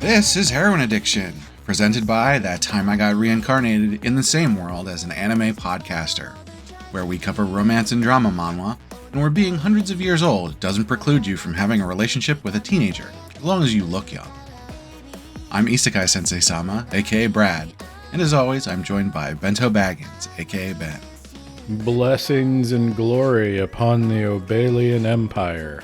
This is Heroine Addiction, presented by That Time I Got Reincarnated in the Same World as an Anime Podcaster, where we cover romance and drama manhwa, and where being hundreds of years old doesn't preclude you from having a relationship with a teenager, as long as you look young. I'm Isekai Sensei-Sama, aka Brad, and as always, I'm joined by Bento Baggins, aka Ben. Blessings and glory upon the Obalian Empire.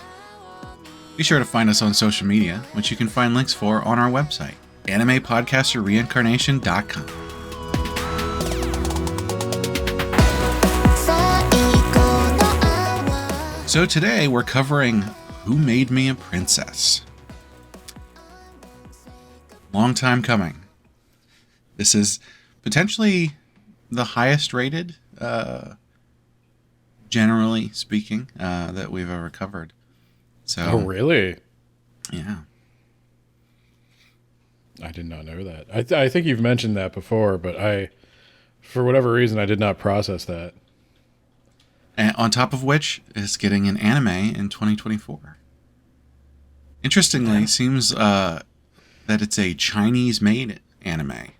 Be sure to find us on social media, which you can find links for on our website, animepodcasterreincarnation.com. So today we're covering Who Made Me a Princess? Long time coming. This is potentially the highest rated, generally speaking, that we've ever covered. So, oh, really? Yeah. I did not know that. I think you've mentioned that before, but for whatever reason, I did not process that. And on top of which, it's getting an anime in 2024. Interestingly, it seems that it's a Chinese-made anime.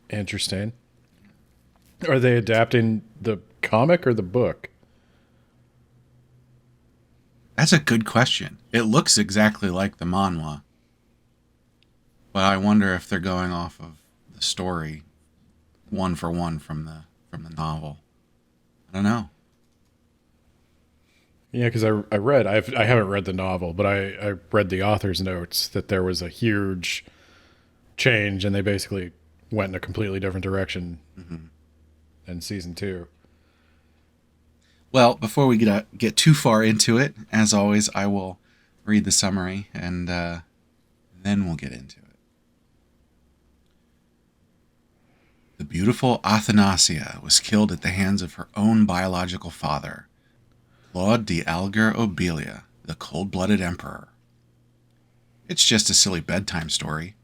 Interesting. Are they adapting the comic or the book? That's a good question. It looks exactly like the manhwa. But I wonder if they're going off of the story one for one from the novel. I don't know. Yeah, because I haven't read the novel, but I read the author's notes that there was a huge change and they basically went in a completely different direction in season 2. Well, before we get too far into it, as always, I will read the summary and then we'll get into it. The beautiful Athanasia was killed at the hands of her own biological father, Claude d'Alger Obelia, the cold-blooded emperor. It's just a silly bedtime story,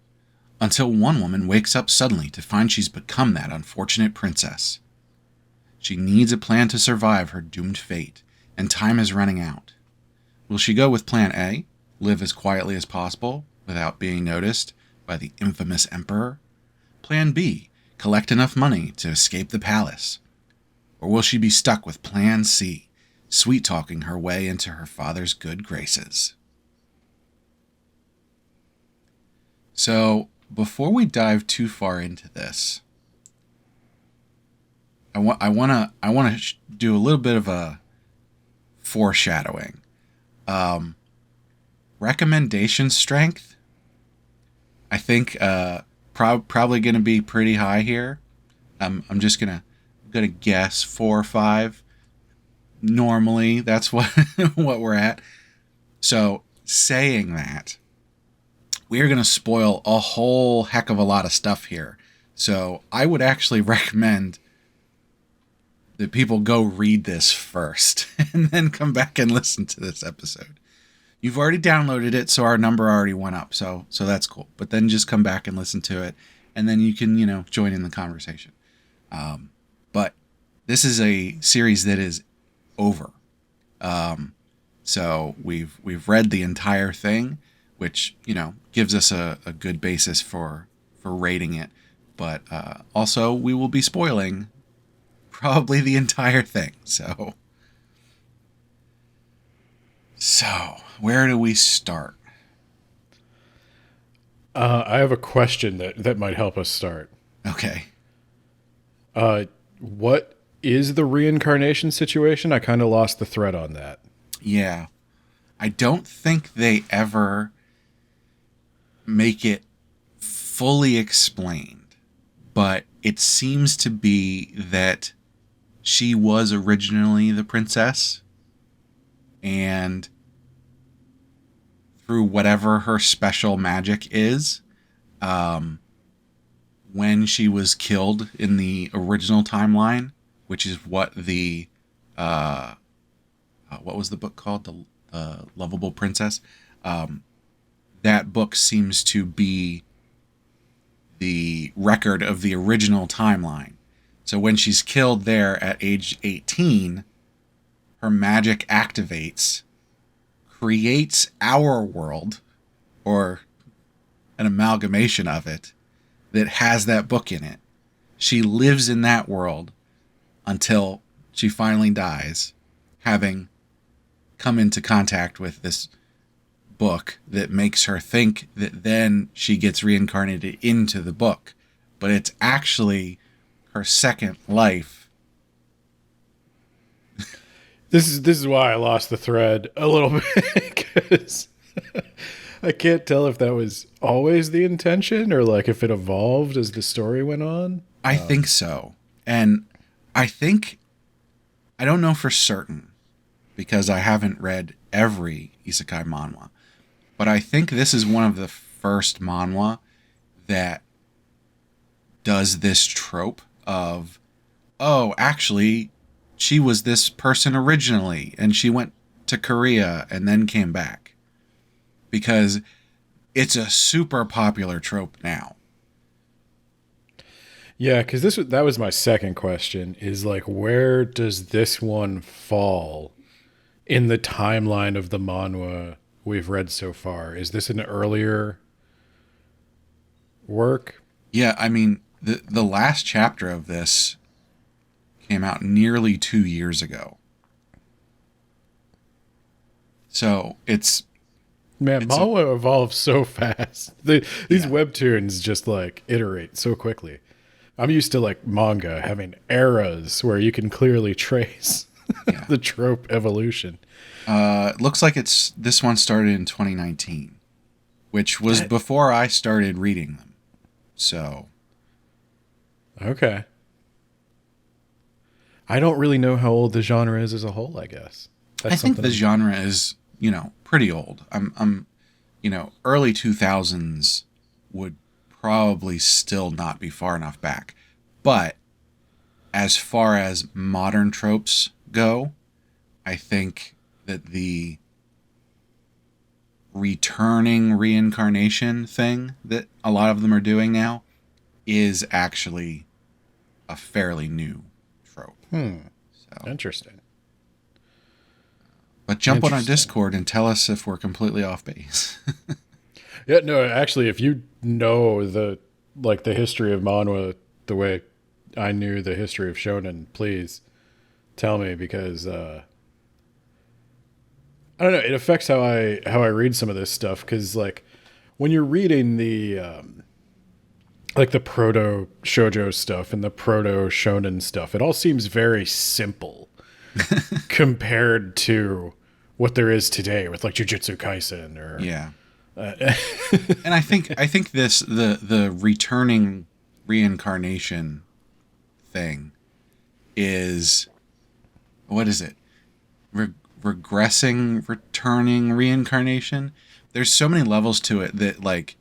until one woman wakes up suddenly to find she's become that unfortunate princess. She needs a plan to survive her doomed fate, and time is running out. Will she go with plan A, live as quietly as possible without being noticed by the infamous emperor? Plan B, collect enough money to escape the palace? Or will she be stuck with plan C, sweet-talking her way into her father's good graces? So, before we dive too far into this, I want to do a little bit of a foreshadowing. Recommendation strength, I think, probably going to be pretty high here. I'm just gonna guess 4 or 5. Normally, that's what what we're at. So, saying that, we're gonna spoil a whole heck of a lot of stuff here. So, I would actually recommend that people go read this first and then come back and listen to this episode. You've already downloaded it, so our number already went up, so that's cool. But then just come back and listen to it, and then you can, join in the conversation. But this is a series that is over. So we've read the entire thing, which, gives us a good basis for rating it. But also, we will be spoiling probably the entire thing. So where do we start? I have a question that might help us start. Okay. What is the reincarnation situation? I kind of lost the thread on that. Yeah. I don't think they ever make it fully explained, but it seems to be that she was originally the princess, and through whatever her special magic is, when she was killed in the original timeline, which is what the what was the book called? The Lovable Princess. that book seems to be the record of the original timeline. So when she's killed there at age 18, her magic activates, creates our world, or an amalgamation of it, that has that book in it. She lives in that world until she finally dies, having come into contact with this book that makes her think that then she gets reincarnated into the book. But it's actually her second life. This is why I lost the thread a little bit, because I can't tell if that was always the intention or like if it evolved as the story went on. I think so. And I think, I don't know for certain because I haven't read every isekai manhwa, but I think this is one of the first manhwa that does this trope of, oh, actually, she was this person originally, and she went to Korea and then came back. Because it's a super popular trope now. Yeah, because that was my second question, is like, where does this one fall in the timeline of the manhwa we've read so far? Is this an earlier work? Yeah, I mean, the last chapter of this came out nearly 2 years ago. So it's manhwa evolves so fast. These webtoons just like iterate so quickly. I'm used to like manga having eras where you can clearly trace the trope evolution. Looks like this one started in 2019, which was before I started reading them. So, okay. I don't really know how old the genre is as a whole, I guess. I think the genre is, pretty old. I'm early 2000s would probably still not be far enough back. But as far as modern tropes go, I think that the returning reincarnation thing that a lot of them are doing now is actually a fairly new trope. So, interesting. But jump on our Discord and tell us if we're completely off base. Yeah, no, actually, if you know the history of manhwa the way I knew the history of shonen, please tell me, because I don't know, it affects how I read some of this stuff, because like when you're reading the like the proto shoujo stuff and the proto shonen stuff, it all seems very simple compared to what there is today with like Jujutsu Kaisen or and I think this the returning reincarnation thing is, what is it? Regressing returning reincarnation. There's so many levels to it that like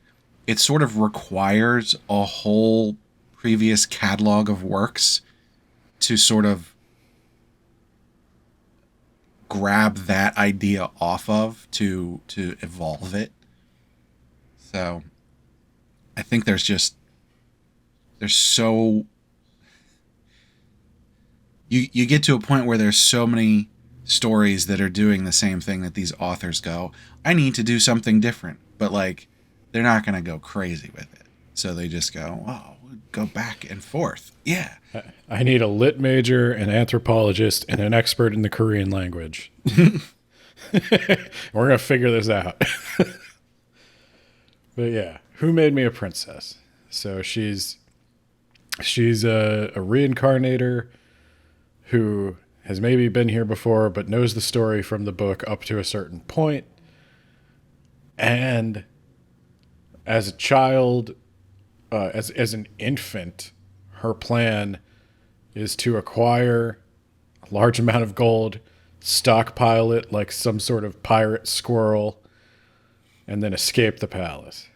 it sort of requires a whole previous catalog of works to sort of grab that idea off of to evolve it. So I think there's so you get to a point where there's so many stories that are doing the same thing that these authors go, I need to do something different, but like they're not going to go crazy with it. So they just go, oh, go back and forth. Yeah. I need a lit major, an anthropologist, and an expert in the Korean language. We're going to figure this out. But yeah, Who Made Me a Princess? So she's a reincarnator who has maybe been here before, but knows the story from the book up to a certain point. And as a child, as an infant, her plan is to acquire a large amount of gold, stockpile it like some sort of pirate squirrel, and then escape the palace.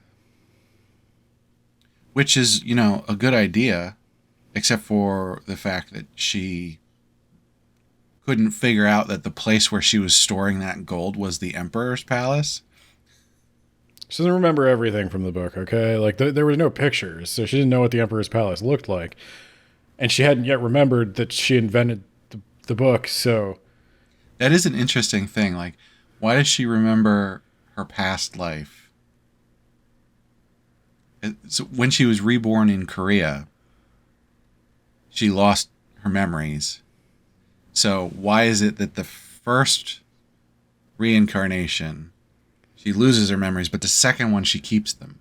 Which is, a good idea, except for the fact that she couldn't figure out that the place where she was storing that gold was the Emperor's palace. She doesn't remember everything from the book, okay? Like, there was no pictures, so she didn't know what the Emperor's Palace looked like. And she hadn't yet remembered that she invented the book, so... That is an interesting thing. Like, why does she remember her past life? So when she was reborn in Korea, she lost her memories. So why is it that the first reincarnation, she loses her memories, but the second one, she keeps them?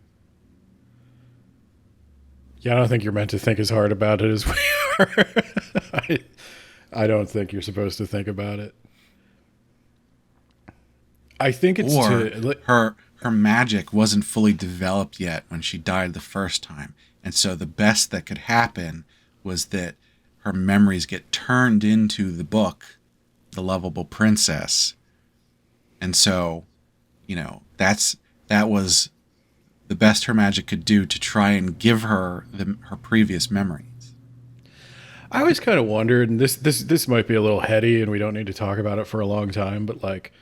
Yeah, I don't think you're meant to think as hard about it as we are. I don't think you're supposed to think about it. I think it's Or her magic wasn't fully developed yet when she died the first time. And so the best that could happen was that her memories get turned into the book, The Lovable Princess. And so, that was the best her magic could do to try and give her her previous memories. I always kind of wondered, and this might be a little heady, and we don't need to talk about it for a long time, but like,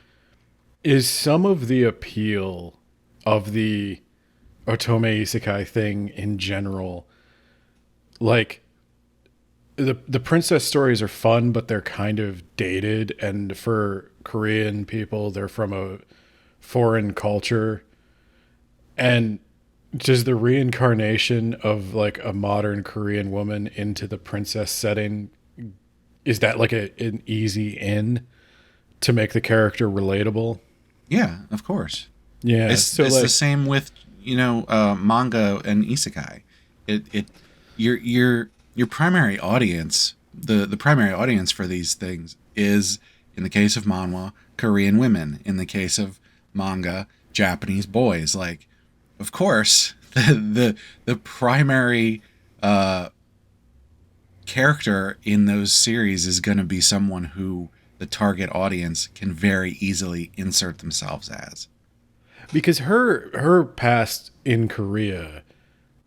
is some of the appeal of the Otome Isekai thing in general, like, the princess stories are fun, but they're kind of dated, and for Korean people, they're from a foreign culture. And does the reincarnation of like a modern Korean woman into the princess setting, is that like an easy in to make the character relatable? Yeah, of course. Yeah, It's the same with manga and isekai. It your primary audience, the primary audience for these things is, in the case of manhwa, Korean women. In the case of manga, Japanese boys. Like, of course, the primary character in those series is going to be someone who the target audience can very easily insert themselves as. because her past in Korea,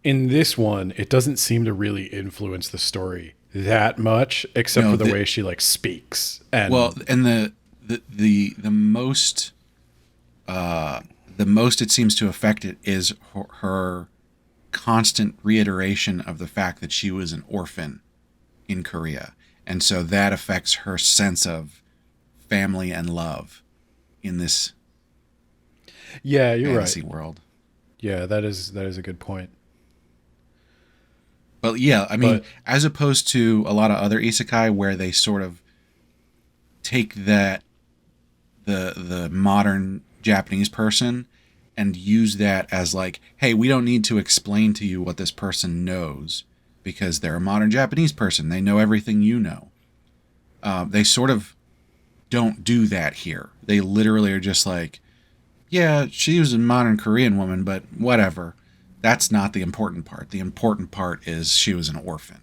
in this one, it doesn't seem to really influence the story that much, except No, for the way she like speaks. And Well, and the most the most it seems to affect it is her constant reiteration of the fact that she was an orphan in Korea, and so that affects her sense of family and love in this yeah, you're fantasy right. world. Yeah, that is a good point. But yeah, I mean, But as opposed to a lot of other isekai where they sort of take the modern Japanese person and use that as like, hey, we don't need to explain to you what this person knows because they're a modern Japanese person. They know everything you know. They sort of don't do that here. They literally are just like, yeah, she was a modern Korean woman, but whatever. That's not the important part. The important part is she was an orphan.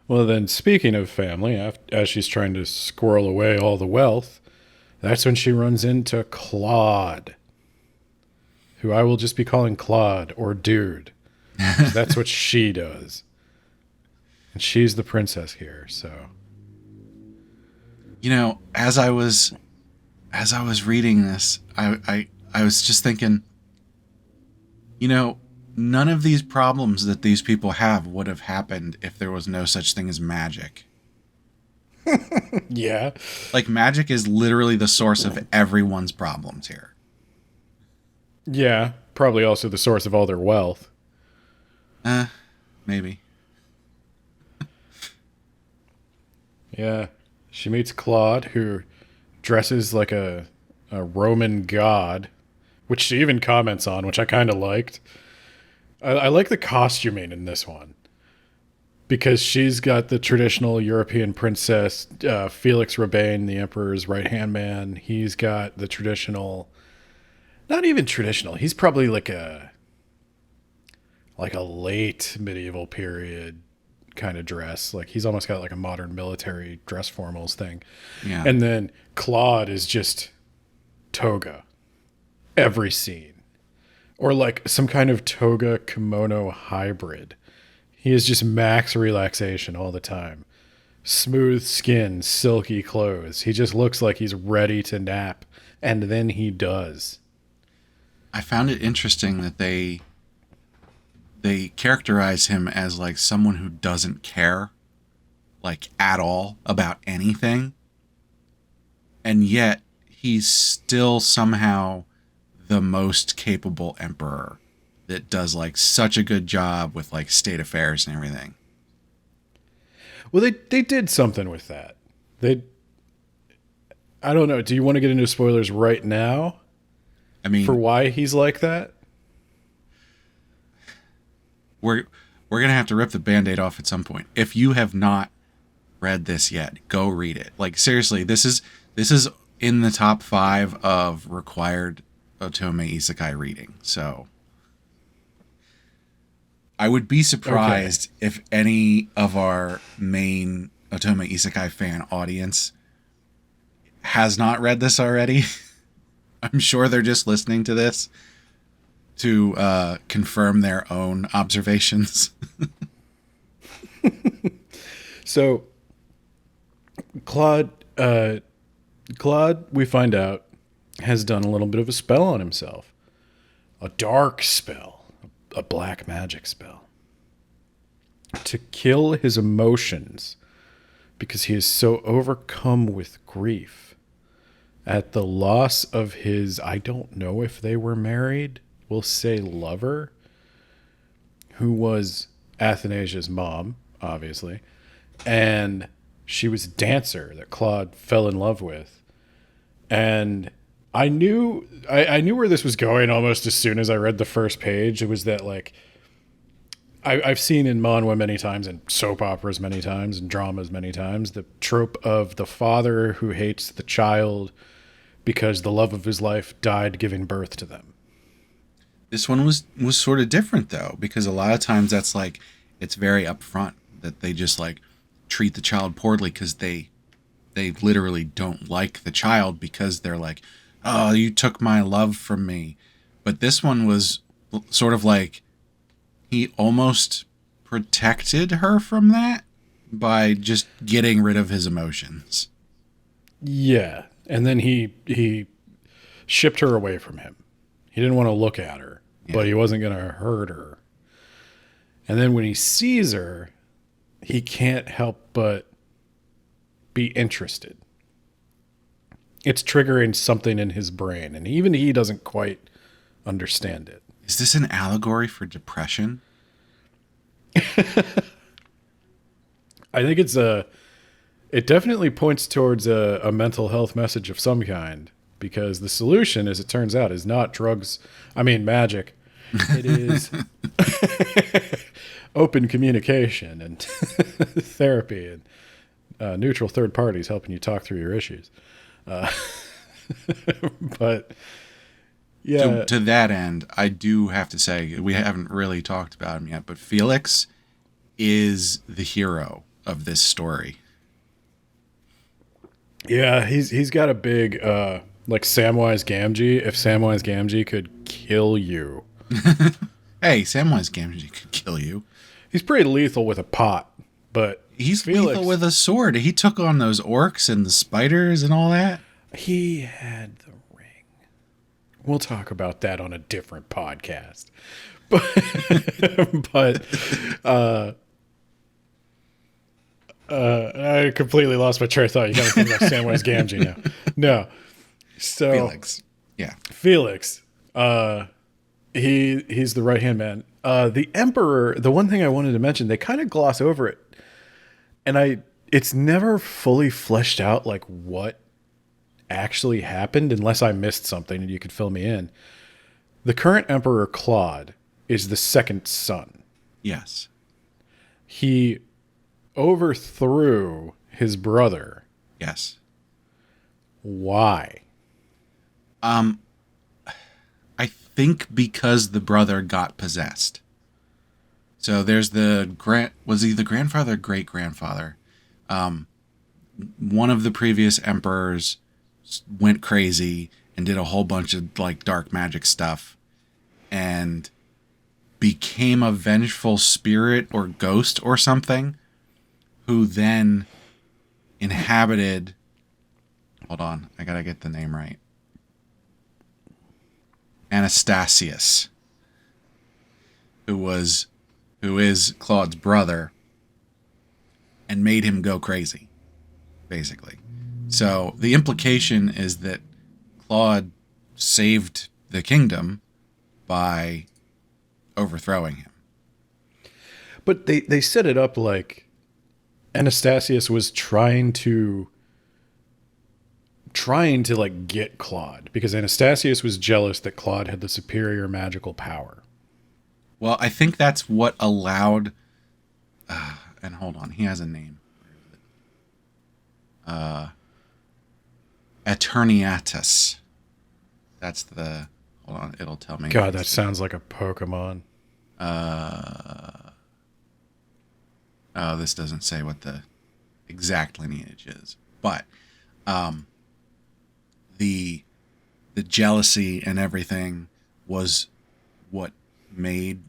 well, then speaking of family, as she's trying to squirrel away all the wealth, that's when she runs into Claude, who I will just be calling Claude or Dude. 'Cause that's what she does. And she's the princess here, so As I was reading this, I was just thinking, none of these problems that these people have would have happened if there was no such thing as magic. yeah. Like, magic is literally the source of everyone's problems here. Yeah, probably also the source of all their wealth. Maybe. Yeah. She meets Claude, who dresses like a Roman god, which she even comments on, which I kind of liked. I like the costuming in this one because she's got the traditional European princess, Felix Rabane, the emperor's right hand man. He's got the traditional, not even traditional. He's probably like a late medieval period kind of dress. Like he's almost got like a modern military dress formals thing. Yeah. And then Claude is just toga every scene, or like some kind of toga kimono hybrid. He is just max relaxation all the time. Smooth skin, silky clothes. He just looks like he's ready to nap, and then he does. I found it interesting that they characterize him as like someone who doesn't care like at all about anything, and yet he's still somehow the most capable emperor that does like such a good job with like state affairs and everything. Well, they did something with that. They, I don't know. Do you want to get into spoilers right now I for mean, why he's like that? we're gonna have to rip the band-aid off at some point. If you have not read this yet, go read it. Like seriously, this is in the top 5 of required Otome Isekai reading. So I would be surprised if any of our main Otome Isekai fan audience has not read this already. I'm sure they're just listening to this to confirm their own observations. So, Claude, Claude, we find out, has done a little bit of a spell on himself. A dark spell, a black magic spell. To kill his emotions because he is so overcome with grief at the loss of his, I don't know if they were married, we'll say lover, who was Athanasia's mom, obviously, and she was a dancer that Claude fell in love with. And I knew where this was going almost as soon as I read the first page. It was that like I've seen in manhwa many times, and soap operas many times, and dramas many times, the trope of the father who hates the child because the love of his life died giving birth to them. This one was sort of different though, because a lot of times that's like it's very upfront that they just like treat the child poorly because they literally don't like the child because they're like, oh, you took my love from me. But this one was sort of like he almost protected her from that by just getting rid of his emotions. Yeah, and then he shipped her away from him. He didn't want to look at her, but he wasn't going to hurt her. And then when he sees her, he can't help but be interested. It's triggering something in his brain, and even he doesn't quite understand it. Is this an allegory for depression? I think it definitely points towards a mental health message of some kind, because the solution, as it turns out, is not drugs. I mean, magic. It is open communication and therapy and neutral third parties helping you talk through your issues. But yeah, To that end, I do have to say we haven't really talked about him yet, but Felix is the hero of this story. yeah, he's got a big like Samwise Gamgee. If Samwise Gamgee could kill you, Hey, Samwise Gamgee could kill you. he's pretty lethal with a pot. But He's Felix, lethal with a sword. He took on those orcs and the spiders and all that. he had the ring. We'll talk about that on a different podcast. But I completely lost my train of thought. You got to think about Samwise Gamgee now. No, so Felix. Yeah. Felix, he's the right hand man. The Emperor. The one thing I wanted to mention, they kind of gloss over it, and it's never fully fleshed out like what actually happened, unless I missed something and you could fill me in. The current Emperor Claude is the second son. Yes. He overthrew his brother. Yes. Why? I think because the brother got possessed. So there's was he the grandfather or great grandfather? One of the previous emperors went crazy and did a whole bunch of like dark magic stuff and became a vengeful spirit or ghost or something who then inhabited, hold on, I gotta get the name right. Anastasius, who is Claude's brother, and made him go crazy, basically. So the implication is that Claude saved the kingdom by overthrowing him. But they set it up like Anastasius was trying to like get Claude because Anastasius was jealous that Claude had the superior magical power. Well, I think that's what allowed. And hold on, he has a name. Eterniatus. That's the. Hold on, it'll tell me. God, that sounds like a Pokemon. Oh, this doesn't say what the exact lineage is, but the jealousy and everything was what made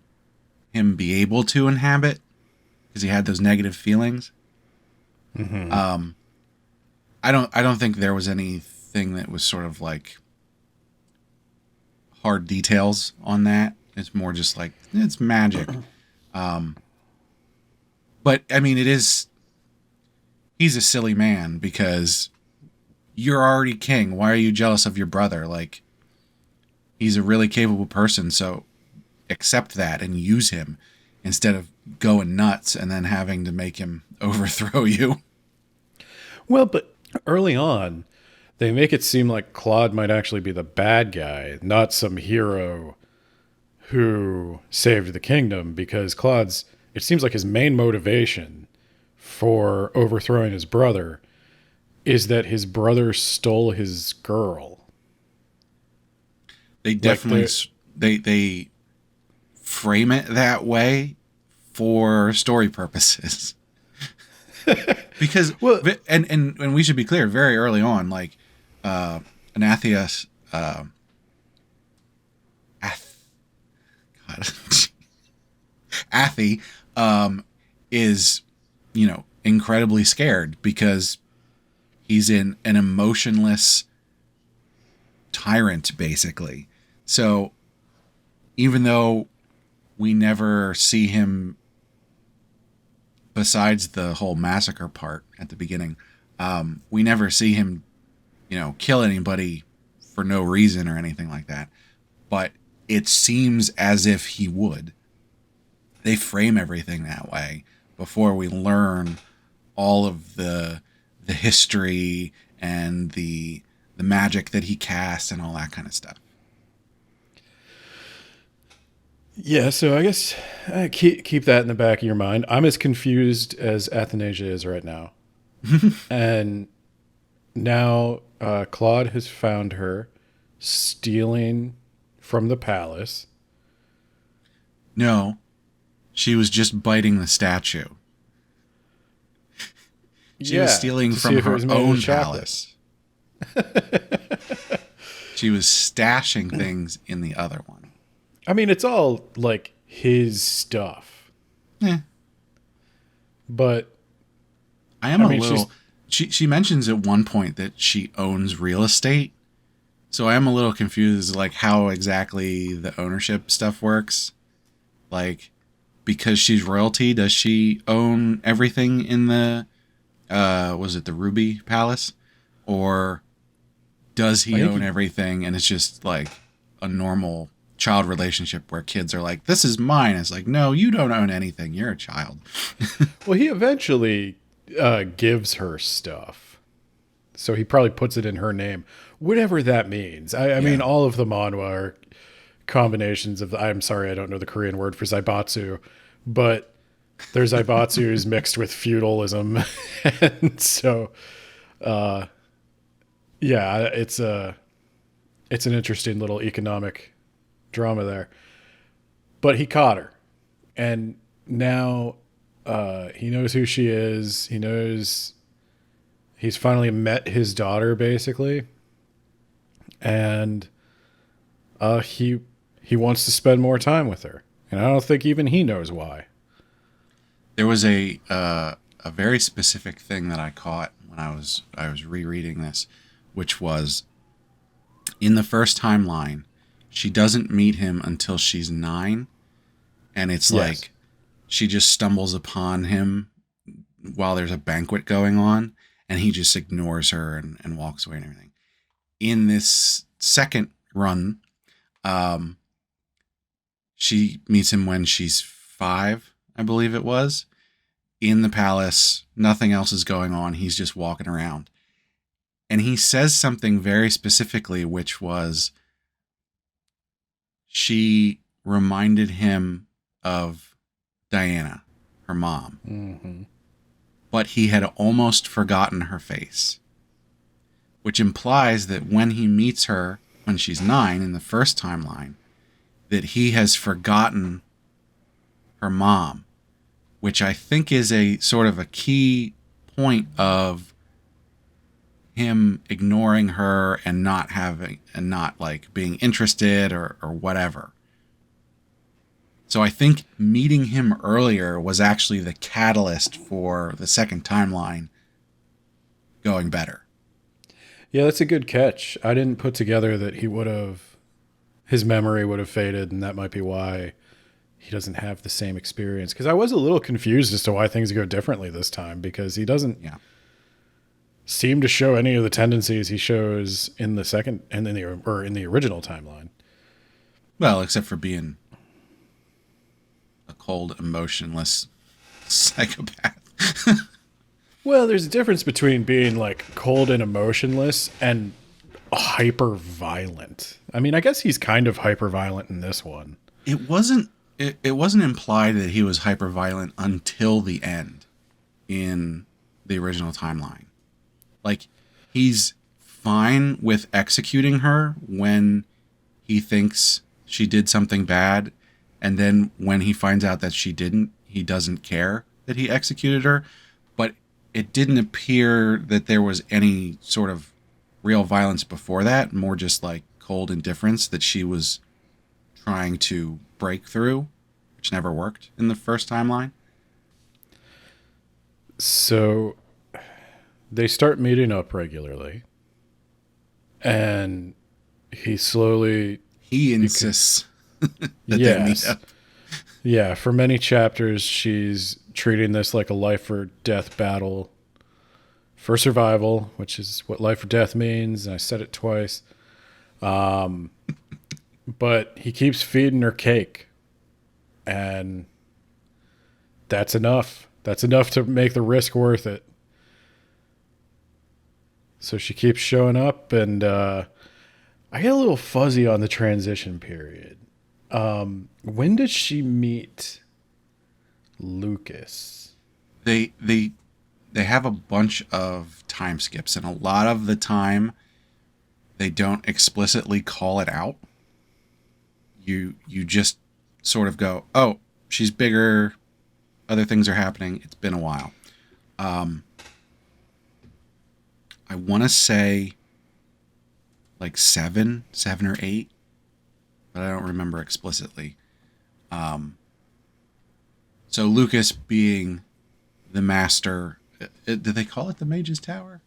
him be able to inhabit, because he had those negative feelings. Mm-hmm. I don't think there was anything that was sort of like hard details on that. It's more just like it's magic. But I mean, he's a silly man because you're already king. Why are you jealous of your brother? Like, he's a really capable person, so accept that and use him instead of going nuts and then having to make him overthrow you. Well, but early on, they make it seem like Claude might actually be the bad guy, not some hero who saved the kingdom, because it seems like his main motivation for overthrowing his brother is that his brother stole his girl. They definitely they frame it that way for story purposes. Because and we should be clear, very early on, like Anathias Athy is, incredibly scared because he's in an emotionless tyrant, basically. So even though we never see him, besides the whole massacre part at the beginning, we never see him, kill anybody for no reason or anything like that. But it seems as if he would. They frame everything that way before we learn all of the history and the magic that he casts and all that kind of stuff. Yeah, so I guess keep that in the back of your mind. I'm as confused as Athanasia is right now. And now Claude has found her stealing from the palace. No, she was just biting the statue. She was stealing from her own palace. She was stashing things in the other one. I mean, it's all like his stuff. Yeah. But I mean, a little. She mentions at one point that she owns real estate. So I am a little confused as like how exactly the ownership stuff works. Like, because she's royalty, does she own everything in the was it the Ruby Palace? Or does he own everything and it's just like a normal child relationship where kids are like, this is mine? It's like, no, you don't own anything. You're a child. Well, he eventually gives her stuff. So he probably puts it in her name. Whatever that means. I mean, all of the manhwa are combinations of, I'm sorry, I don't know the Korean word for zaibatsu, but there's zaibatsus mixed with feudalism. And so, it's an interesting little economic drama there. But he caught her. And now he knows who she is. He knows he's finally met his daughter, basically. And he wants to spend more time with her. And I don't think even he knows why. There was a very specific thing that I caught when I was rereading this, which was in the first timeline, she doesn't meet him until she's 9. And it's like she just stumbles upon him while there's a banquet going on, and he just ignores her and walks away and everything. In this second run, she meets him when she's 5, I believe it was, in the palace. Nothing else is going on. He's just walking around. And he says something very specifically, which was she reminded him of Diana, her mom. Mm-hmm. But he had almost forgotten her face, which implies that when he meets her when she's 9 in the first timeline, that he has forgotten her mom, which I think is a sort of a key point of him ignoring her and not like being interested or whatever. So I think meeting him earlier was actually the catalyst for the second timeline going better. Yeah, that's a good catch. I didn't put together that his memory would have faded, and that might be why he doesn't have the same experience. Because I was a little confused as to why things go differently this time, because he doesn't seem to show any of the tendencies he shows in the second and in the original timeline. Well, except for being a cold, emotionless psychopath. Well, there's a difference between being like cold and emotionless and hyper violent. I mean, I guess he's kind of hyper violent in this one. It wasn't implied that he was hyper violent until the end in the original timeline. Like, he's fine with executing her when he thinks she did something bad, and then when he finds out that she didn't, he doesn't care that he executed her. But it didn't appear that there was any sort of real violence before that, more just like cold indifference that she was trying to break through, which never worked in the first timeline. So they start meeting up regularly, and he insists that they meet up. Yeah, for many chapters, she's treating this like a life or death battle for survival, which is what life or death means. And I said it twice. But he keeps feeding her cake, and that's enough. That's enough to make the risk worth it. So she keeps showing up, and I get a little fuzzy on the transition period. When did she meet Lucas? They have a bunch of time skips, and a lot of the time they don't explicitly call it out. You just sort of go, oh, she's bigger, other things are happening, it's been a while. I want to say like 7 or 8, but I don't remember explicitly. So Lucas being the master, did they call it the Mage's Tower?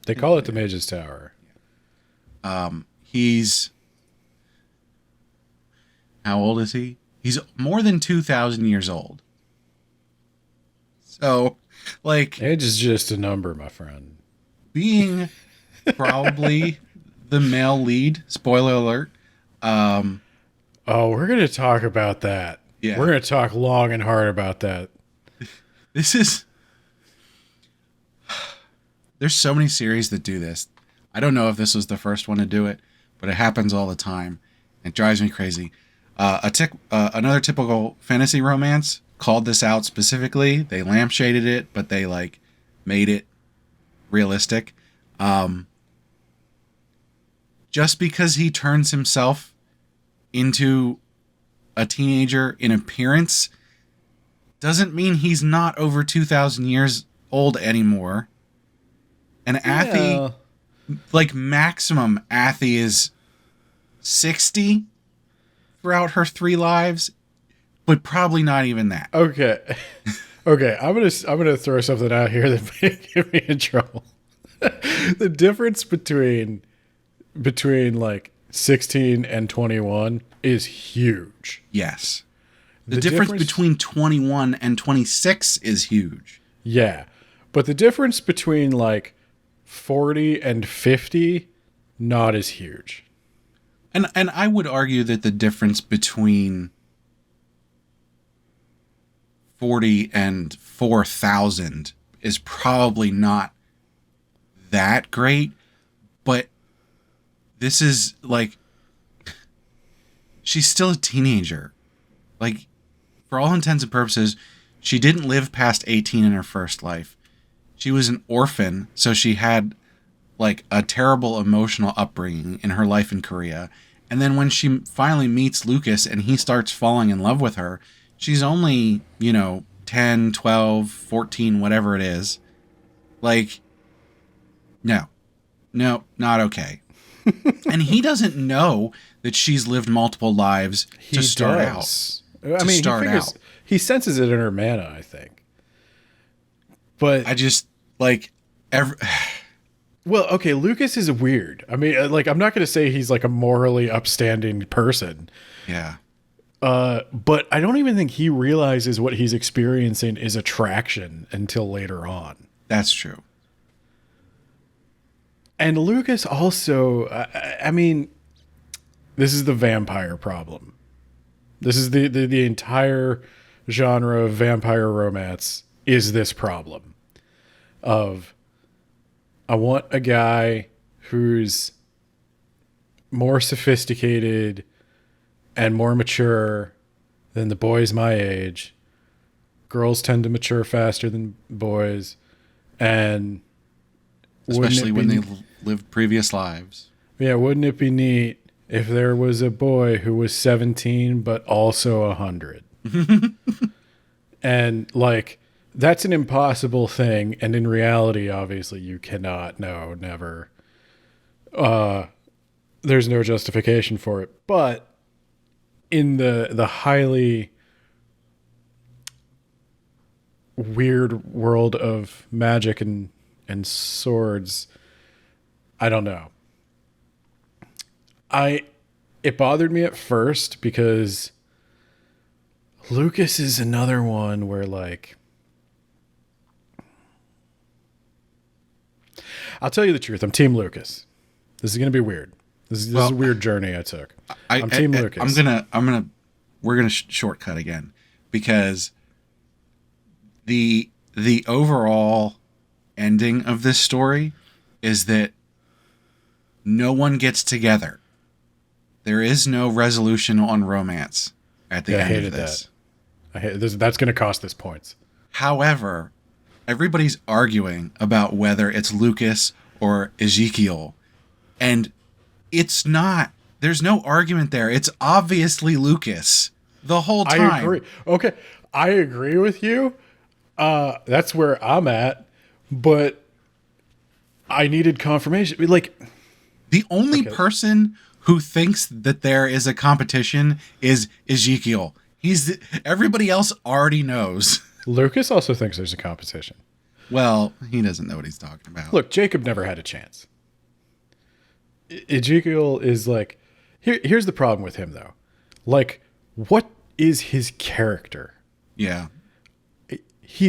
They call it the Mage's Tower. He's, how old is he? He's more than 2,000 years old. So, like, age is just a number, my friend. Being probably the male lead, spoiler alert. Oh, we're going to talk about that. Yeah. We're going to talk long and hard about that. There's so many series that do this. I don't know if this was the first one to do it, but it happens all the time. It drives me crazy. Another typical fantasy romance called this out specifically. They lampshaded it, but they like made it realistic. Just because he turns himself into a teenager in appearance doesn't mean he's not over 2,000 years old anymore. And Athy, like maximum, Athy is 60 throughout her 3 lives, but probably not even that. Okay. Okay, I'm gonna throw something out here that may get me in trouble. The difference between like 16 and 21 is huge. Yes. The difference between 21 and 26 is huge. Yeah. But the difference between like 40 and 50, not as huge. And I would argue that the difference between 40 and 4,000 is probably not that great, but this is like, she's still a teenager. Like, for all intents and purposes, she didn't live past 18 in her first life. She was an orphan, so she had like a terrible emotional upbringing in her life in Korea. And then when she finally meets Lucas and he starts falling in love with her, she's only, 10, 12, 14, whatever it is. Like, no, not okay. And he doesn't know that she's lived multiple lives to start out. He senses it in her mana, I think. But I just, like, well, okay, Lucas is weird. I mean, like, I'm not going to say he's like a morally upstanding person. Yeah. But I don't even think he realizes what he's experiencing is attraction until later on. That's true. And Lucas also, I mean, this is the vampire problem. This is the entire genre of vampire romance is this problem of, I want a guy who's more sophisticated and more mature than the boys my age. Girls tend to mature faster than boys, and especially when they lived previous lives. Yeah, wouldn't it be neat if there was a boy who was 17 but also 100? And like, that's an impossible thing, and in reality, obviously, you cannot. No, never. There's no justification for it. But in the highly weird world of magic and swords, I don't know. It bothered me at first because Lucas is another one where, like, I'll tell you the truth. I'm Team Lucas. This is going to be weird. This is a weird journey I took. I'm Team Lucas. We're gonna shortcut again because the overall ending of this story is that no one gets together. There is no resolution on romance at the end of this. That's going to cost us points. However, everybody's arguing about whether it's Lucas or Ezekiel, and it's not. There's no argument there. It's obviously Lucas the whole time. I agree. Okay, I agree with you. That's where I'm at, but I needed confirmation. Like, the only person who thinks that there is a competition is Ezekiel. Everybody else already knows. Lucas also thinks there's a competition. Well, he doesn't know what he's talking about. Look, Jacob never had a chance. Ezekiel is like, here's the problem with him though. Like, what is his character? Yeah. He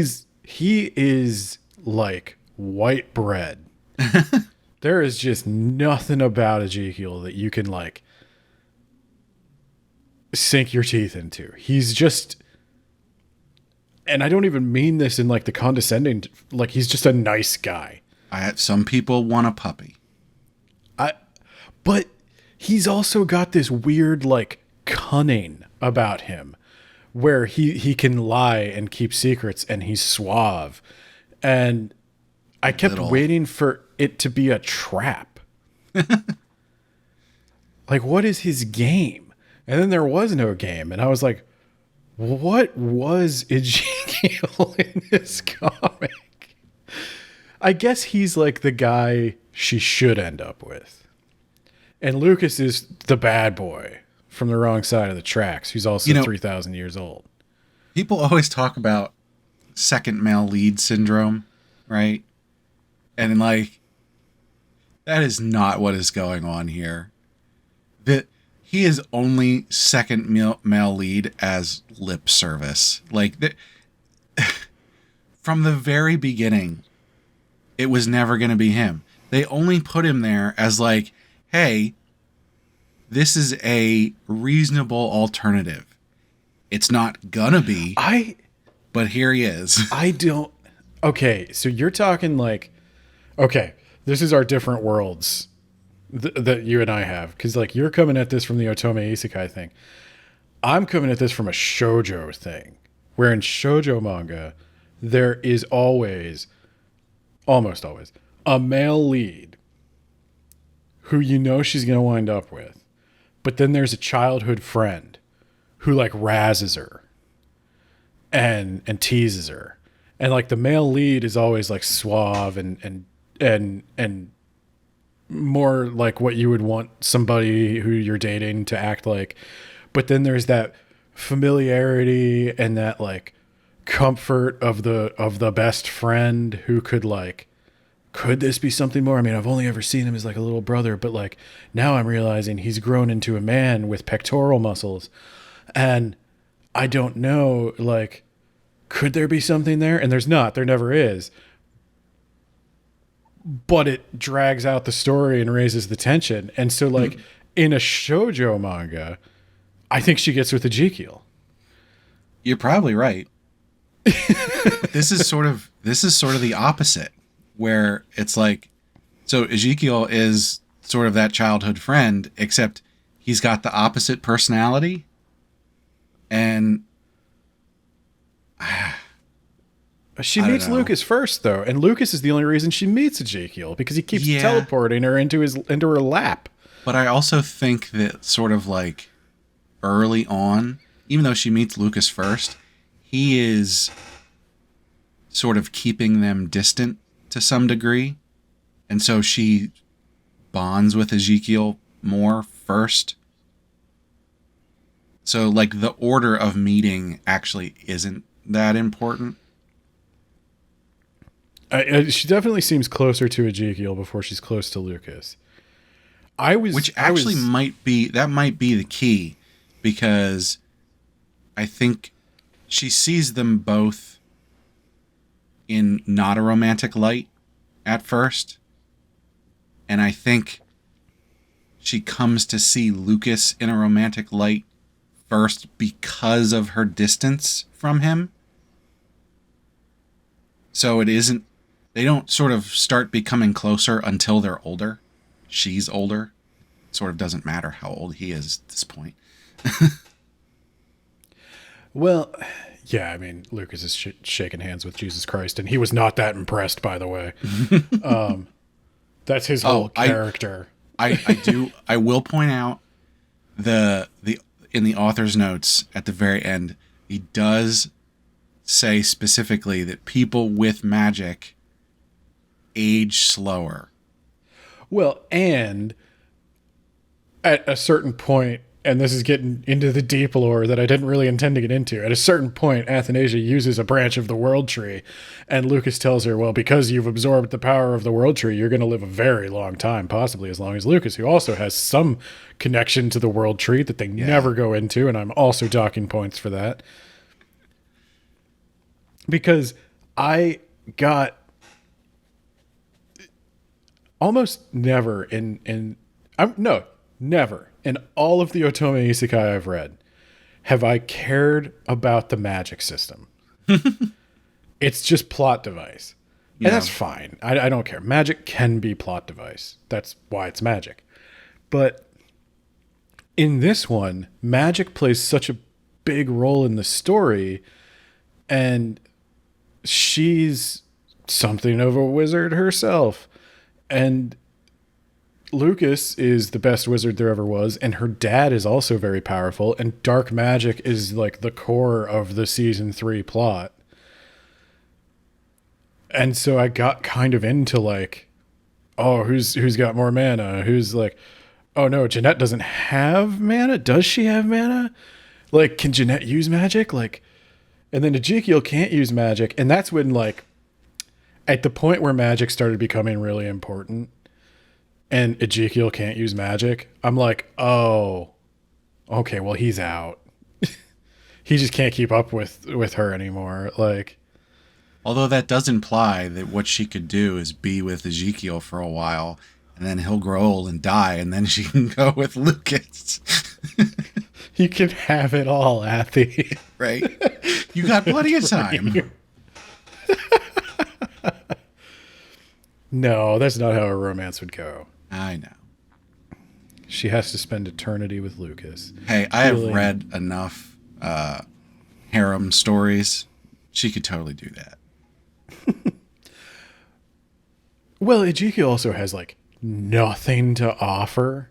is like white bread. There is just nothing about Ezekiel that you can like sink your teeth into. He's just, and I don't even mean this in like the condescending, like he's just a nice guy. Some people want a puppy. But he's also got this weird like cunning about him where he can lie and keep secrets, and he's suave. And I kept waiting for it to be a trap. Like, what is his game? And then there was no game. And I was like, what was Ezekiel in this comic? I guess he's like the guy she should end up with. And Lucas is the bad boy from the wrong side of the tracks, who's also 3,000 years old. People always talk about second male lead syndrome, right? And like, that is not what is going on here. that he is only second male lead as lip service. Like, from the very beginning, it was never going to be him. They only put him there as like, hey, this is a reasonable alternative. It's not gonna be, but here he is. Okay, so you're talking like, okay, this is our different worlds that you and I have. Because like you're coming at this from the Otome Isekai thing. I'm coming at this from a shoujo thing. Where in shoujo manga, there is almost always, a male lead who you know she's going to wind up with. But then there's a childhood friend who like razzes her and teases her. And like the male lead is always like suave and more like what you would want somebody who you're dating to act like. But then there's that familiarity and that like comfort of the best friend who could like, could this be something more? I mean, I've only ever seen him as like a little brother, but like now I'm realizing he's grown into a man with pectoral muscles. And I don't know, like, could there be something there? And there's not, there never is. But it drags out the story and raises the tension. And so like in a shoujo manga, I think she gets with Ezekiel. You're probably right. This is sort of the opposite, where it's like, so Ezekiel is sort of that childhood friend, except he's got the opposite personality. And she meets Lucas first, though, and Lucas is the only reason she meets Ezekiel, because he keeps teleporting her into her lap. But I also think that sort of like early on, even though she meets Lucas first, he is sort of keeping them distant to some degree. And so she bonds with Ezekiel more first. So like the order of meeting actually isn't that important. She definitely seems closer to Ezekiel before she's close to Lucas. Which might be the key, because I think she sees them both in not a romantic light at first. And I think she comes to see Lucas in a romantic light first because of her distance from him. So they don't sort of start becoming closer until they're older. She's older. It sort of doesn't matter how old he is at this point. Well, yeah, I mean, Lucas is shaking hands with Jesus Christ, and he was not that impressed, by the way. That's his whole character. I will point out the in the author's notes at the very end, he does say specifically that people with magic age slower. Well, and at a certain point, and this is getting into the deep lore that I didn't really intend to get into, at a certain point, Athanasia uses a branch of the world tree, and Lucas tells her, well, because you've absorbed the power of the world tree, you're going to live a very long time, possibly as long as Lucas, who also has some connection to the world tree that they never go into, and I'm also docking points for that. Because I got almost never never in all of the Otome Isekai I've read have I cared about the magic system. It's just plot device. Yeah. And that's fine. I don't care. Magic can be plot device. That's why it's magic. But in this one, magic plays such a big role in the story, and she's something of a wizard herself. And Lucas is the best wizard there ever was, and her dad is also very powerful, and dark magic is like the core of the season 3 plot. And so I got kind of into like, oh, who's got more mana? Who's like, oh no, Jeanette doesn't have mana? Does she have mana? Like, can Jeanette use magic? Like, and then Ezekiel can't use magic, and that's when like, at the point where magic started becoming really important, and Ezekiel can't use magic, I'm like, oh, okay, well, he's out. He just can't keep up with her anymore. Like, Although that does imply that what she could do is be with Ezekiel for a while, and then he'll grow old and die, and then she can go with Lucas. you can have it all, Athy. Right? You got plenty of time. No, that's not how a romance would go. I know. She has to spend eternity with Lucas. Hey, I have read enough harem stories. She could totally do that. Well, Ezekiel also has like nothing to offer.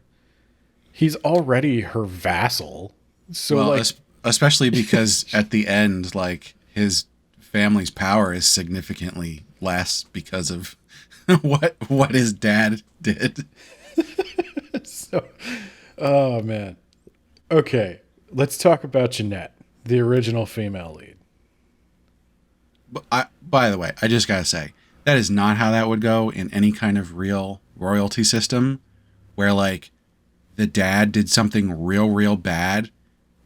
He's already her vassal. So Well, like especially because at the end, like, his family's power is significantly less because of what his dad did. so oh man. Okay, let's talk about Jeanette, the original female lead. By the way, I just gotta say, that is not how that would go in any kind of real royalty system where, like, the dad did something real bad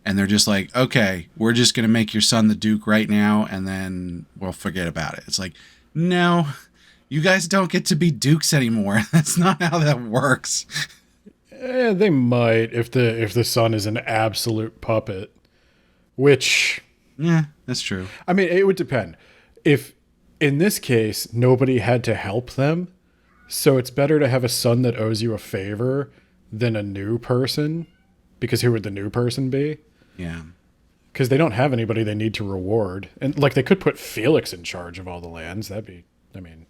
and they're just like, okay, we're just going to make your son the Duke right now and then we'll forget about it. It's like, no, you guys don't get to be dukes anymore. That's not how that works. They might if the son is an absolute puppet, which, Yeah, that's true. I mean, it would depend. If in this case nobody had to help them, so it's better to have a son that owes you a favor than a new person, because who would the new person be? Yeah. Because they don't have anybody they need to reward. And like, they could put Felix in charge of all the lands. That'd be, I mean,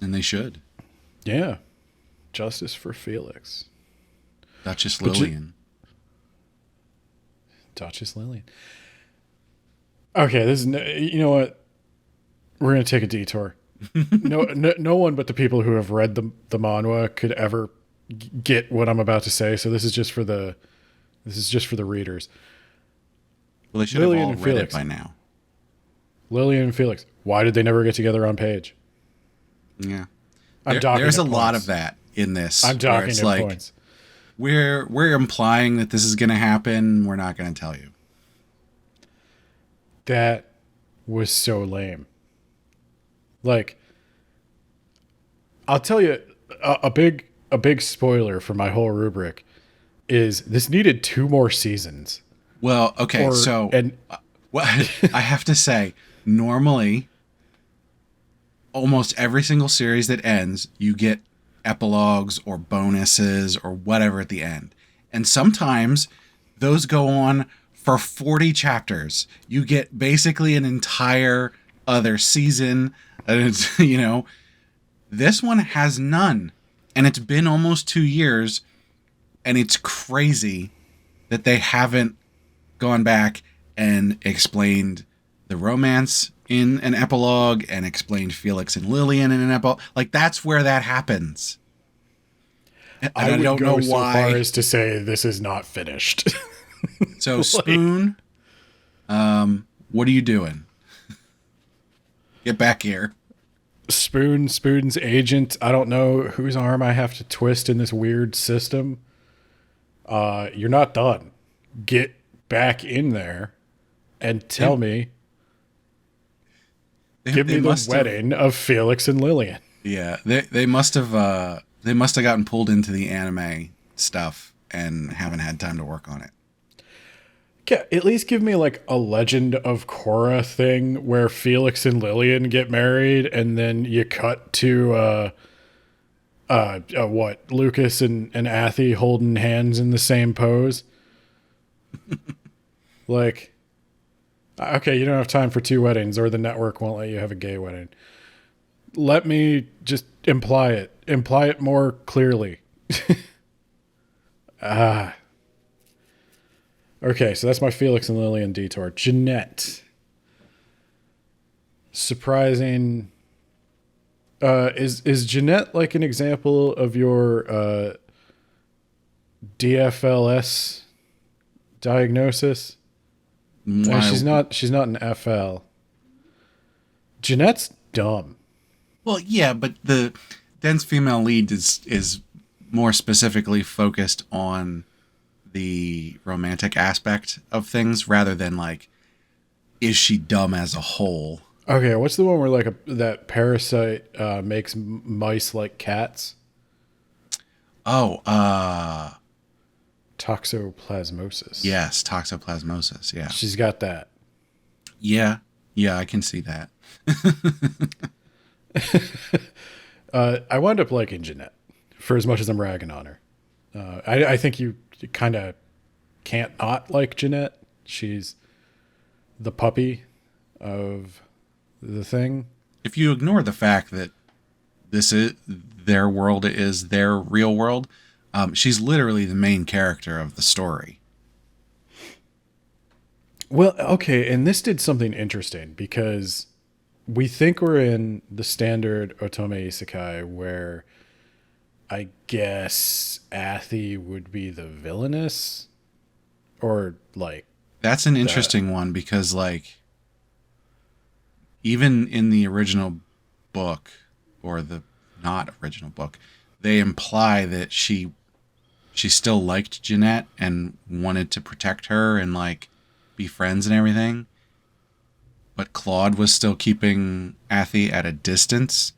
And they should. yeah, justice for Felix. Duchess But Lillian. Duchess Lillian. Okay, this is, you know what? We're going to take a detour. No one but the people who have read the manhwa could ever get what I'm about to say. So this is just for the readers. Well, they should Lillian have all and read Felix. it by now. Lillian and Felix. Why did they never get together on page? Yeah. There's a lot of that in this. I'm where talking it's in like, points. We're implying that this is going to happen. We're not going to tell you. That was so lame. Like, I'll tell you a big spoiler for my whole rubric is this needed 2 more seasons. Well, okay, well, I have to say, normally, almost every single series that ends, you get epilogues or bonuses or whatever at the end. And sometimes those go on for 40 chapters. You get basically an entire other season. And it's, this one has none. And it's been almost 2 years. And it's crazy that they haven't gone back and explained the romance in an epilogue and explained Felix and Lillian in an epilogue. Like, that's where that happens. And I would don't go know so why. far as to say this is not finished. So, Spoon, what are you doing? Get back here. Spoon's agent. I don't know whose arm I have to twist in this weird system. You're not done. Get back in there and tell me. Give me the wedding of Felix and Lillian. Yeah, they must have gotten pulled into the anime stuff and haven't had time to work on it. Yeah, at least give me like a Legend of Korra thing where Felix and Lillian get married, and then you cut to what, Lucas and Athy holding hands in the same pose. Like, okay, you don't have time for 2 weddings, or the network won't let you have a gay wedding. Let me just imply it more clearly. Okay, so that's my Felix and Lillian detour. Jeanette. Surprising. Is Jeanette like an example of your DFLS diagnosis? No, she's not an FL. Jeanette's dumb. Well, yeah, but dense female lead is more specifically focused on the romantic aspect of things rather than like, is she dumb as a whole? Okay, what's the one where like that parasite makes mice like cats? Oh, Toxoplasmosis. yes, toxoplasmosis. Yeah. She's got that. Yeah. Yeah, I can see that. I wound up liking Jeanette for as much as I'm ragging on her. I think you kind of can't not like Jeanette. She's the puppy of the thing. If you ignore the fact that this is their world is their real world, she's literally the main character of the story. Well, okay, and this did something interesting because we think we're in the standard Otome Isekai where I guess Athi would be the villainess or like That's an interesting one because like even in the original book or the not original book, they imply that she still liked Jeanette and wanted to protect her and like be friends and everything. But Claude was still keeping Athi at a distance,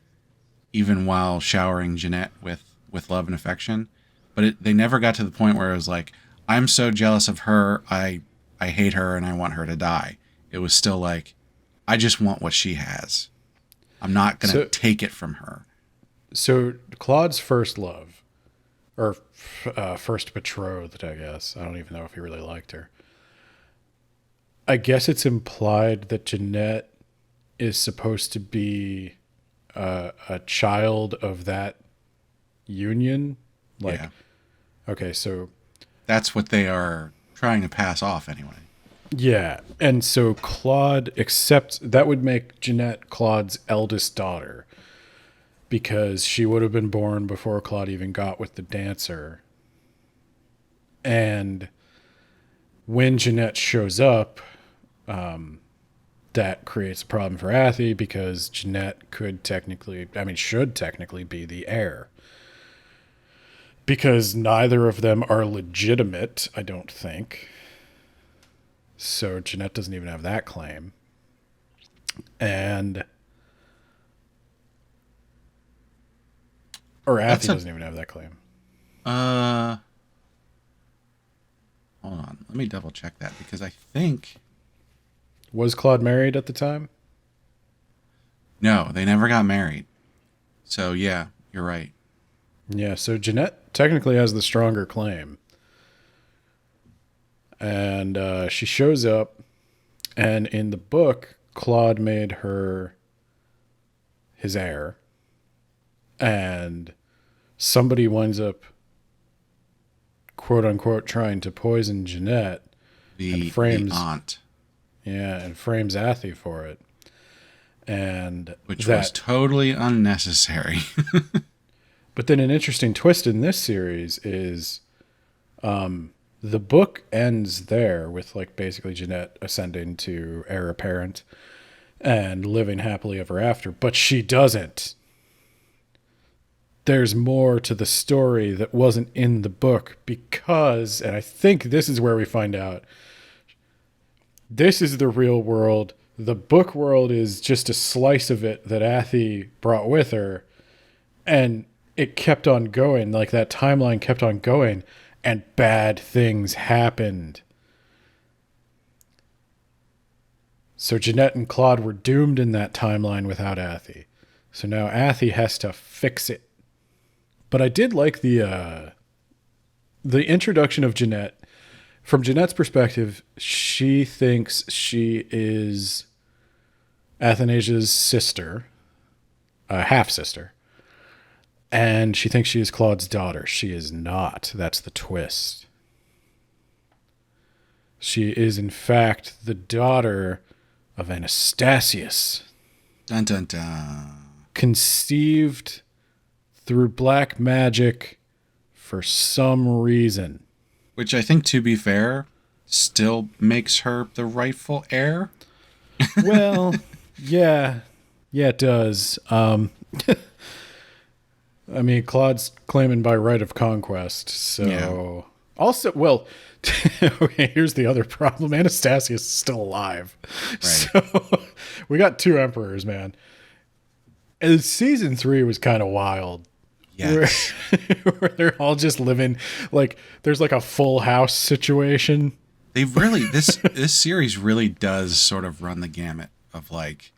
even while showering Jeanette with love and affection. But they never got to the point where it was like, I'm so jealous of her, I hate her and I want her to die. It was still like, I just want what she has. I'm not going to take it from her. So Claude's first love, or first betrothed, I guess. I don't even know if he really liked her. I guess it's implied that Jeanette is supposed to be a child of that union. Like, Yeah. Okay, so That's what they are trying to pass off anyway. yeah, and so Claude accepts that would make Jeanette Claude's eldest daughter because she would have been born before Claude even got with the dancer. And when Jeanette shows up, that creates a problem for Athi because Jeanette should technically be the heir. Because neither of them are legitimate, I don't think. So Jeanette doesn't even have that claim. Or Athi doesn't even have that claim. Hold on. Let me double check that because I think... Was Claude married at the time? No, they never got married. So yeah, you're right. Yeah, so Jeanette technically has the stronger claim. And she shows up, and in the book, Claude made her his heir. And somebody winds up, quote unquote, trying to poison Jeanette. The aunt. Yeah, and frames Athi for it. And which was totally unnecessary. But then an interesting twist in this series is the book ends there with like basically Jeanette ascending to heir apparent and living happily ever after, but she doesn't. There's more to the story that wasn't in the book because, and I think this is where we find out, this is the real world. The book world is just a slice of it that Athi brought with her. And it kept on going. Like that timeline kept on going. And bad things happened. So Jeanette and Claude were doomed in that timeline without Athi. So now Athi has to fix it. But I did like the introduction of Jeanette. From Jeanette's perspective, she thinks she is Athanasia's sister, half-sister. And she thinks she is Claude's daughter. She is not. That's the twist. She is, in fact, the daughter of Anastasius. Dun dun dun. Conceived through black magic for some reason. Which I think, to be fair, still makes her the rightful heir. Well, yeah. Yeah, it does. I mean, Claude's claiming by right of conquest. Yeah. So, also, well, okay, here's the other problem. Anastasius is still alive. Right. So, we got two emperors, man. And season 3 was kind of wild. Where, Yes. where they're all just living like there's like a full house situation. They really this series really does sort of run the gamut of like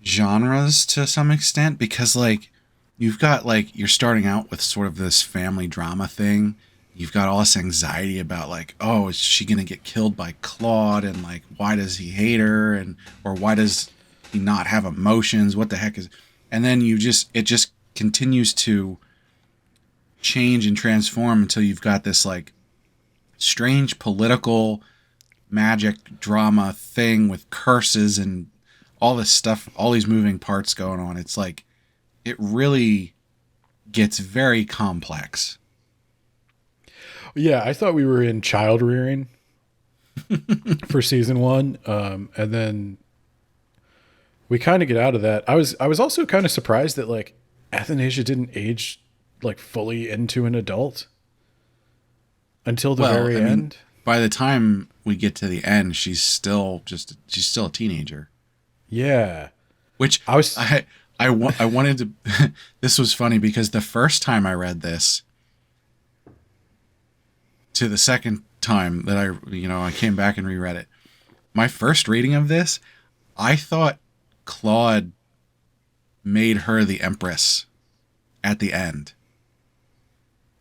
genres to some extent, because like you've got like you're starting out with sort of this family drama thing. You've got all this anxiety about like, oh, is she gonna get killed by Claude, and like why does he hate her, and or why does he not have emotions? What the heck is, and then it just continues to change and transform until you've got this like strange political magic drama thing with curses and all this stuff, all these moving parts going on. It's like it really gets very complex. Yeah, I thought we were in child rearing for season 1, and then we kind of get out of that. I was also kind of surprised that like Athanasia didn't age like fully into an adult until the very end. By the time we get to the end, she's still a teenager. Yeah, Which I was. I wanted to. This was funny because the first time I read this, to the second time that I came back and reread it. My first reading of this, I thought Claude made her the Empress at the end,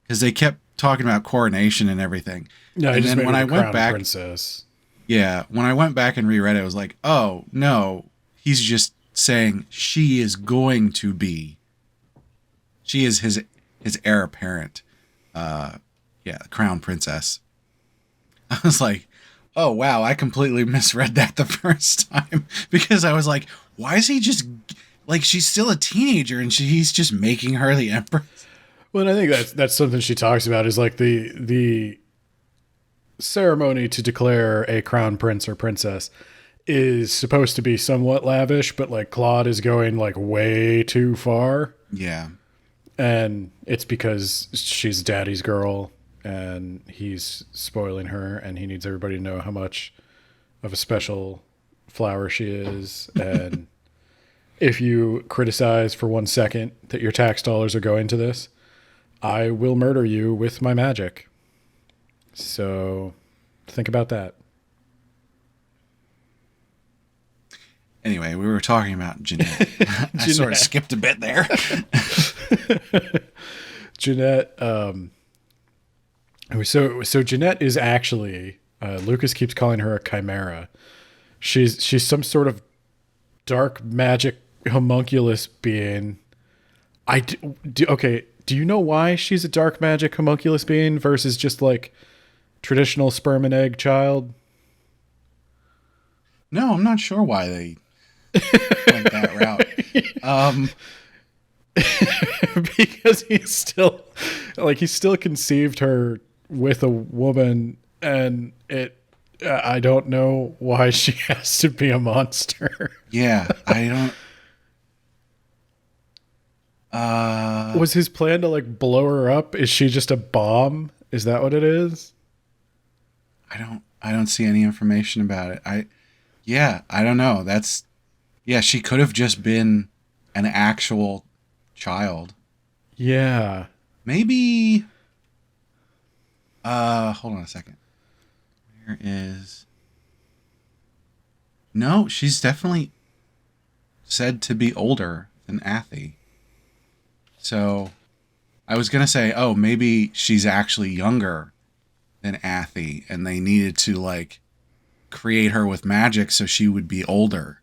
because they kept talking about coronation and everything. No, and then when I went back, princess. yeah, when I went back and reread it, I was like, oh no, he's just saying she is going to be. She is his heir apparent. Yeah, crown princess. I was like, oh wow, I completely misread that the first time, because I was like, why is he just like, she's still a teenager and he's just making her the empress? Well, and I think that's something she talks about is like the ceremony to declare a crown prince or princess is supposed to be somewhat lavish, but like Claude is going like way too far. Yeah. And it's because she's daddy's girl and he's spoiling her and he needs everybody to know how much of a special flower she is. And if you criticize for 1 second that your tax dollars are going to this, I will murder you with my magic. So think about that. Anyway, we were talking about Jeanette. I sort of skipped a bit there. Jeanette, so Jeanette is actually, Lucas keeps calling her a chimera. She's some sort of dark magic homunculus being. Okay, do you know why she's a dark magic homunculus being versus just like traditional sperm and egg child? No, I'm not sure why they went that route. Because he still conceived her with a woman, and I don't know why she has to be a monster. Yeah, I don't. Was his plan to like blow her up? Is she just a bomb? Is that what it is? I don't see any information about it. I don't know. She could have just been an actual child. Yeah. Maybe. Hold on a second. Where is? No, she's definitely said to be older than Athy. So, I was gonna say, oh, maybe she's actually younger than Athy, and they needed to like create her with magic so she would be older.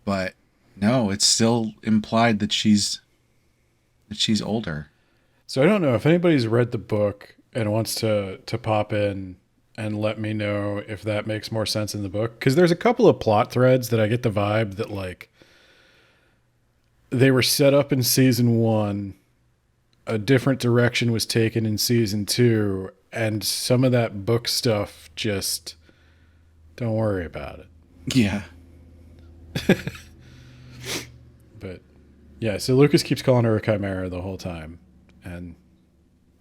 But no, it's still implied that she's older. So I don't know if anybody's read the book and wants to pop in and let me know if that makes more sense in the book. Because there's a couple of plot threads that I get the vibe that like they were set up in season 1, a different direction was taken in season 2, and some of that book stuff just don't worry about it. Yeah. But Yeah, so Lucas keeps calling her a chimera the whole time. And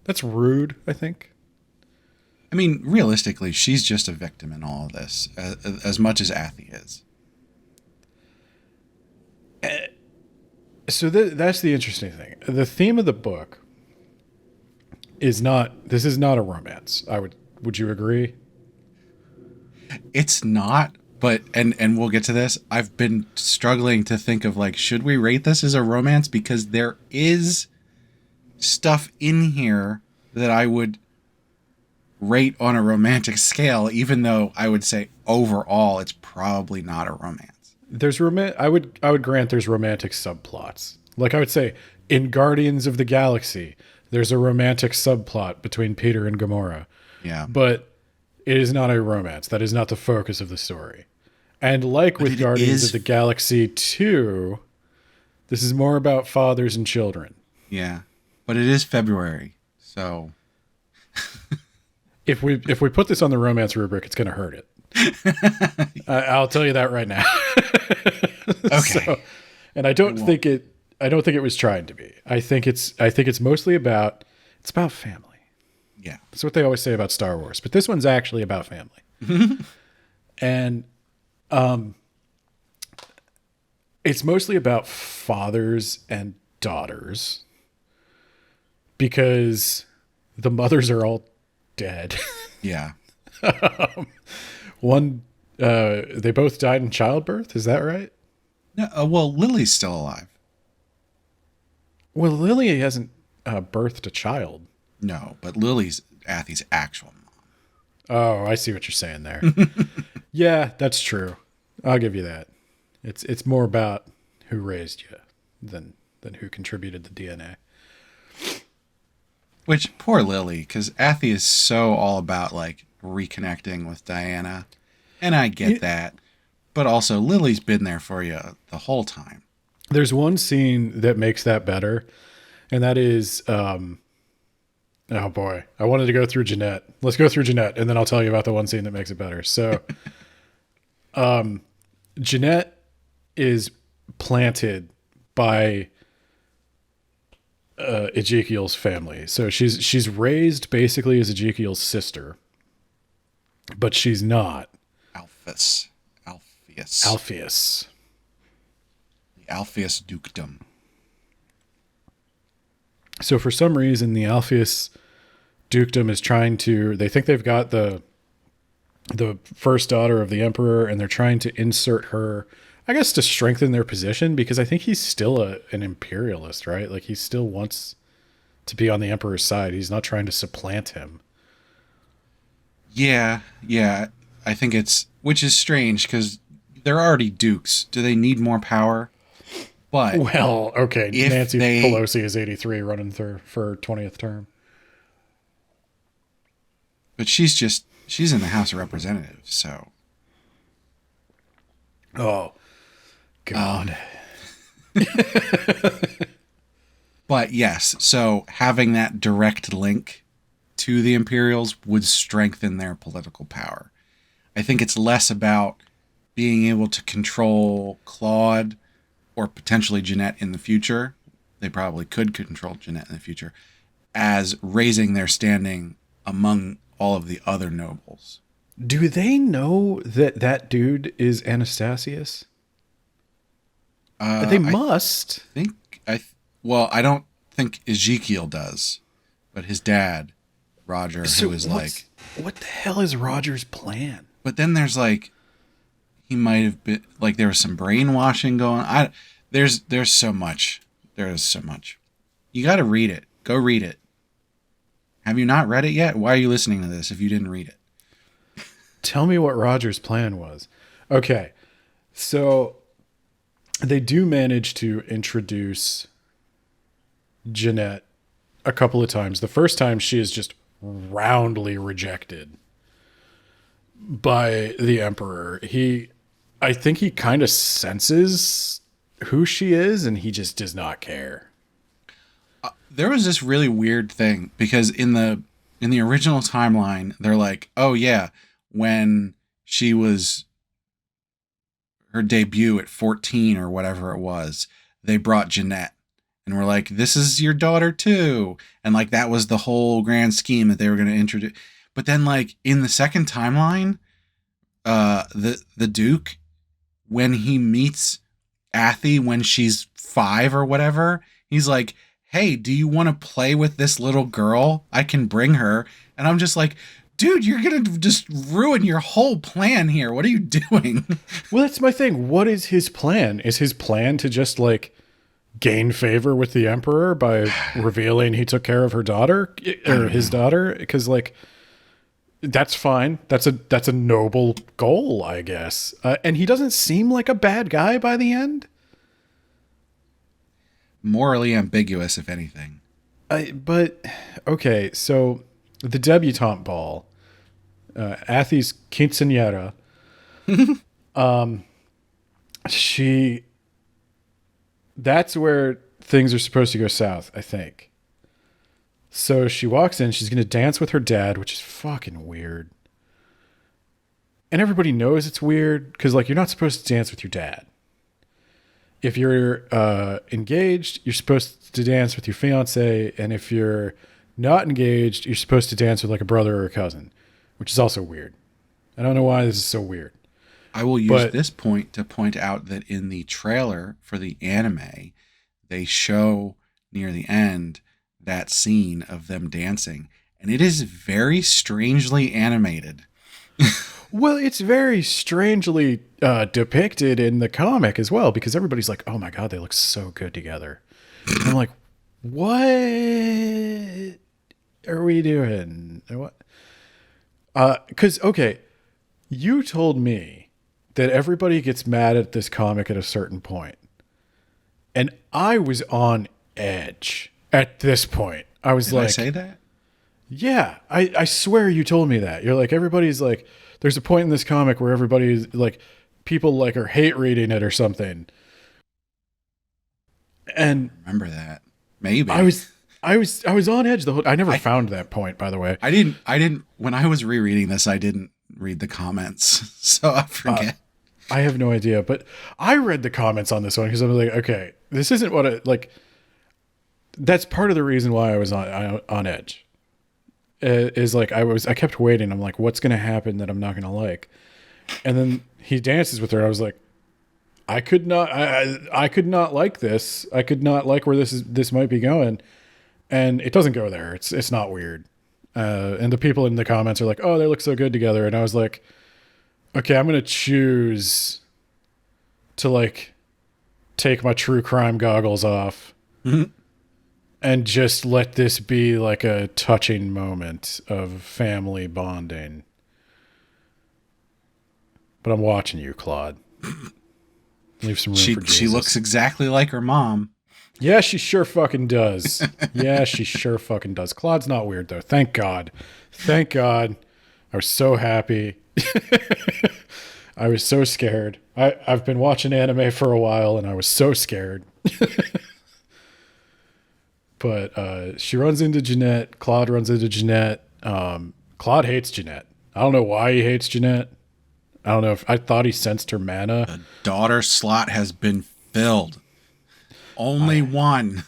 that's rude, I think. I mean, realistically, she's just a victim in all of this, as much as Athie is. So that's the interesting thing. The theme of the book is not, this is not a romance. Would you agree? It's not, but and we'll get to this. I've been struggling to think of like, should we rate this as a romance? Because there is stuff in here that I would rate on a romantic scale, even though I would say overall it's probably not a romance. There's I would grant there's romantic subplots. Like I would say in Guardians of the Galaxy, there's a romantic subplot between Peter and Gamora. Yeah. But it is not a romance. That is not the focus of the story. And like with Guardians of the Galaxy 2, this is more about fathers and children. Yeah. But it is February. So if we put this on the romance rubric, it's going to hurt it. I'll tell you that right now. Okay. So, and I don't think it was trying to be. I think it's mostly about family. Yeah. That's what they always say about Star Wars, but this one's actually about family. And it's mostly about fathers and daughters because the mothers are all dead. Yeah. They both died in childbirth. Is that right? No, well, Lily's still alive. Well, Lily hasn't birthed a child. No, but Lily's Athie's actual mom. Oh, I see what you're saying there. Yeah, that's true. I'll give you that. It's more about who raised you than who contributed the DNA. Which, poor Lily, because Athie is so all about, like, reconnecting with Diana. And I get that. But also, Lily's been there for you the whole time. There's one scene that makes that better, and that is, oh boy, I wanted to go through Jeanette. Let's go through Jeanette, and then I'll tell you about the one scene that makes it better. So, Jeanette is planted by Ezekiel's family. So she's raised basically as Ezekiel's sister, but she's not. Alpheus. The Alpheus dukedom. So for some reason, the Alpheus dukedom is trying to. They think they've got the first daughter of the emperor, and they're trying to insert her, I guess, to strengthen their position, because I think he's still an imperialist, right? Like he still wants to be on the emperor's side. He's not trying to supplant him. Yeah. I think which is strange because they're already dukes. Do they need more power? But well, okay, Nancy Pelosi is 83 running for 20th term. But she's in the House of Representatives, so. Oh, God. But yes, so having that direct link to the Imperials would strengthen their political power. I think it's less about being able to control Claude or potentially Jeanette in the future. They probably could control Jeanette in the future, as raising their standing among all of the other nobles. Do they know that dude is Anastasius? They must. I don't think Ezekiel does, but his dad, Roger, who is like... What the hell is Roger's plan? But then there's like... He might have been... Like, there was some brainwashing going on. There's so much. There is so much. You got to read it. Go read it. Have you not read it yet? Why are you listening to this if you didn't read it? Tell me what Roger's plan was. Okay, so they do manage to introduce Jeanette a couple of times. The first time she is just roundly rejected by the Emperor. I think he kind of senses who she is, and he just does not care. There was this really weird thing because in the original timeline, they're like, oh yeah, when she was her debut at 14 or whatever it was, they brought Jeanette and were like, this is your daughter too. And like that was the whole grand scheme that they were going to introduce. But then like in the second timeline, the Duke, when he meets Athy when she's 5 or whatever, he's like, hey, do you want to play with this little girl? I can bring her. And I'm just like, dude, you're going to just ruin your whole plan here. What are you doing? Well, that's my thing. What is his plan? Is his plan to just like gain favor with the Emperor by revealing he took care of her daughter or his daughter? Because like, that's fine. That's a noble goal, I guess. And he doesn't seem like a bad guy by the end. Morally ambiguous, if anything. But okay, so the debutante ball, Athy's quinceañera. She. That's where things are supposed to go south, I think. So she walks in. She's going to dance with her dad, which is fucking weird. And everybody knows it's weird because, like, you're not supposed to dance with your dad. If you're engaged, you're supposed to dance with your fiance, and if you're not engaged, you're supposed to dance with like a brother or a cousin, which is also weird. I don't know why this is so weird. I will use this point to point out that in the trailer for the anime, they show near the end that scene of them dancing, and it is very strangely animated. Well, it's very strangely depicted in the comic as well, because everybody's like, oh my God, they look so good together. And I'm like, what are we doing? What? Because, okay, you told me that everybody gets mad at this comic at a certain point. And I was on edge at this point. I was Did I say that? Yeah, I swear you told me that. You're like, everybody's like, there's a point in this comic where everybody's like, people like are hate reading it or something. And I remember that. Maybe. I was on edge the whole. I never found that point, by the way. I didn't. When I was rereading this, I didn't read the comments, so I forget. I have no idea, but I read the comments on this one because I was like, okay, this isn't what it like. That's part of the reason why I was on edge. Is like I kept waiting. I'm like, what's going to happen that I'm not going to like? And then he dances with her. I was like, I could not like this. I could not like where this might be going. And it doesn't go there. It's not weird. And the people in the comments are like, oh, they look so good together. And I was like, okay, I'm going to choose to like take my true crime goggles off. Mm-hmm. And just let this be like a touching moment of family bonding. But I'm watching you, Claude. Leave some room for Jesus. She looks exactly like her mom. Yeah, she sure fucking does. Yeah, she sure fucking does. Claude's not weird, though. Thank God. Thank God. I was so happy. I was so scared. I've been watching anime for a while, and I was so scared. But she runs into Jeanette. Claude runs into Jeanette. Claude hates Jeanette. I don't know why he hates Jeanette. I don't know if I thought he sensed her mana. The daughter slot has been filled. Only one.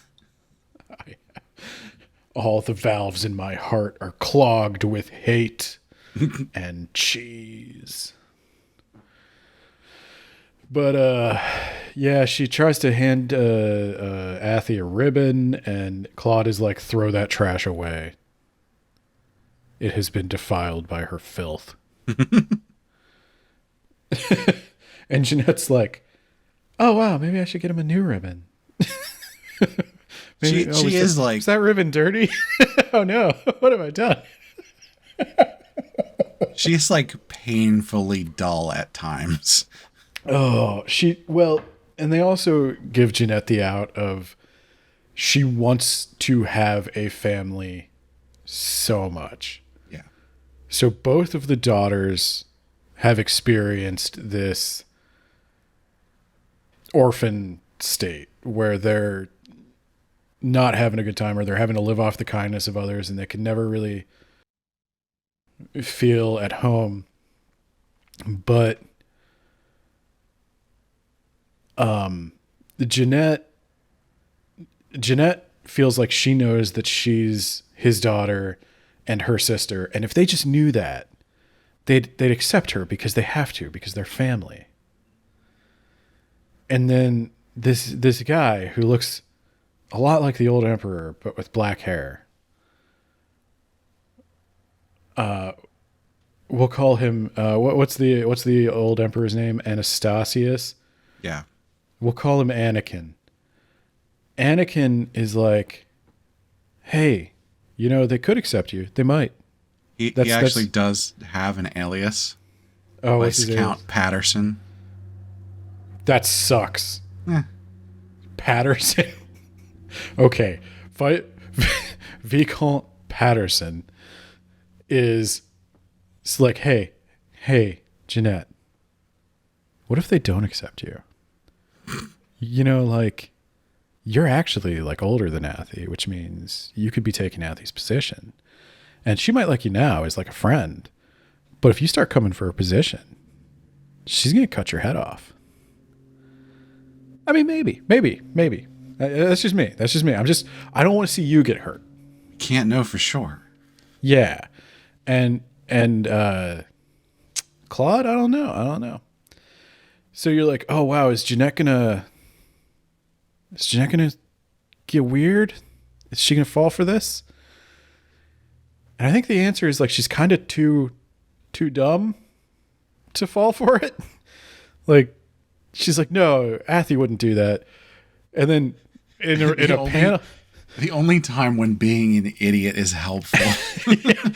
All the valves in my heart are clogged with hate and cheese. But yeah, she tries to hand Athy a ribbon, and Claude is like, throw that trash away. It has been defiled by her filth. And Jeanette's like, oh wow, maybe I should get him a new ribbon. Maybe, she is like, is that ribbon dirty? Oh no, what have I done? She's like painfully dull at times. Oh, and they also give Jeanette the out of she wants to have a family so much. Yeah. So both of the daughters have experienced this orphan state where they're not having a good time, or they're having to live off the kindness of others, and they can never really feel at home. But Jeanette Jeanette feels like she knows that she's his daughter and her sister, and if they just knew that, they'd accept her because they have to, because they're family. And then this guy who looks a lot like the old emperor but with black hair. We'll call him what's the old emperor's name? Anastasius. Yeah. We'll call him Anakin. Anakin is like, hey, they could accept you. They might. He actually does have an alias. Oh, what's his Viscount alias? Patterson. That sucks. Eh. Patterson. Okay. Viscount Patterson is it's like, hey, Jeanette, what if they don't accept you? Like, you're actually like older than Athy, which means you could be taking Athy's position. And she might like you now as like a friend. But if you start coming for her position, she's going to cut your head off. I mean, maybe. That's just me. I don't want to see you get hurt. Can't know for sure. Yeah. And Claude, I don't know. So you're like, oh wow, is Jeanette gonna get weird? Is she gonna fall for this? And I think the answer is like she's kind of too dumb to fall for it. Like she's like, no, Athy wouldn't do that. And then in a panel, the only time when being an idiot is helpful. Yeah.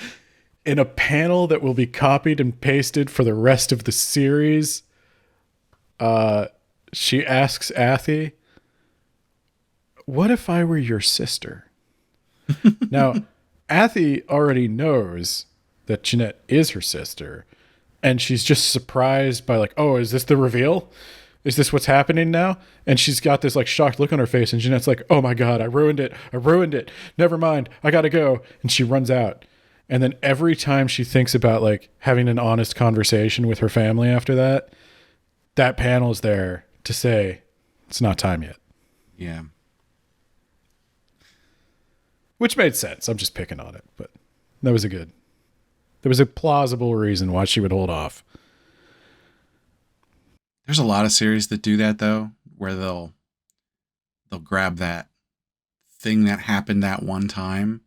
In a panel that will be copied and pasted for the rest of the series, she asks Athy, what if I were your sister? Now, Athy already knows that Jeanette is her sister, and she's just surprised by like, oh, is this the reveal? Is this what's happening now? And she's got this like shocked look on her face, and Jeanette's like, oh my God, I ruined it. Never mind. I gotta go. And she runs out. And then every time she thinks about like having an honest conversation with her family after that, that panel's there to say, it's not time yet. Yeah. Which made sense. I'm just picking on it, but there was a plausible reason why she would hold off. There's a lot of series that do that though, where they'll grab that thing that happened that one time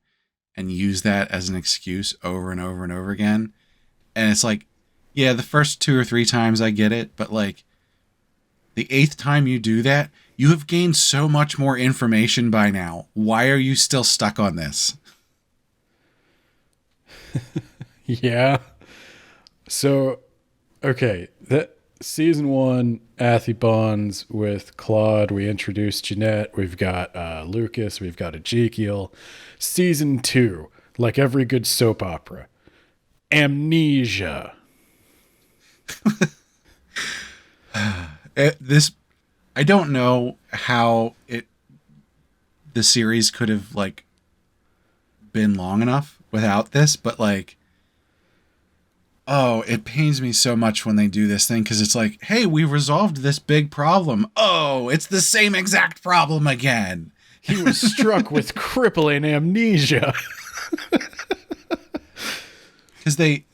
and use that as an excuse over and over and over again. And it's like, yeah, the first 2 or 3 times I get it, but like the 8th time you do that, you have gained so much more information by now. Why are you still stuck on this? Yeah. So, okay, that season 1, Athy bonds with Claude. We introduced Jeanette. We've got Lucas. We've got Ezekiel. Season 2, like every good soap opera, amnesia. I don't know how the series could have like been long enough without this, but like, oh, it pains me so much when they do this thing because it's like, hey, we resolved this big problem. Oh, it's the same exact problem again. He was struck with crippling amnesia. Because they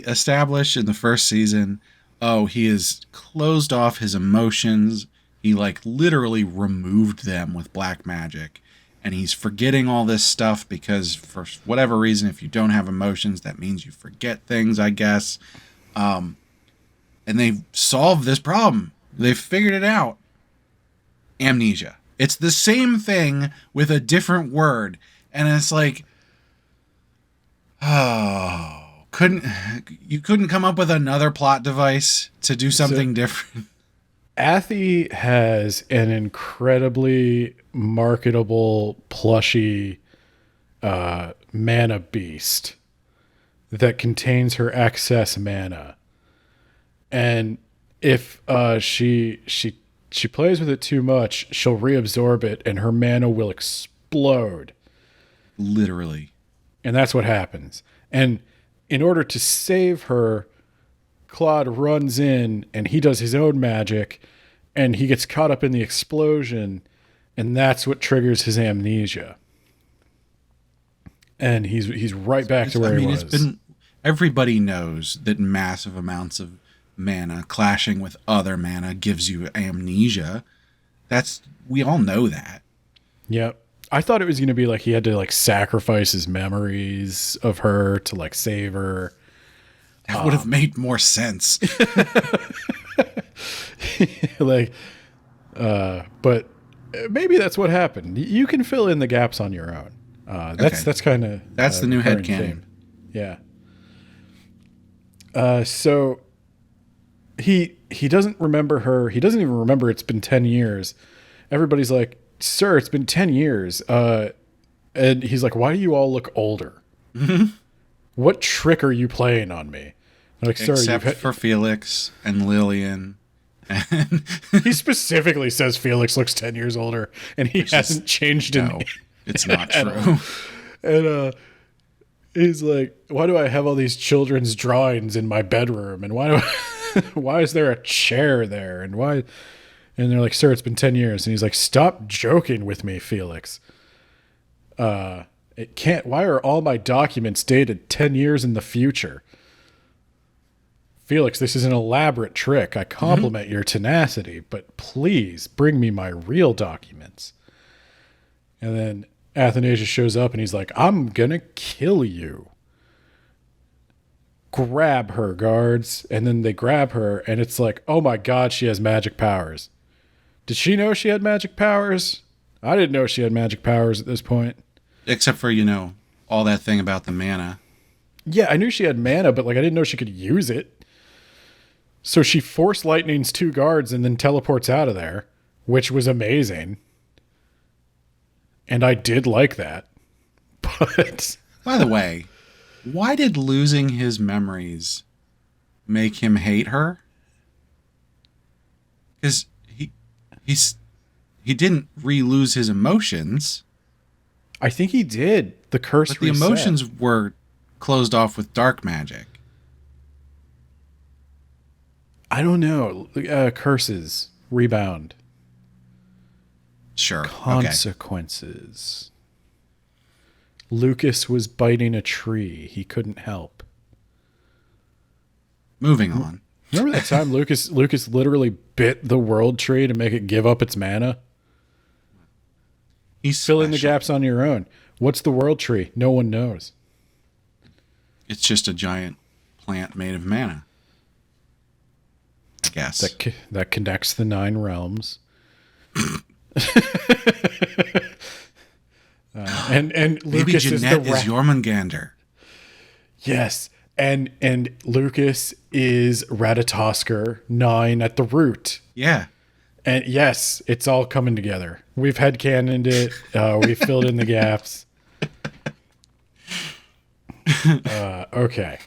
establish in the first season, oh, he has closed off his emotions. He like literally removed them with black magic. And he's forgetting all this stuff because for whatever reason, if you don't have emotions, that means you forget things, I guess. And they've solved this problem. They've figured it out. Amnesia. It's the same thing with a different word. And it's like, oh, you couldn't come up with another plot device to do something different? Athy has an incredibly marketable plushy mana beast that contains her excess mana. And if she plays with it too much, she'll reabsorb it and her mana will explode. Literally. And that's what happens. And in order to save her, Claude runs in and he does his own magic and he gets caught up in the explosion And that's what triggers his amnesia. And he's right back to where he was. Everybody knows that massive amounts of mana clashing with other mana gives you amnesia. We all know that. Yep. I thought it was going to be like he had to like sacrifice his memories of her to like save her. That would have made more sense. Like, but maybe that's what happened. You can fill in the gaps on your own. That's kind of the new headcanon. Yeah. So he doesn't remember her. He doesn't even remember it's been 10 years. Everybody's like, "Sir, it's been 10 years." And he's like, "Why do you all look older? Mm-hmm. What trick are you playing on me?" I'm like, "Sir, except for Felix and Lillian." And he specifically says Felix looks 10 years older, and he hasn't changed no, it's not true. And he's like, "Why do I have all these children's drawings in my bedroom? And why is there a chair there? And why?" And they're like, "Sir, it's been 10 years." And he's like, "Stop joking with me, Felix. It can't. Why are all my documents dated 10 years in the future? Felix, this is an elaborate trick. I compliment your tenacity, but please bring me my real documents." And then Athanasius shows up and he's like, "I'm going to kill you. Grab her, guards." And then they grab her and it's like, oh my God, she has magic powers. Did she know she had magic powers? I didn't know she had magic powers at this point. Except for, all that thing about the mana. Yeah, I knew she had mana, but like I didn't know she could use it. So she force lightnings 2 guards and then teleports out of there, which was amazing. And I did like that. But by the way, why did losing his memories make him hate her? Because he didn't re-lose his emotions. I think he did. The curse but the reset. Emotions were closed off with dark magic. I don't know. Curses. Rebound. Sure. Consequences. Okay. Lucas was biting a tree. He couldn't help. Moving on. Remember that time Lucas literally bit the world tree to make it give up its mana? He's Fill in the gaps on your own. What's the world tree? No one knows. It's just a giant plant made of mana, I guess. That connects the 9 realms. And Lucas Maybe Jeanette is Jormungandr. Yes. And Lucas is Ratatoskr 9 at the root. Yeah. And yes, it's all coming together. We've headcanoned it. We've filled in the gaps. Okay.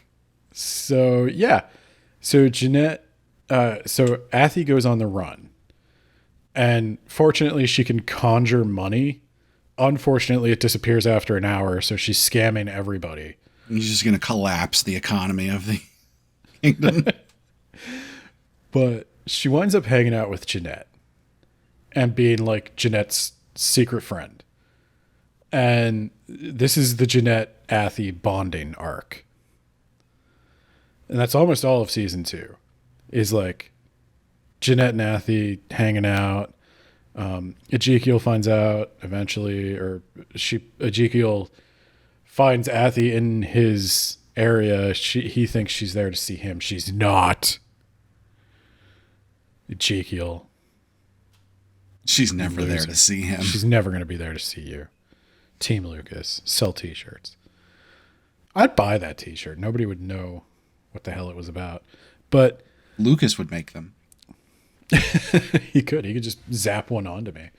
So, yeah. So Jeanette, so Athie goes on the run. And fortunately, she can conjure money. Unfortunately, it disappears after an hour, so she's scamming everybody. He's just going to collapse the economy of the kingdom. But she winds up hanging out with Jeanette and being like Jeanette's secret friend. And this is the Jeanette Athie bonding arc. And that's almost all of season 2 is like Jeanette and Athie hanging out. Ezekiel finds out eventually, or Ezekiel finds Athie in his area. He thinks she's there to see him. She's not. Ezekiel. She's never there to see him. She's never going to be there to see you. Team Lucas. Sell t-shirts. I'd buy that t-shirt. Nobody would know what the hell it was about. But Lucas would make them. He could just zap one onto me.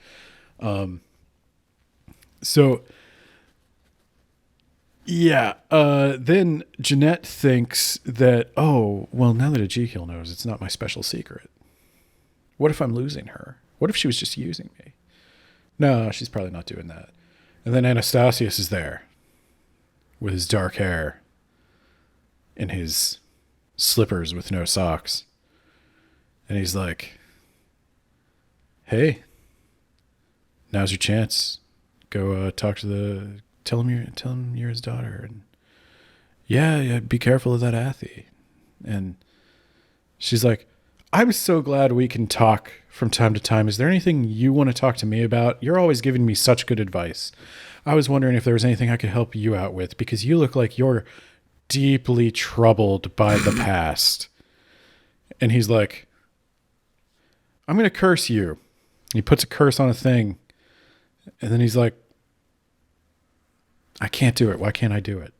So yeah, then Jeanette thinks that, oh, well, now that Ezekiel knows, it's not my special secret. What if I'm losing her? What if she was just using me? No, she's probably not doing that. And then Anastasius is there with his dark hair and his slippers with no socks. And he's like, hey, now's your chance. Go talk to tell him you're his daughter, and yeah, be careful of that Athy. And she's like, I'm so glad we can talk from time to time. Is there anything you want to talk to me about? You're always giving me such good advice. I was wondering if there was anything I could help you out with, because you look like you're deeply troubled by the past. And he's like, I'm going to curse you. He puts a curse on a thing. And then he's like, I can't do it. Why can't I do it?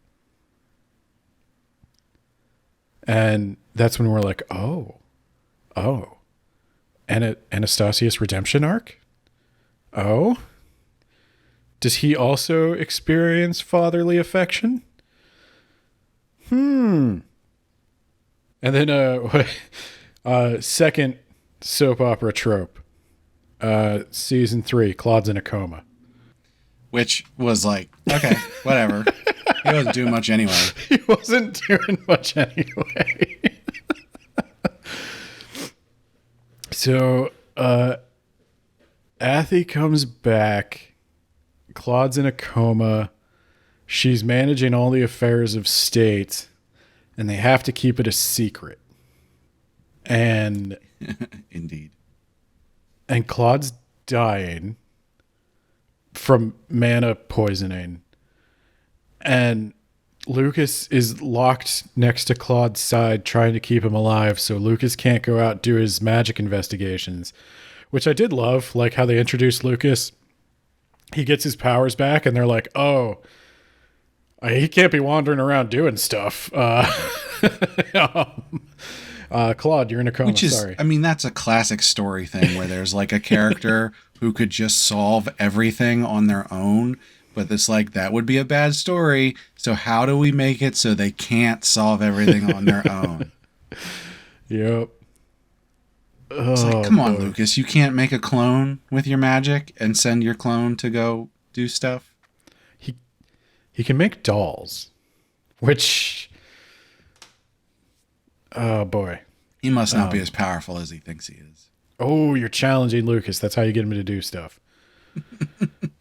And that's when we're like, oh, Anastasius redemption arc? Oh, does he also experience fatherly affection? And then second soap opera trope, season 3, Claude's in a coma. Which was like, okay, whatever. He wasn't doing much anyway. He wasn't doing much anyway. So, Athy comes back. Claude's in a coma. She's managing all the affairs of state, and they have to keep it a secret. And Indeed. And Claude's dying from mana poisoning. And Lucas is locked next to Claude's side trying to keep him alive, so Lucas can't go out and do his magic investigations, which I did love, like how they introduced Lucas. He gets his powers back, and they're like, oh, he can't be wandering around doing stuff. Claude, you're in a coma. Which is, sorry. I mean, that's a classic story thing where there's like a character who could just solve everything on their own, but it's like, that would be a bad story. So how do we make it so they can't solve everything on their own? Yep. It's like, come on, Lucas, you can't make a clone with your magic and send your clone to go do stuff? He can make dolls, which, oh boy. He must not be as powerful as he thinks he is. Oh, you're challenging Lucas. That's how you get him to do stuff.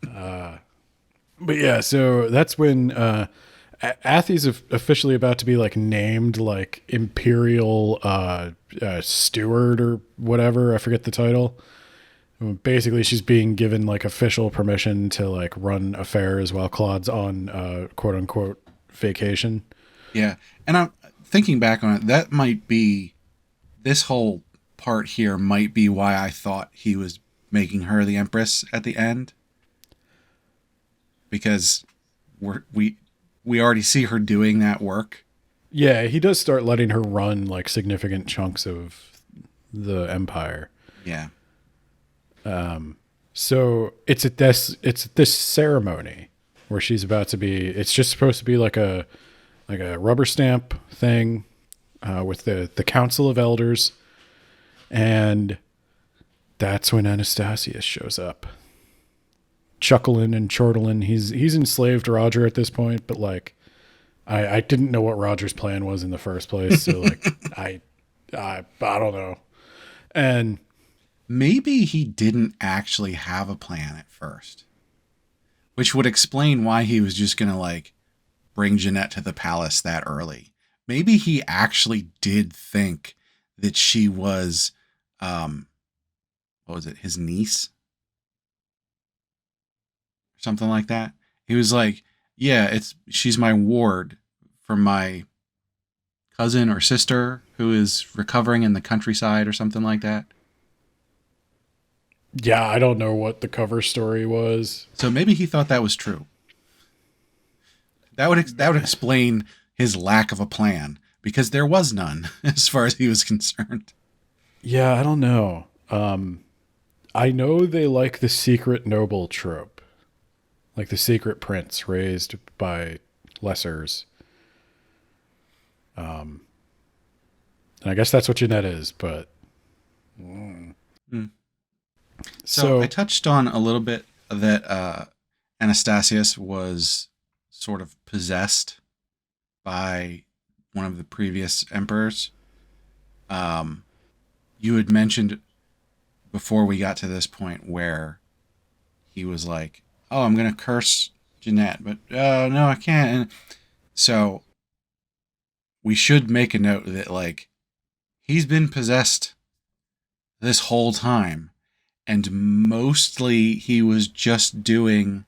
But yeah, so that's when Athy's officially about to be like named like Imperial Steward or whatever. I forget the title. Basically, she's being given like official permission to like run affairs while Claude's on quote unquote vacation. Yeah. And I'm thinking back on it, that might be, this whole part here might be why I thought he was making her the Empress at the end. Because we already see her doing that work. Yeah, he does start letting her run like significant chunks of the Empire. Yeah. So it's at this ceremony where she's about to be. It's just supposed to be like a rubber stamp thing with the Council of Elders, and that's when Anastasius shows up, chuckling and chortling. He's enslaved Roger at this point, but like I didn't know what Roger's plan was in the first place, so like I don't know, and. Maybe he didn't actually have a plan at first, which would explain why he was just going to like bring Jeanette to the palace that early. Maybe he actually did think that she was, what was it, his niece? Something like that. He was like, yeah, she's my ward from my cousin or sister who is recovering in the countryside or something like that. Yeah, I don't know what the cover story was. So maybe he thought that was true. That would explain his lack of a plan, because there was none as far as he was concerned. Yeah, I don't know. I know they like the secret noble trope, like the secret prince raised by lessers. And I guess that's what Jeanette is, but. So I touched on a little bit that Anastasius was sort of possessed by one of the previous emperors. You had mentioned before we got to this point where he was like, "Oh, I'm gonna curse Jeanette, but no, I can't." And so we should make a note that like he's been possessed this whole time, and mostly he was just going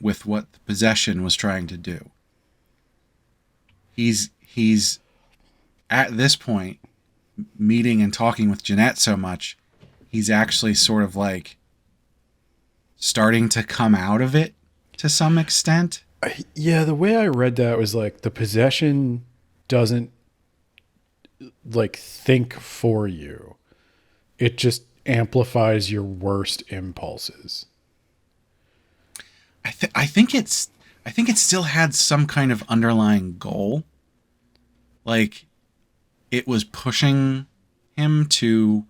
with what the possession was trying to do. He's at this point meeting and talking with Jeanette so much, he's actually sort of like starting to come out of it to some extent. Yeah, the way I read that was like the possession doesn't like think for you. It just amplifies your worst impulses. I think it still had some kind of underlying goal. Like it was pushing him to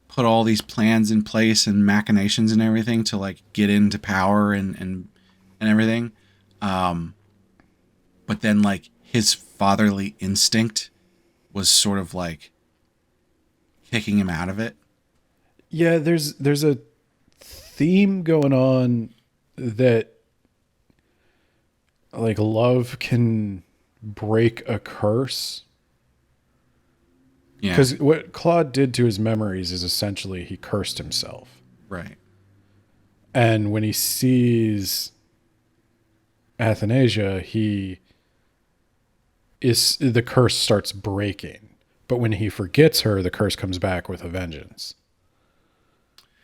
put all these plans in place and machinations and everything to like get into power and everything. But then like his fatherly instinct was sort of like kicking him out of it. Yeah, there's a theme going on that like love can break a curse. Yeah. Because what Claude did to his memories is essentially he cursed himself. Right. And when he sees Athanasia, the curse starts breaking. But when he forgets her, the curse comes back with a vengeance.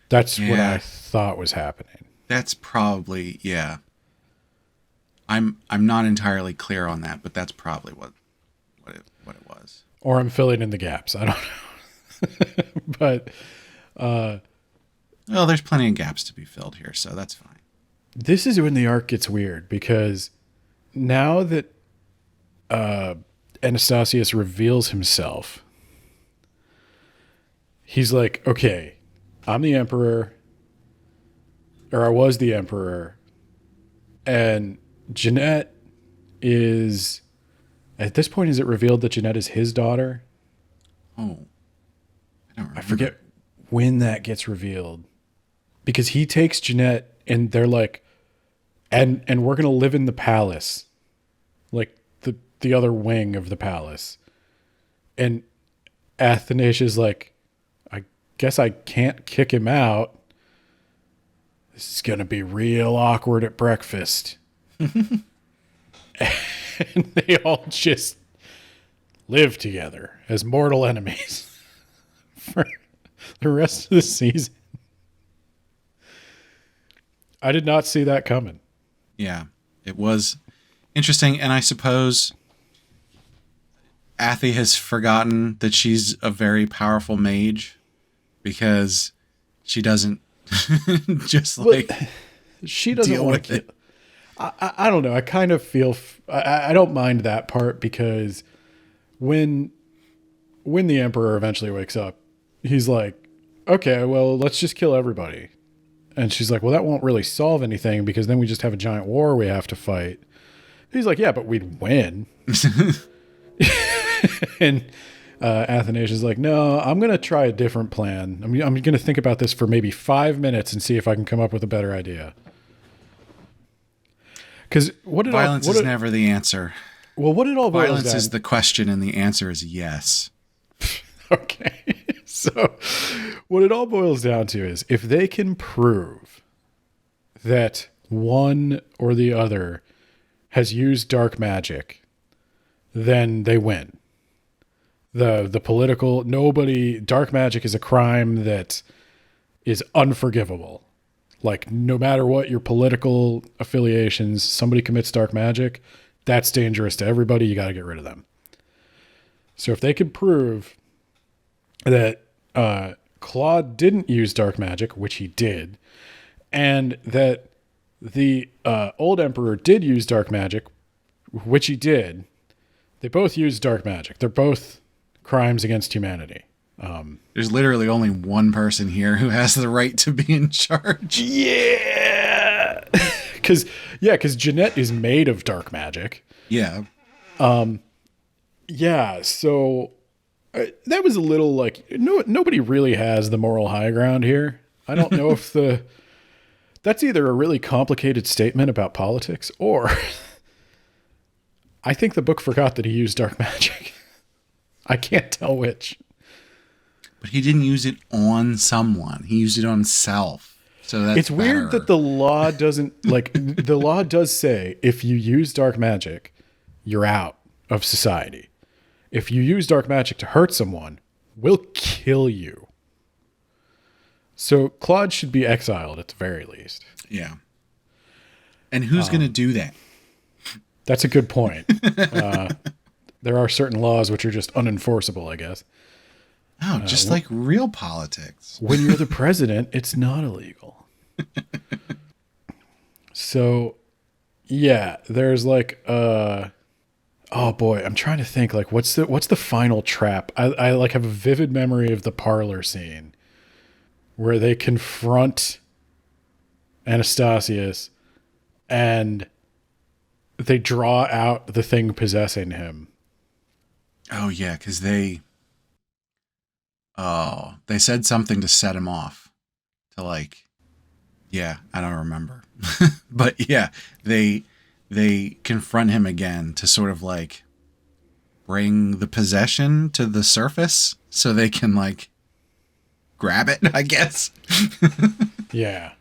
That's what I thought was happening. That's probably, yeah. I'm not entirely clear on that, but that's probably what it was. Or I'm filling in the gaps. I don't know. But well, there's plenty of gaps to be filled here, so that's fine. This is when the arc gets weird, because now that Anastasius reveals himself, he's like, okay, I'm the emperor, or I was the emperor, and Jeanette is, at this point, is it revealed that Jeanette is his daughter? Oh, I don't remember. I forget when that gets revealed, because he takes Jeanette and they're like, and we're going to live in the palace, like the other wing of the palace. And Athanasia's like, I guess I can't kick him out. This is going to be real awkward at breakfast. And they all just live together as mortal enemies for the rest of the season. I did not see that coming. Yeah, it was interesting, and I suppose Athie has forgotten that she's a very powerful mage because she doesn't just like she doesn't want to kill. I don't know. I kind of feel I don't mind that part, because when the emperor eventually wakes up, he's like, okay, well, let's just kill everybody. And she's like, well, that won't really solve anything, because then we just have a giant war we have to fight. He's like, yeah, but we'd win. And Athanasia's like, no, I'm going to try a different plan. I'm going to think about this for maybe 5 minutes and see if I can come up with a better idea. Because violence is never the answer. Well, what did all violence is the question, and the answer is yes. Okay. So what it all boils down to is, if they can prove that one or the other has used dark magic, then they win. The political, dark magic is a crime that is unforgivable. Like, no matter what your political affiliations, somebody commits dark magic, that's dangerous to everybody. You got to get rid of them. So if they could prove that Claude didn't use dark magic, which he did, and that the old emperor did use dark magic, which he did, they both used dark magic. They're both crimes against humanity. There's literally only one person here who has the right to be in charge. Yeah. Because Jeanette is made of dark magic. Yeah. Yeah, so that was a little like, nobody really has the moral high ground here. I don't know if that's either a really complicated statement about politics, or I think the book forgot that he used dark magic. I can't tell which. But he didn't use it on someone. He used it on himself. So that's It's weird better. that the law doesn't, like, the law does say if you use dark magic, you're out of society. If you use dark magic to hurt someone, we'll kill you. So Claude should be exiled at the very least. Yeah. And who's going to do that? That's a good point. There are certain laws which are just unenforceable, I guess. Oh, just like real politics. When you're the president, it's not illegal. So, yeah, there's like, oh boy, I'm trying to think, like, what's the final trap? I like have a vivid memory of the parlor scene where they confront Anastasius and they draw out the thing possessing him. Oh, yeah, because they said something to set him off. To like, yeah, I don't remember. But yeah, they confront him again to sort of like bring the possession to the surface so they can like grab it, I guess. Yeah.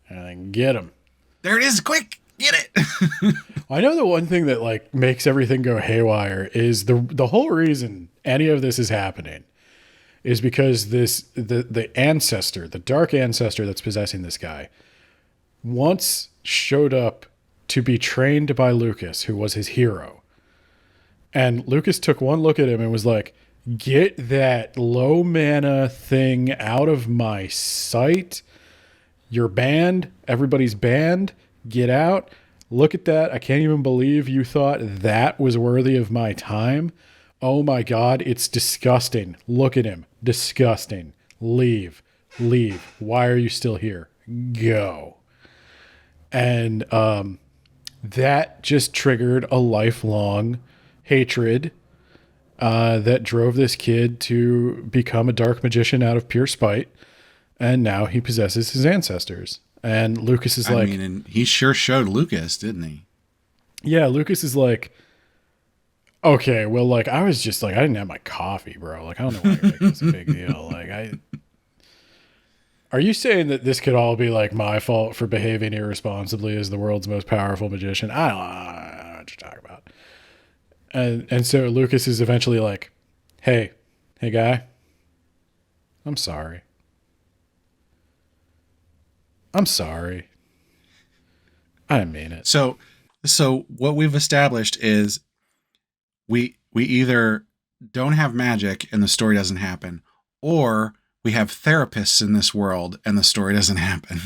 And then get him. There it is, quick, get it. I know the one thing that like makes everything go haywire is the whole reason any of this is happening is because the ancestor, the dark ancestor that's possessing this guy, once showed up to be trained by Lucas, who was his hero. And Lucas took one look at him and was like, get that low mana thing out of my sight. You're banned. Everybody's banned. Get out. Look at that. I can't even believe you thought that was worthy of my time. Oh my God, it's disgusting. Look at him. Disgusting. Leave. Leave. Why are you still here? Go. And that just triggered a lifelong hatred that drove this kid to become a dark magician out of pure spite. And now he possesses his ancestors. And Lucas is like... I mean, and he sure showed Lucas, didn't he? Yeah, Lucas is like, okay, well, like, I was just like, I didn't have my coffee, bro. Like, I don't know why you're making this a big deal. Like, are you saying that this could all be, like, my fault for behaving irresponsibly as the world's most powerful magician? I don't know what you're talking about. And so Lucas is eventually like, hey guy, I'm sorry. I'm sorry. I didn't mean it. So what we've established is we either don't have magic and the story doesn't happen, or we have therapists in this world and the story doesn't happen.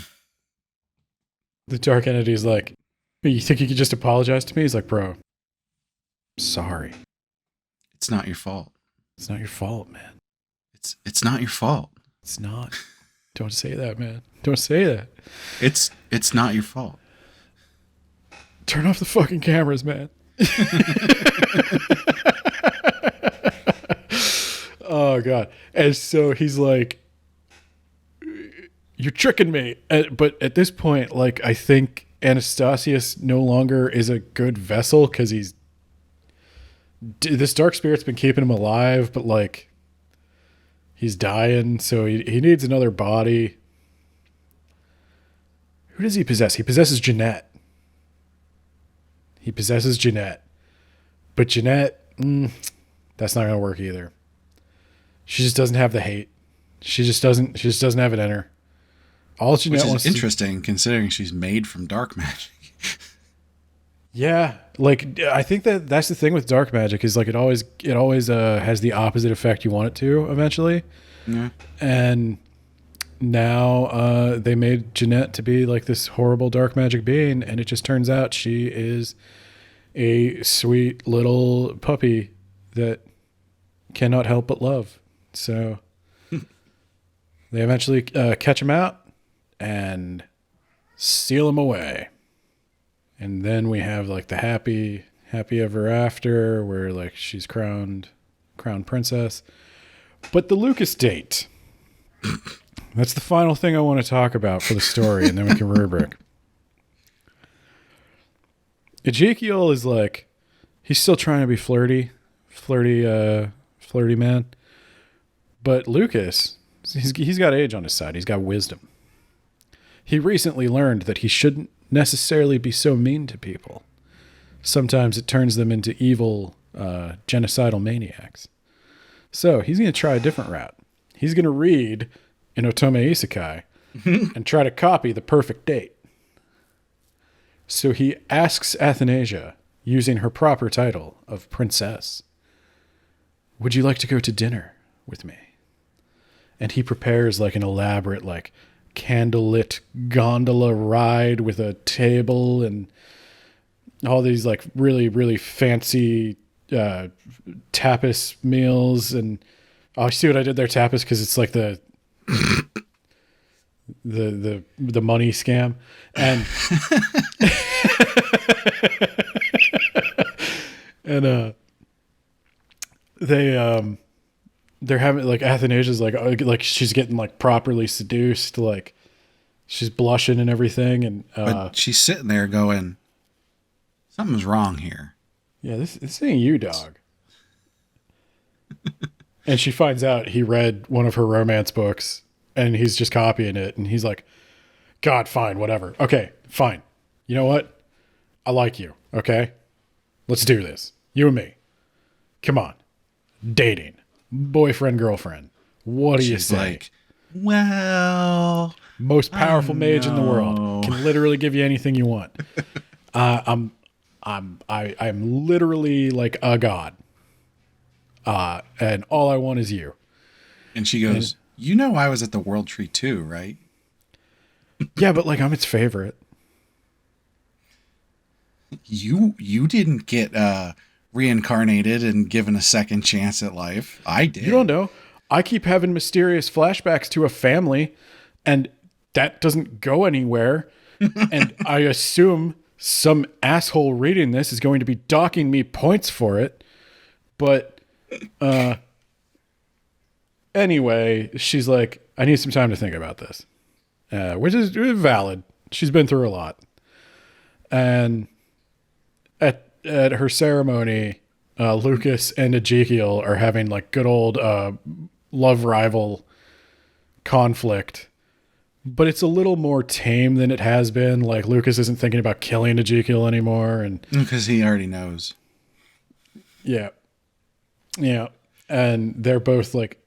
The dark entity's like, you think you could just apologize to me? He's like, bro, I'm sorry. It's not your fault. It's not your fault, man. It's not your fault. It's not. Don't say that, man. Don't say that. It's not your fault. Turn off the fucking cameras, man. Oh, God. And so he's like, you're tricking me. But at this point, like, I think Anastasius no longer is a good vessel because this dark spirit's been keeping him alive, but like, he's dying, so he needs another body. Who does he possess? He possesses Jeanette. But Jeanette, that's not going to work either. She just doesn't have the hate. She just doesn't have it in her. All Jeanette wants interesting considering she's made from dark magic. Yeah, like I think that's the thing with dark magic is like it always has the opposite effect you want it to eventually. Yeah. And now they made Jeanette to be like this horrible dark magic being, and it just turns out she is a sweet little puppy that cannot help but love. So they eventually catch him out and seal him away. And then we have like the happy ever after where like she's crowned princess. But the Lucas date, That's the final thing I want to talk about for the story, and then we can rubric. Ezekiel is like, he's still trying to be flirty man. But Lucas, he's got age on his side. He's got wisdom. He recently learned that he shouldn't necessarily be so mean to people. Sometimes it turns them into evil, genocidal maniacs. So he's going to try a different route. He's going to read an Otome Isekai and try to copy the perfect date. So he asks Athanasia, using her proper title of princess, "Would you like to go to dinner with me?" And he prepares like an elaborate, like candlelit gondola ride with a table and all these like really, really fancy tapas meals. And oh, see what I did there, tapas, because it's like the money scam. And and they're having like Athanasia's like she's getting like properly seduced, like she's blushing and everything, and but she's sitting there going, something's wrong here. Yeah, this ain't you, dog. And she finds out he read one of her romance books and he's just copying it, and he's like, God, fine, whatever. Okay, fine. You know what? I like you, okay? Let's do this. You and me. Come on. Dating. Boyfriend, girlfriend. What do you say? Like, well, most powerful mage in the world. Can literally give you anything you want. I'm literally like a god. And all I want is you. And she goes, you know I was at the World Tree too, right? Yeah, but like I'm its favorite. You didn't get reincarnated and given a second chance at life. I did. You don't know. I keep having mysterious flashbacks to a family, and that doesn't go anywhere. And I assume some asshole reading this is going to be docking me points for it. But anyway, she's like, I need some time to think about this, which is valid. She's been through a lot. And at her ceremony, Lucas and Ezekiel are having like good old love rival conflict, but it's a little more tame than it has been. Like Lucas isn't thinking about killing Ezekiel anymore, and because he already knows. Yeah, and they're both like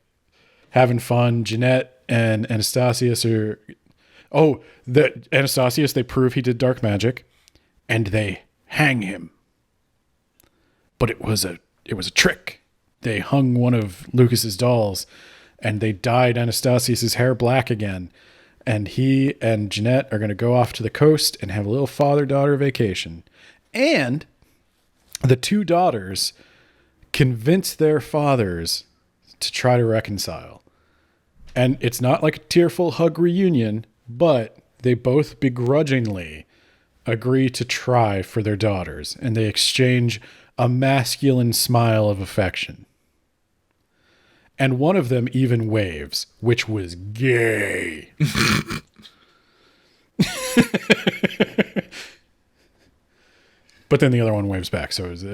having fun. Jeanette and Anastasius are. Oh, the Anastasius, they prove he did dark magic, and they hang him. But it was a trick. They hung one of Lucas's dolls, and they dyed Anastasius's hair black again. And he and Jeanette are going to go off to the coast and have a little father-daughter vacation. And the two daughters convince their fathers to try to reconcile. And it's not like a tearful hug reunion, but they both begrudgingly agree to try for their daughters, and they exchange a masculine smile of affection. And one of them even waves, which was gay. But then the other one waves back, so it was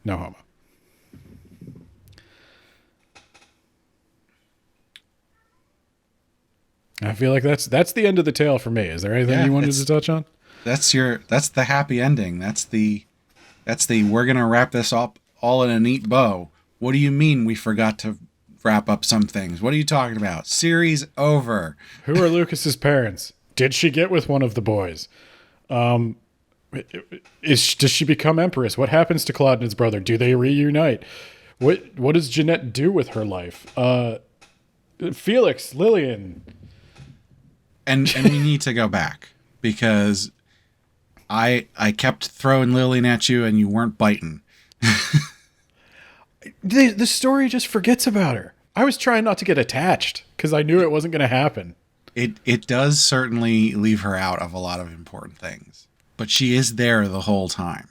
no homo. I feel like that's the end of the tale for me. Is there anything you wanted to touch on? That's the happy ending. That's the we're gonna wrap this up all in a neat bow. What do you mean we forgot to wrap up some things? What are you talking about? Series over. Who are Lucas's parents? Did she get with one of the boys? Does she become empress? What happens to Claude and his brother? Do they reunite? What does Jeanette do with her life? Felix, Lillian. And we need to go back because I kept throwing Lillian at you and you weren't biting. The story just forgets about her. I was trying not to get attached because I knew it wasn't going to happen. It does certainly leave her out of a lot of important things, but she is there the whole time.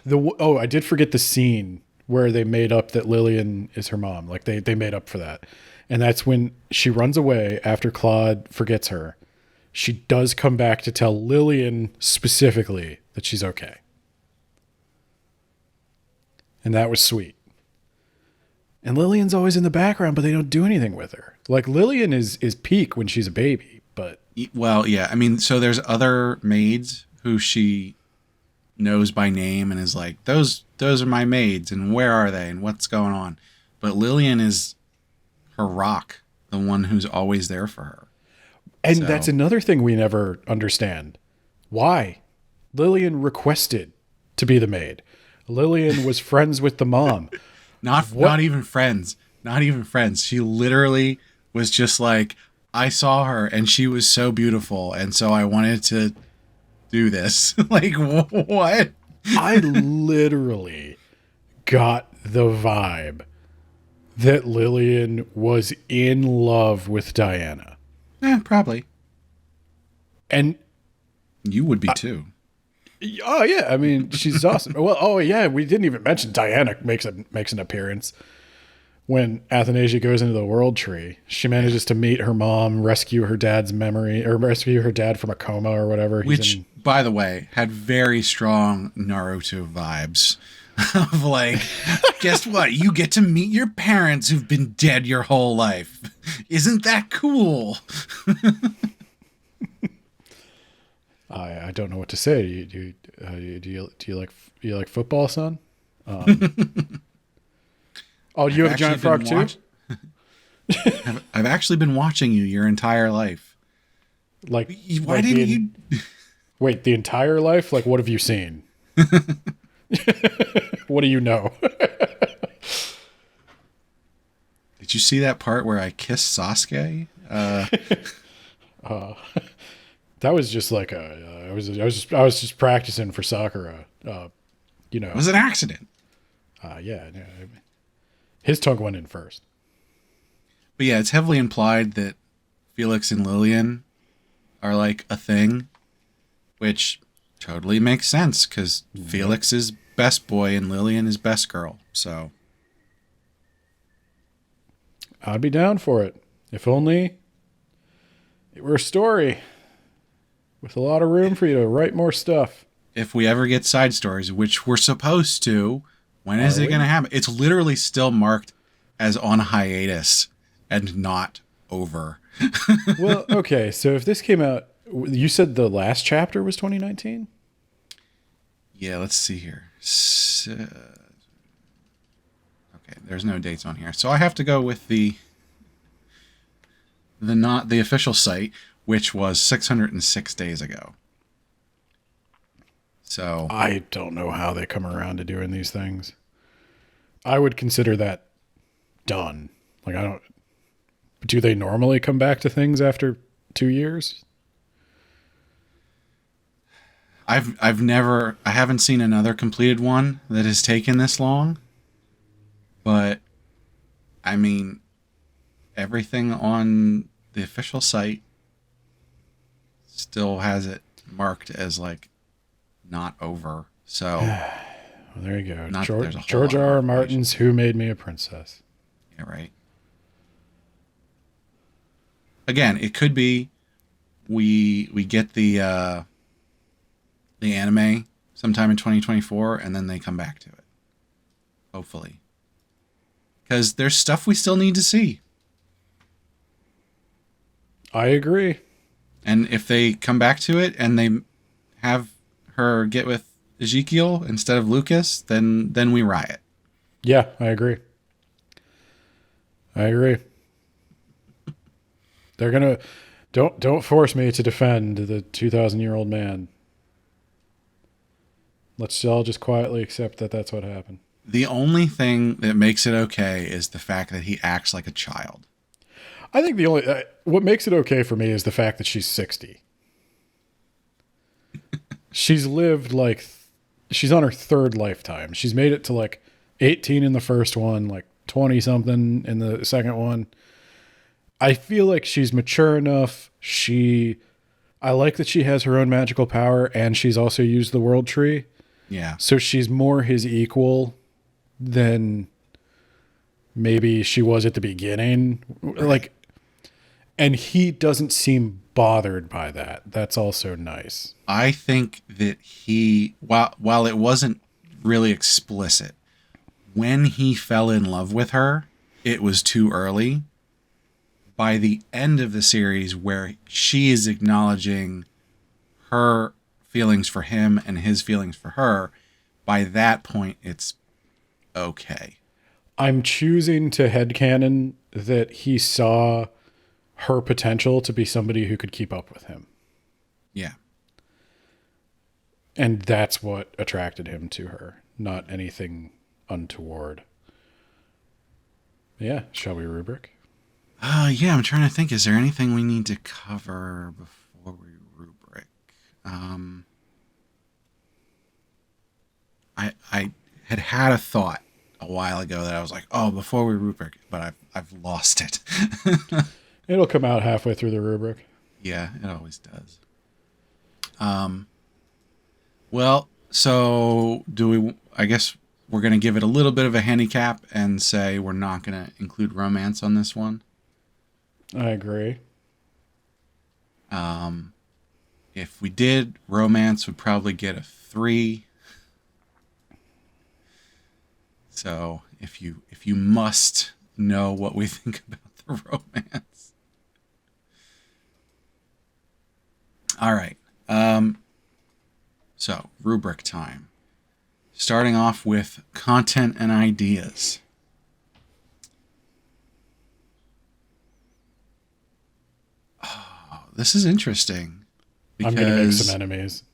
I did forget the scene where they made up that Lillian is her mom. Like they made up for that. And that's when she runs away after Claude forgets her. She does come back to tell Lillian specifically that she's okay. And that was sweet. And Lillian's always in the background, but they don't do anything with her. Like, Lillian is peak when she's a baby, but... Well, yeah. I mean, so there's other maids who she knows by name and is like, those are my maids, and where are they, and what's going on? But Lillian is her rock, the one who's always there for her. And that's another thing we never understand. Why? Lillian requested to be the maid. Lillian was friends with the mom. Not even friends. Not even friends. She literally was just like, I saw her and she was so beautiful, and so I wanted to do this. Like, what? I literally got the vibe that Lillian was in love with Diana. Yeah, probably. And you would be too. Oh yeah, I mean, she's awesome. Well, oh yeah, we didn't even mention Diana makes an appearance when Athanasia goes into the World Tree. She manages to meet her mom, rescue her dad's memory, or rescue her dad from a coma or whatever. Which, by the way, had very strong Naruto vibes. Of like, guess what? You get to meet your parents who've been dead your whole life. Isn't that cool? I don't know what to say. Do you like football, son? Oh, you have a giant frog too? I've actually been watching you your entire life. Like, why didn't you? Wait, the entire life? Like, what have you seen? What do you know? Did you see that part where I kissed Sasuke? That was just like I was just practicing for Sakura. You know, it was an accident. Yeah, his tongue went in first. But yeah, it's heavily implied that Felix and Lillian are like a thing, which totally makes sense because Felix is best boy and Lillian is best girl. So I'd be down for it. If only it were a story with a lot of room for you to write more stuff. If we ever get side stories, which we're supposed to, when is it going to happen? It's literally still marked as on hiatus and not over. Well, okay. So if this came out, you said the last chapter was 2019? Yeah, let's see here. Okay, there's no dates on here. So I have to go with the official site, which was 606 days ago. So I don't know how they come around to doing these things. I would consider that done. Like, do they normally come back to things after 2 years? I haven't seen another completed one that has taken this long. But I mean, everything on the official site still has it marked as like not over. So well, there you go. George R. R. Martin's Who Made Me a Princess. Yeah, right. Again, it could be we get the anime sometime in 2024 and then they come back to it. Hopefully. Because there's stuff we still need to see. I agree. And if they come back to it and they have her get with Ezekiel instead of Lucas, then we riot. Yeah, I agree. They're gonna don't force me to defend the 2,000-year-old man. Let's all just quietly accept that that's what happened. The only thing that makes it okay is the fact that he acts like a child. I think the only what makes it okay for me is the fact that she's 60. She's lived she's on her third lifetime. She's made it to like 18 in the first one, like 20 something in the second one. I feel like she's mature enough. I like that she has her own magical power and she's also used the world tree. Yeah. So she's more his equal than maybe she was at the beginning. Right. Like, and he doesn't seem bothered by that. That's also nice. I think that he, while it wasn't really explicit, when he fell in love with her, it was too early. By the end of the series, where she is acknowledging her feelings for him and his feelings for her, by that point, it's okay. I'm choosing to headcanon that he saw her potential to be somebody who could keep up with him. Yeah. And that's what attracted him to her, not anything untoward. Yeah, shall we rubric? Yeah, I'm trying to think. Is there anything we need to cover before we rubric? I had a thought a while ago that I was like, oh, before we rubric, but I've lost it. It'll come out halfway through the rubric. Yeah, it always does. Well, so do we? I guess we're gonna give it a little bit of a handicap and say we're not gonna include romance on this one. I agree. If we did, romance would probably get a 3. So if you must know what we think about the romance. All right. So rubric time. Starting off with content and ideas. Oh, this is interesting. I'm going to make Because some enemies.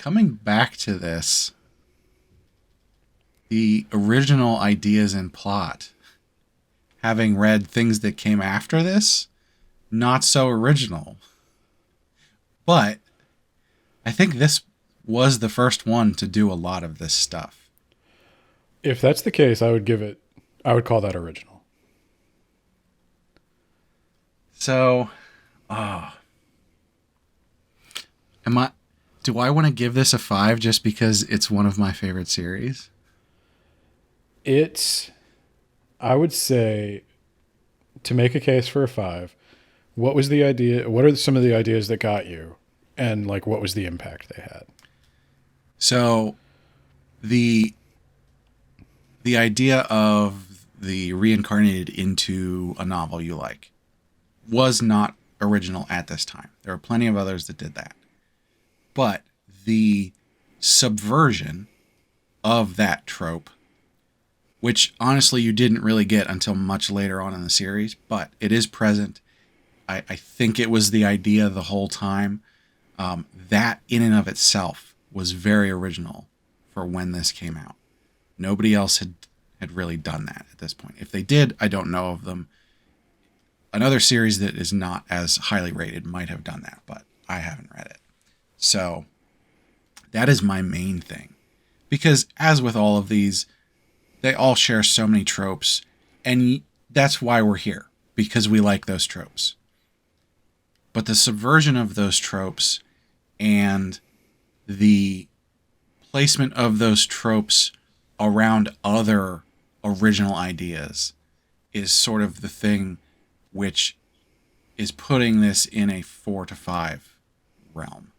coming back to this, the original ideas and plot, having read things that came after this, not so original. But I think this was the first one to do a lot of this stuff. If that's the case, I would call that original. So, do I want to give this a 5 just because it's one of my favorite series? I would say, to make a case for a 5, what was the idea? What are some of the ideas that got you? And like, what was the impact they had? So, the idea of the reincarnated into a novel you like was not original at this time. There are plenty of others that did that. But the subversion of that trope, which honestly you didn't really get until much later on in the series, but it is present. I think it was the idea the whole time. That in and of itself was very original for when this came out. Nobody else had really done that at this point. If they did, I don't know of them. Another series that is not as highly rated might have done that, but I haven't read it. So that is my main thing. Because as with all of these, they all share so many tropes, and that's why we're here, because we like those tropes. But the subversion of those tropes and the placement of those tropes around other original ideas is sort of the thing which is putting this in a 4 to 5 realm.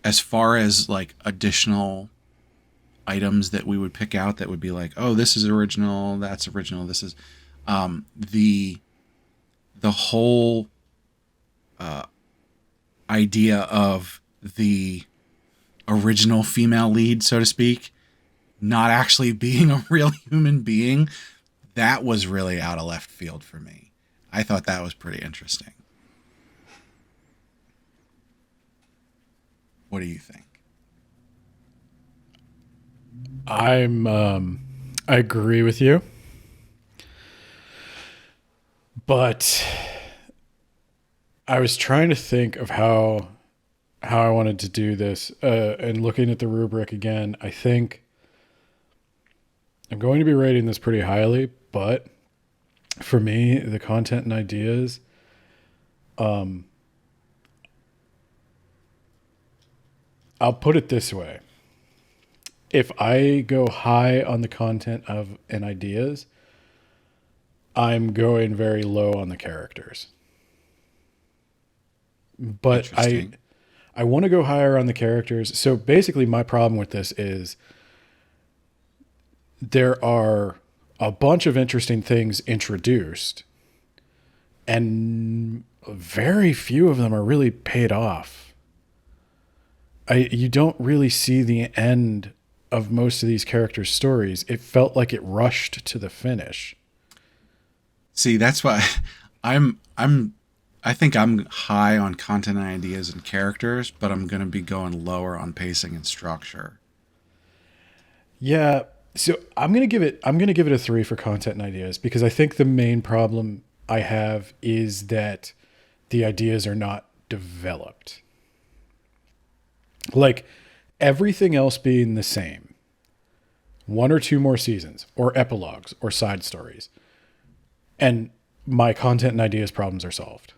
As far as like additional items that we would pick out that would be like, oh, this is original, that's original, this is the whole idea of the original female lead, so to speak, not actually being a real human being, that was really out of left field for me. I thought that was pretty interesting. What do you think? I agree with you, but I was trying to think of how I wanted to do this, and looking at the rubric again, I think I'm going to be rating this pretty highly, but for me, the content and ideas, I'll put it this way. if I go high on the content of and ideas, I'm going very low on the characters. But Interesting. I want to go higher on the characters. So basically my problem with this is there are a bunch of interesting things introduced and very few of them are really paid off. You don't really see the end of most of these characters' stories. It felt like it rushed to the finish. See, that's why I think I'm high on content ideas and characters, but I'm going to be going lower on pacing and structure. Yeah, so I'm gonna give it a 3 for content and ideas because I think the main problem I have is that the ideas are not developed. Like everything else being the same, one or two more seasons, or epilogues, or side stories, and my content and ideas problems are solved.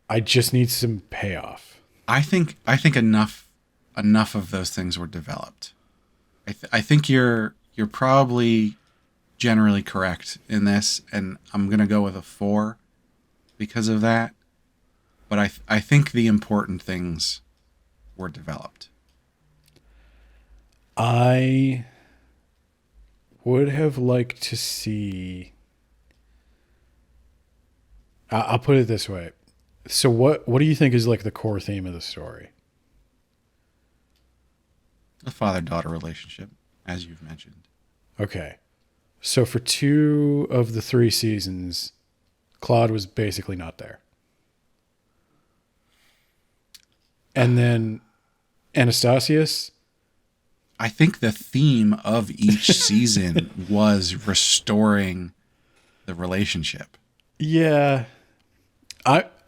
I just need some payoff. I think enough of those things were developed. I think you're probably generally correct in this, and I'm gonna go with a 4 because of that. But I think the important things were developed. I would have liked to see. I'll put it this way. So what do you think is like the core theme of the story? The father daughter relationship, as you've mentioned. Okay. So for 2 of the 3 seasons, Claude was basically not there. And then Anastasius, I think the theme of each season was restoring the relationship. yeah.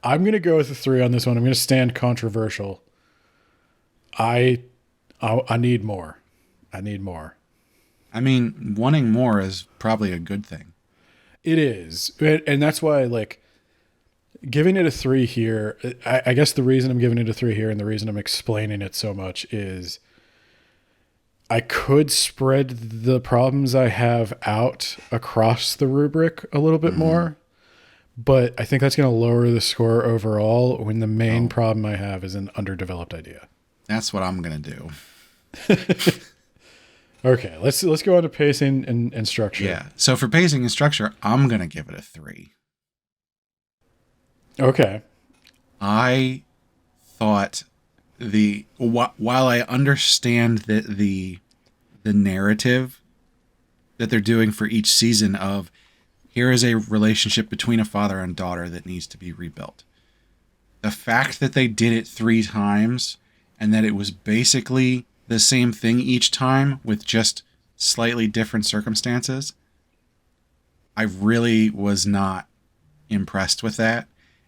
I'm gonna go with a 3 on this one. I'm gonna stand controversial. I I need more. I need more. I mean, wanting more is probably a good thing. It is, and that's why like giving it a 3 here. I guess the reason I'm giving it a 3 here, and the reason I'm explaining it so much is I could spread the problems I have out across the rubric a little bit more, but I think that's going to lower the score overall when the main Oh, problem I have is an underdeveloped idea. that's what I'm gonna do. Okay, let's go on to pacing and structure. Yeah. So for pacing and structure, I'm gonna give it a 3. Okay. I thought while I understand that the narrative that they're doing for each season of here is a relationship between a father and daughter that needs to be rebuilt. The fact that they did it 3 times and that it was basically the same thing each time with just slightly different circumstances, I really was not impressed with that.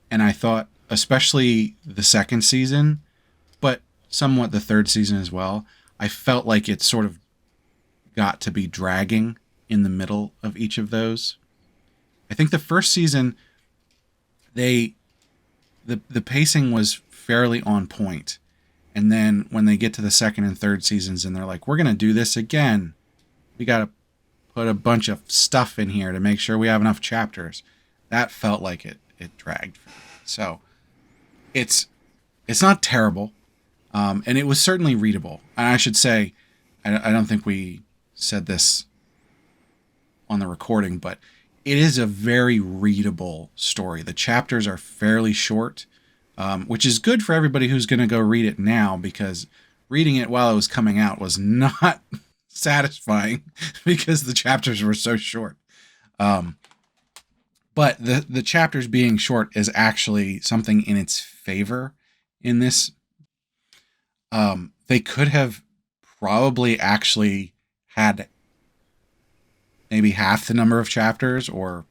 And I thought, especially the second season, but somewhat the third season as well, I felt like it sort of got to be dragging in the middle of each of those. I think the first season, they the pacing was fairly on point. And then when they get to the second and third seasons and they're like, we're going to do this again. We got to put a bunch of stuff in here to make sure we have enough chapters. That felt like it dragged for me. So it's not terrible. And it was certainly readable. And I should say, I don't think we said this on the recording, but it is a very readable story. The chapters are fairly short, which is good for everybody who's going to go read it now, because reading it while it was coming out was not satisfying because the chapters were so short. But the chapters being short is actually something in its favor in this. They could have probably actually had maybe half the number of chapters, or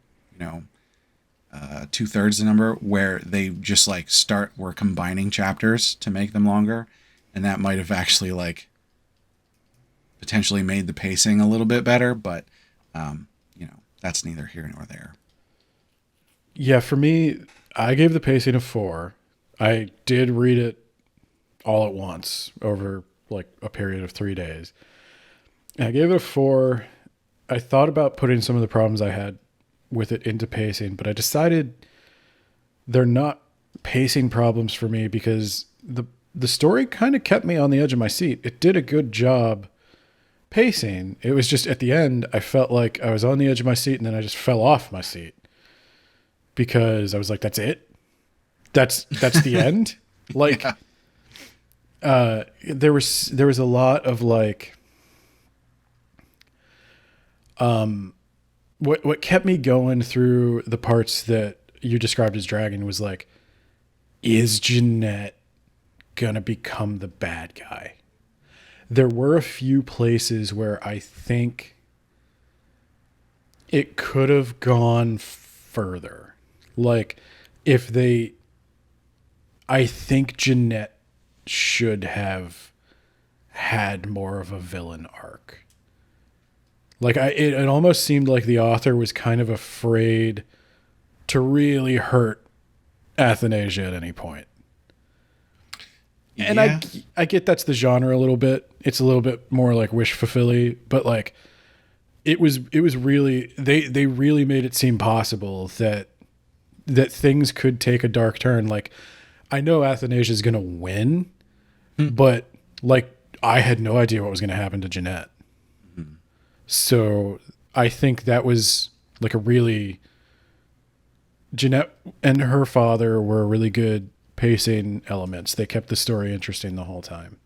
2/3 the number, where they just like were combining chapters to make them longer, and that might have actually like potentially made the pacing a little bit better. But that's neither here nor there. Yeah, for me, I gave the pacing a 4. I did read it all at once over like a period of 3 days. And I gave it a 4. I thought about putting some of the problems I had with it into pacing, but I decided they're not pacing problems for me because the story kind of kept me on the edge of my seat. It did a good job pacing. It was just at the end, I felt like I was on the edge of my seat and then I just fell off my seat because I was like, that's it. That's the end. Like, there was a lot of like, what kept me going through the parts that you described as dragging was like, is Jeanette gonna become the bad guy? There were a few places where I think it could have gone further. Like, I think Jeanette should have had more of a villain arc. Like, it almost seemed like the author was kind of afraid to really hurt Athanasia at any point. And Yeah. I get that's the genre a little bit. It's a little bit more like wish fulfilling, but like it was really they really made it seem possible that things could take a dark turn. Like, I know Athanasia is going to win, but like I had no idea what was going to happen to Jeanette. So I think that was like a really Jeanette and her father were really good pacing elements. They kept the story interesting the whole time.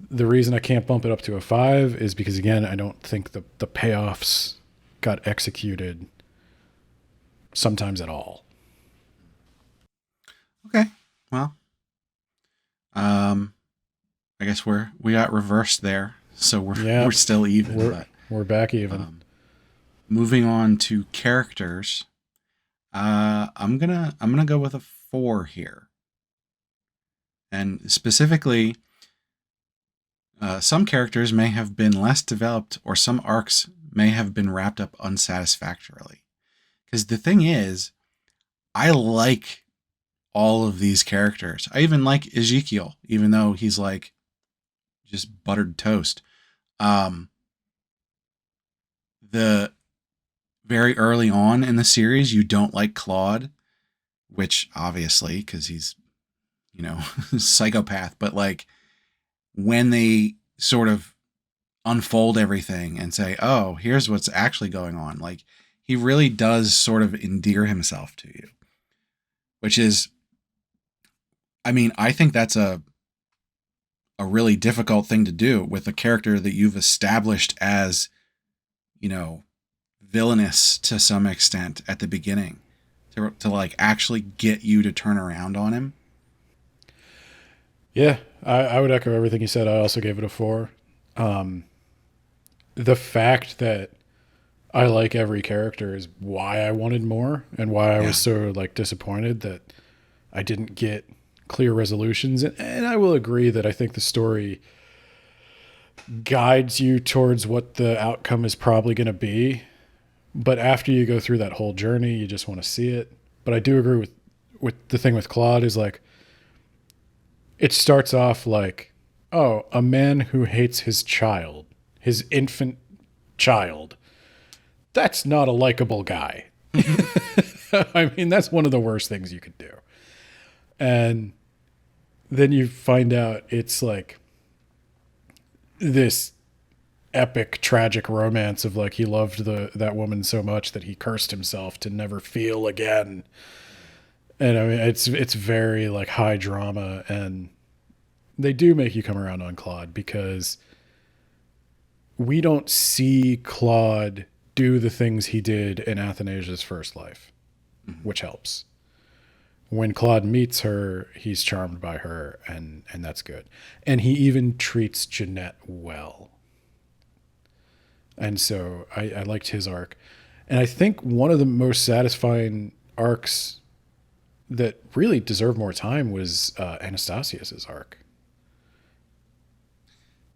The reason I can't bump it up to a 5 is because, again, I don't think the payoffs got executed sometimes at all. Okay. Well, I guess we got reversed there, so we're still even. We're back even. Moving on to characters, I'm gonna go with a 4 here, and specifically, some characters may have been less developed, or some arcs may have been wrapped up unsatisfactorily. Because the thing is, I like all of these characters. I even like Ezekiel, even though he's like just buttered toast. The very early on in the series, you don't like Claude, which obviously, because he's, psychopath, but like when they sort of unfold everything and say, oh, here's what's actually going on, like he really does sort of endear himself to you, which is, I mean, I think that's a really difficult thing to do with a character that you've established as, villainous to some extent at the beginning, to like actually get you to turn around on him. Yeah, I would echo everything you said. I also gave it a 4. The fact that I like every character is why I wanted more and why I was so like disappointed that I didn't get clear resolutions. And I will agree that I think the story guides you towards what the outcome is probably going to be. But after you go through that whole journey, you just want to see it. But I do agree with the thing with Claude is like, it starts off like, oh, a man who hates his child, his infant child. That's not a likable guy. I mean, that's one of the worst things you could do. And then you find out it's like this epic, tragic romance of like he loved that woman so much that he cursed himself to never feel again. And I mean, it's very like high drama, and they do make you come around on Claude because we don't see Claude do the things he did in Athanasia's first life, which helps. When Claude meets her, he's charmed by her, and that's good. And he even treats Jeanette well. And so I liked his arc. And I think one of the most satisfying arcs that really deserved more time was Anastasius's arc.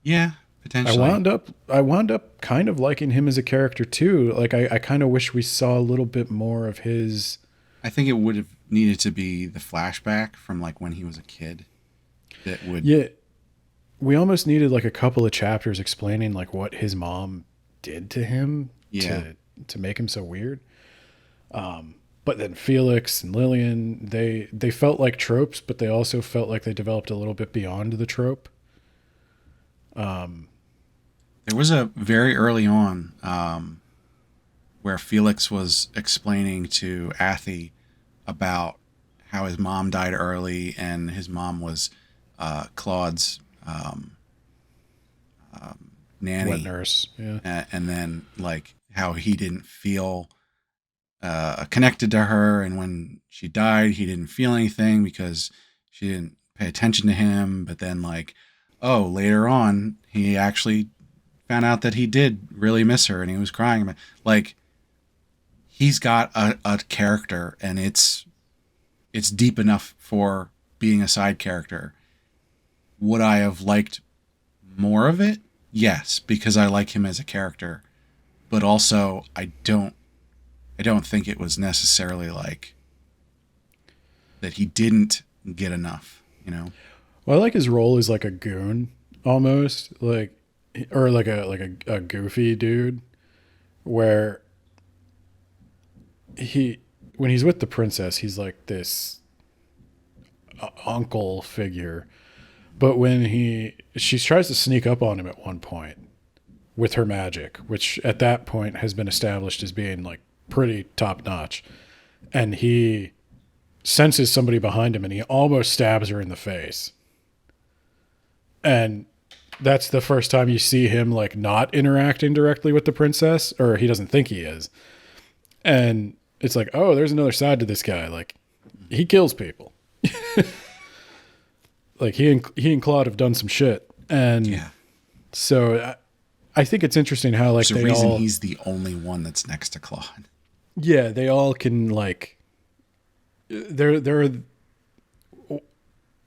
Yeah, potentially. I wound up kind of liking him as a character too. Like I kind of wish we saw a little bit more of his. I think it would have needed to be the flashback from like when he was a kid. That would. Yeah. we almost needed like a couple of chapters explaining like what his mom did to him Yeah. to make him so weird. But then Felix and Lillian, they felt like tropes, but they also felt like they developed a little bit beyond the trope. There was a very early on where Felix was explaining to Athy about how his mom died early, and his mom was Claude's nanny, Wet nurse, yeah. and then like how he didn't feel connected to her, and when she died, he didn't feel anything because she didn't pay attention to him. But then, like, oh, later on, he actually found out that he did really miss her, and he was crying. Like, he's got a character, and it's deep enough for being a side character. Would I have liked more of it? Yes, because I like him as a character, but also I don't think it was necessarily like that he didn't get enough, you know? Well, I like his role as like a goon almost, like or like a goofy dude where he when he's with the princess, he's like this uncle figure. But when she tries to sneak up on him at one point with her magic, which at that point has been established as being like pretty top notch, and he senses somebody behind him and he almost stabs her in the face. And that's the first time you see him like not interacting directly with the princess, or he doesn't think he is. And it's like, oh, there's another side to this guy. Like, he kills people. Like he and Claude have done some shit, and Yeah. so I think it's interesting how like There's a reason he's the only one that's next to Claude. Yeah, they all can like. They're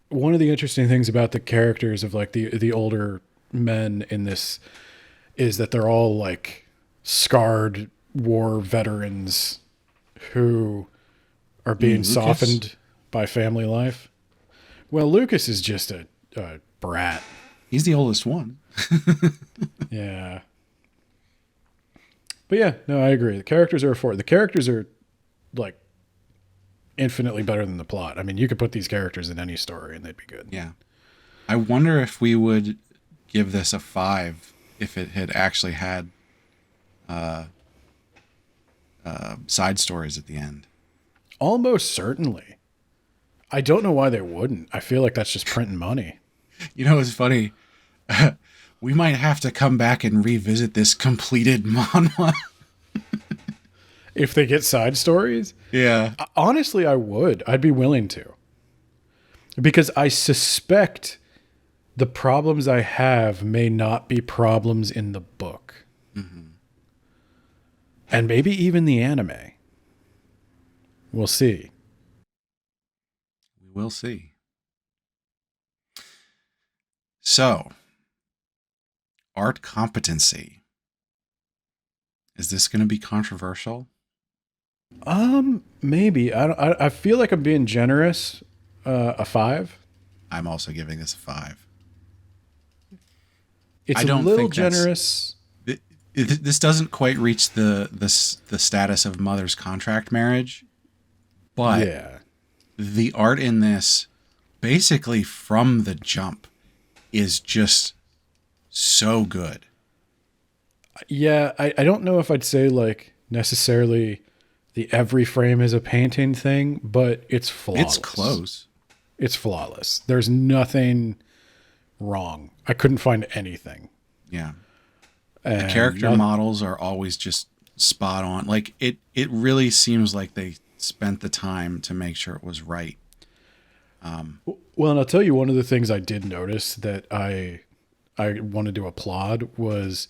one of the interesting things about the characters of like the older men in this is that they're all like scarred war veterans who are being softened by family life. Well, Lucas is just a brat. He's the oldest one. Yeah. But yeah, no, I agree. The characters are the characters are like infinitely better than the plot. I mean, you could put these characters in any story and they'd be good. Yeah. I wonder if we would give this a 5 if it had actually had side stories at the end. Almost certainly. I don't know why they wouldn't. I feel like that's just printing money. You know, it's funny. We might have to come back and revisit this completed manhwa. If they get side stories? Yeah. Honestly, I would. I'd be willing to. Because I suspect the problems I have may not be problems in the book. Mm-hmm. And maybe even the anime. We'll see. We'll see. So, art competency. Is this going to be controversial? Maybe. I feel like I'm being generous. A 5. I'm also giving this a 5. It's a little generous. This doesn't quite reach the status of Mother's Contract Marriage, but yeah. The art in this, basically from the jump, is just so good. Yeah, I don't know if I'd say like necessarily the every frame is a painting thing, but it's flawless. It's close. It's flawless. There's nothing wrong. I couldn't find anything. Yeah. And the character models are always just spot on. Like it really seems like they spent the time to make sure it was right. Well, and I'll tell you one of the things I did notice that I wanted to applaud was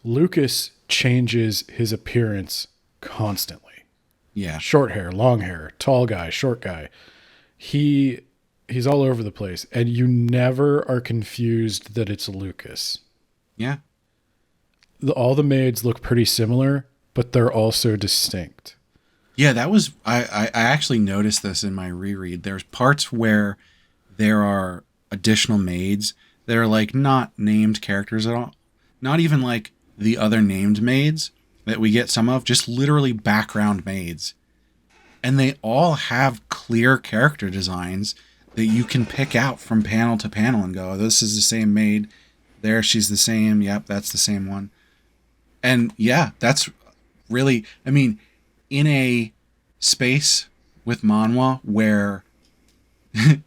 Lucas changes his appearance constantly. Yeah. Short hair, long hair, tall guy, short guy. He's all over the place, and you never are confused that it's Lucas. Yeah. All the maids look pretty similar, but they're also distinct. Yeah, that was I actually noticed this in my reread. There's parts where there are additional maids They're like not named characters at all. Not even like the other named maids that we get some of, just literally background maids. And they all have clear character designs that you can pick out from panel to panel and go, oh, this is the same maid. There, she's the same. Yep, that's the same one. And yeah, that's really, I mean, in a space with manhwa where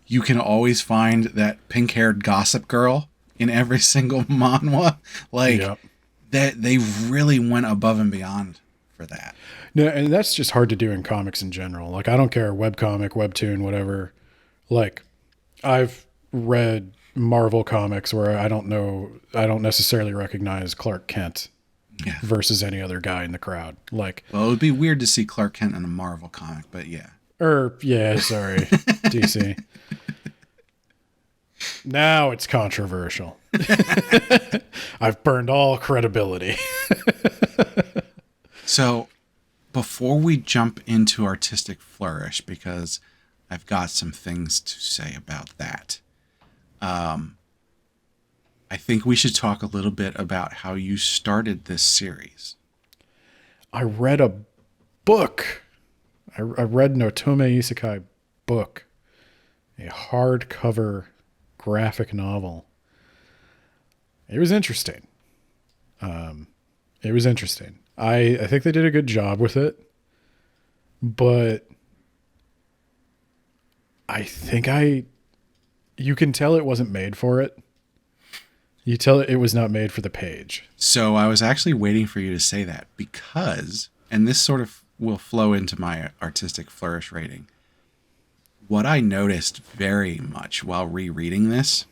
you can always find that pink-haired gossip girl in every single manhwa, like Yep. that they really went above and beyond for that. No, and that's just hard to do in comics in general. Like, I don't care, webcomic, webtoon, whatever. Like, I've read Marvel comics where I don't necessarily recognize Clark Kent Yeah. versus any other guy in the crowd. Like, Well, it would be weird to see Clark Kent in a Marvel comic, but yeah. sorry, DC. Now it's controversial. I've burned all credibility. So, before we jump into artistic flourish, because I've got some things to say about that, I think we should talk a little bit about how you started this series. I read a book. I read an Otome Isekai book, a hardcover graphic novel. It was interesting. I think they did a good job with it, but you can tell it wasn't made for it. You tell it was not made for the page. So I was actually waiting for you to say that because, and this sort of will flow into my artistic flourish rating. What I noticed very much while rereading this,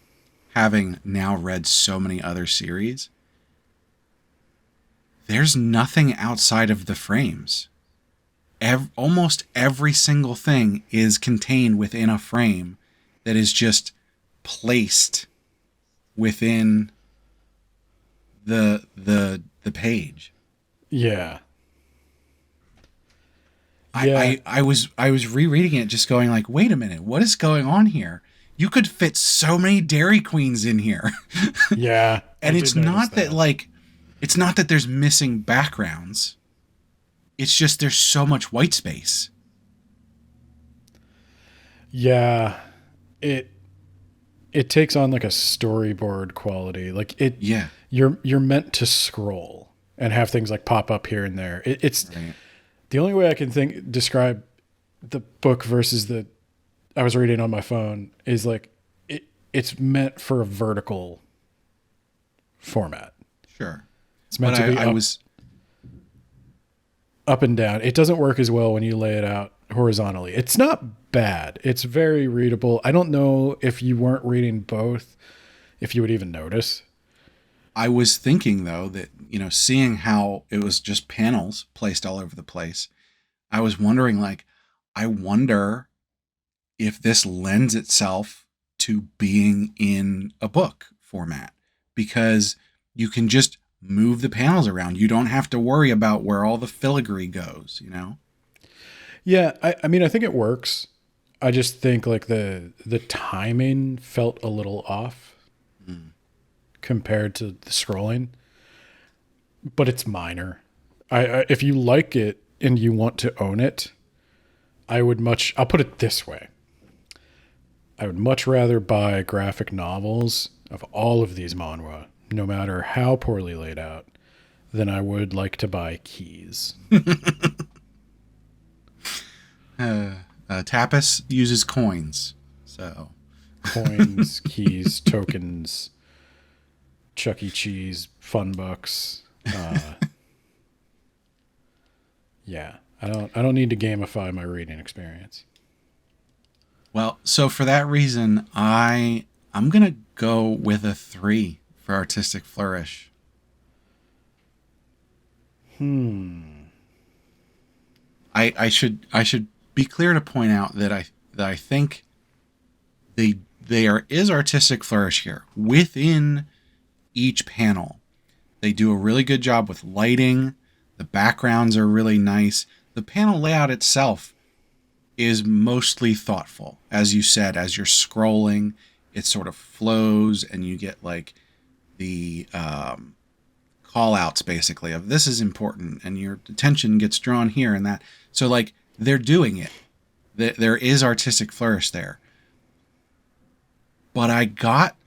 having now read so many other series, there's nothing outside of the frames. Almost every single thing is contained within a frame that is just placed within the page. Yeah. I was rereading it just going like, wait a minute, what is going on here? You could fit so many Dairy Queens in here. Yeah. And it's not that like, it's not that there's missing backgrounds. It's just there's so much white space. Yeah. It takes on like a storyboard quality. Like it. Yeah. You're meant to scroll and have things like pop up here and there. It's Right. the only way I can describe the book versus the I was reading on my phone is like it's meant for a vertical format. Sure. It's meant But to be I was up and down. It doesn't work as well when you lay it out horizontally. It's not bad. It's very readable. I don't know if you weren't reading both, if you would even notice. I was thinking though that, seeing how it was just panels placed all over the place, I was wondering like, I wonder if this lends itself to being in a book format, because you can just move the panels around. You don't have to worry about where all the filigree goes, Yeah, I mean, I think it works. I just think like the timing felt a little off compared to the scrolling, but it's minor. I if you like it and you want to own it, I'll put it this way. I would much rather buy graphic novels of all of these manhwa, no matter how poorly laid out, than I would like to buy keys. Tapas uses coins, so Coins, keys, tokens, Chuck E. Cheese, fun bucks. Yeah, I don't need to gamify my reading experience. well, so for that reason, I'm gonna go with a 3 for artistic flourish. I should be clear to point out that I think there is artistic flourish here within each panel. They do a really good job with lighting. The backgrounds are really nice. The panel layout itself is mostly thoughtful. As you said, as you're scrolling, it sort of flows, and you get like the call outs basically of this is important, and your attention gets drawn here and that. So like they're doing it. There is artistic flourish there. But I got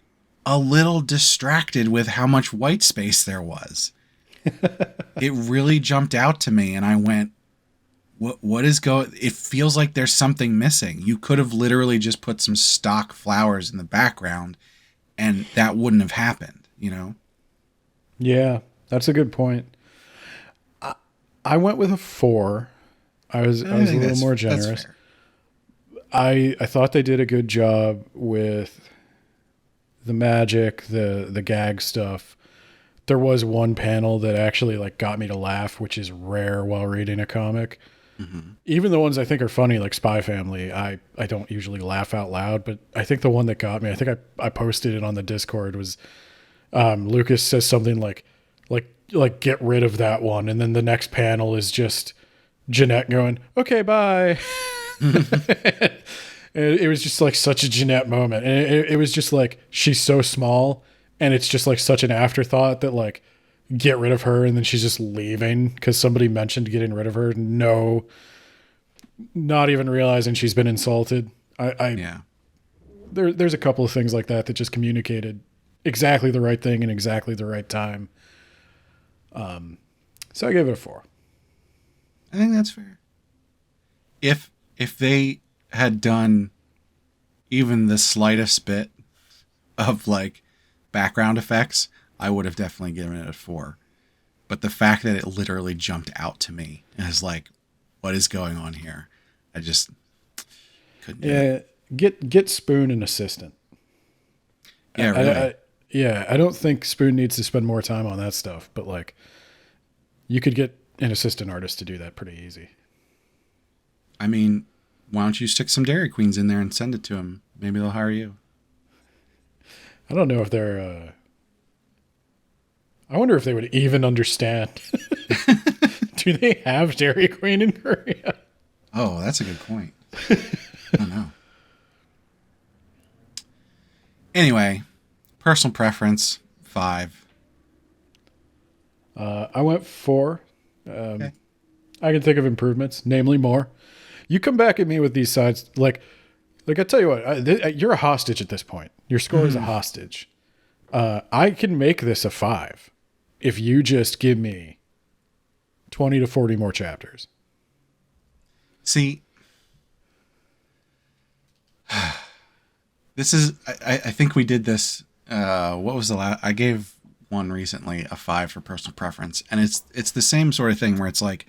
a little distracted with how much white space there was. It really jumped out to me, and I went, what is going? It feels like there's something missing. You could have literally just put some stock flowers in the background, and that wouldn't have happened, you know? Yeah, that's a good point. I went with a 4. I was a little more generous. I thought they did a good job with the magic, the gag stuff. There was one panel that actually like got me to laugh, which is rare while reading a comic. Mm-hmm. Even the ones I think are funny, like Spy Family, I don't usually laugh out loud, but I think the one that got me, I think I posted it on the Discord, was Lucas says something like get rid of that one, and then the next panel is just Jeanette going, okay, bye. It was just like such a Jeanette moment, and it was just like she's so small, and it's just like such an afterthought that like get rid of her, and then she's just leaving because somebody mentioned getting rid of her. No, not even realizing she's been insulted. Yeah. There's a couple of things like that just communicated exactly the right thing in exactly the right time. So I gave it a 4. I think that's fair. If they had done even the slightest bit of like background effects, I would have definitely given it a 4. But the fact that it literally jumped out to me as like, what is going on here? I just couldn't do it. Get Spoon an assistant. Yeah, really. I don't think Spoon needs to spend more time on that stuff, but like you could get an assistant artist to do that pretty easy. I mean, why don't you stick some Dairy Queens in there and send it to them? Maybe they'll hire you. I don't know if they're... I wonder if they would even understand. Do they have Dairy Queen in Korea? Oh, that's a good point. I don't know. Anyway, personal preference, 5. I went 4. Okay. I can think of improvements, namely more. You come back at me with these sides, like I tell you what, you're a hostage at this point. Your score is a hostage. I can make this a 5 if you just give me 20 to 40 more chapters. See, this is, I think we did this, what was the last, I gave one recently a 5 for personal preference, and it's the same sort of thing where it's like,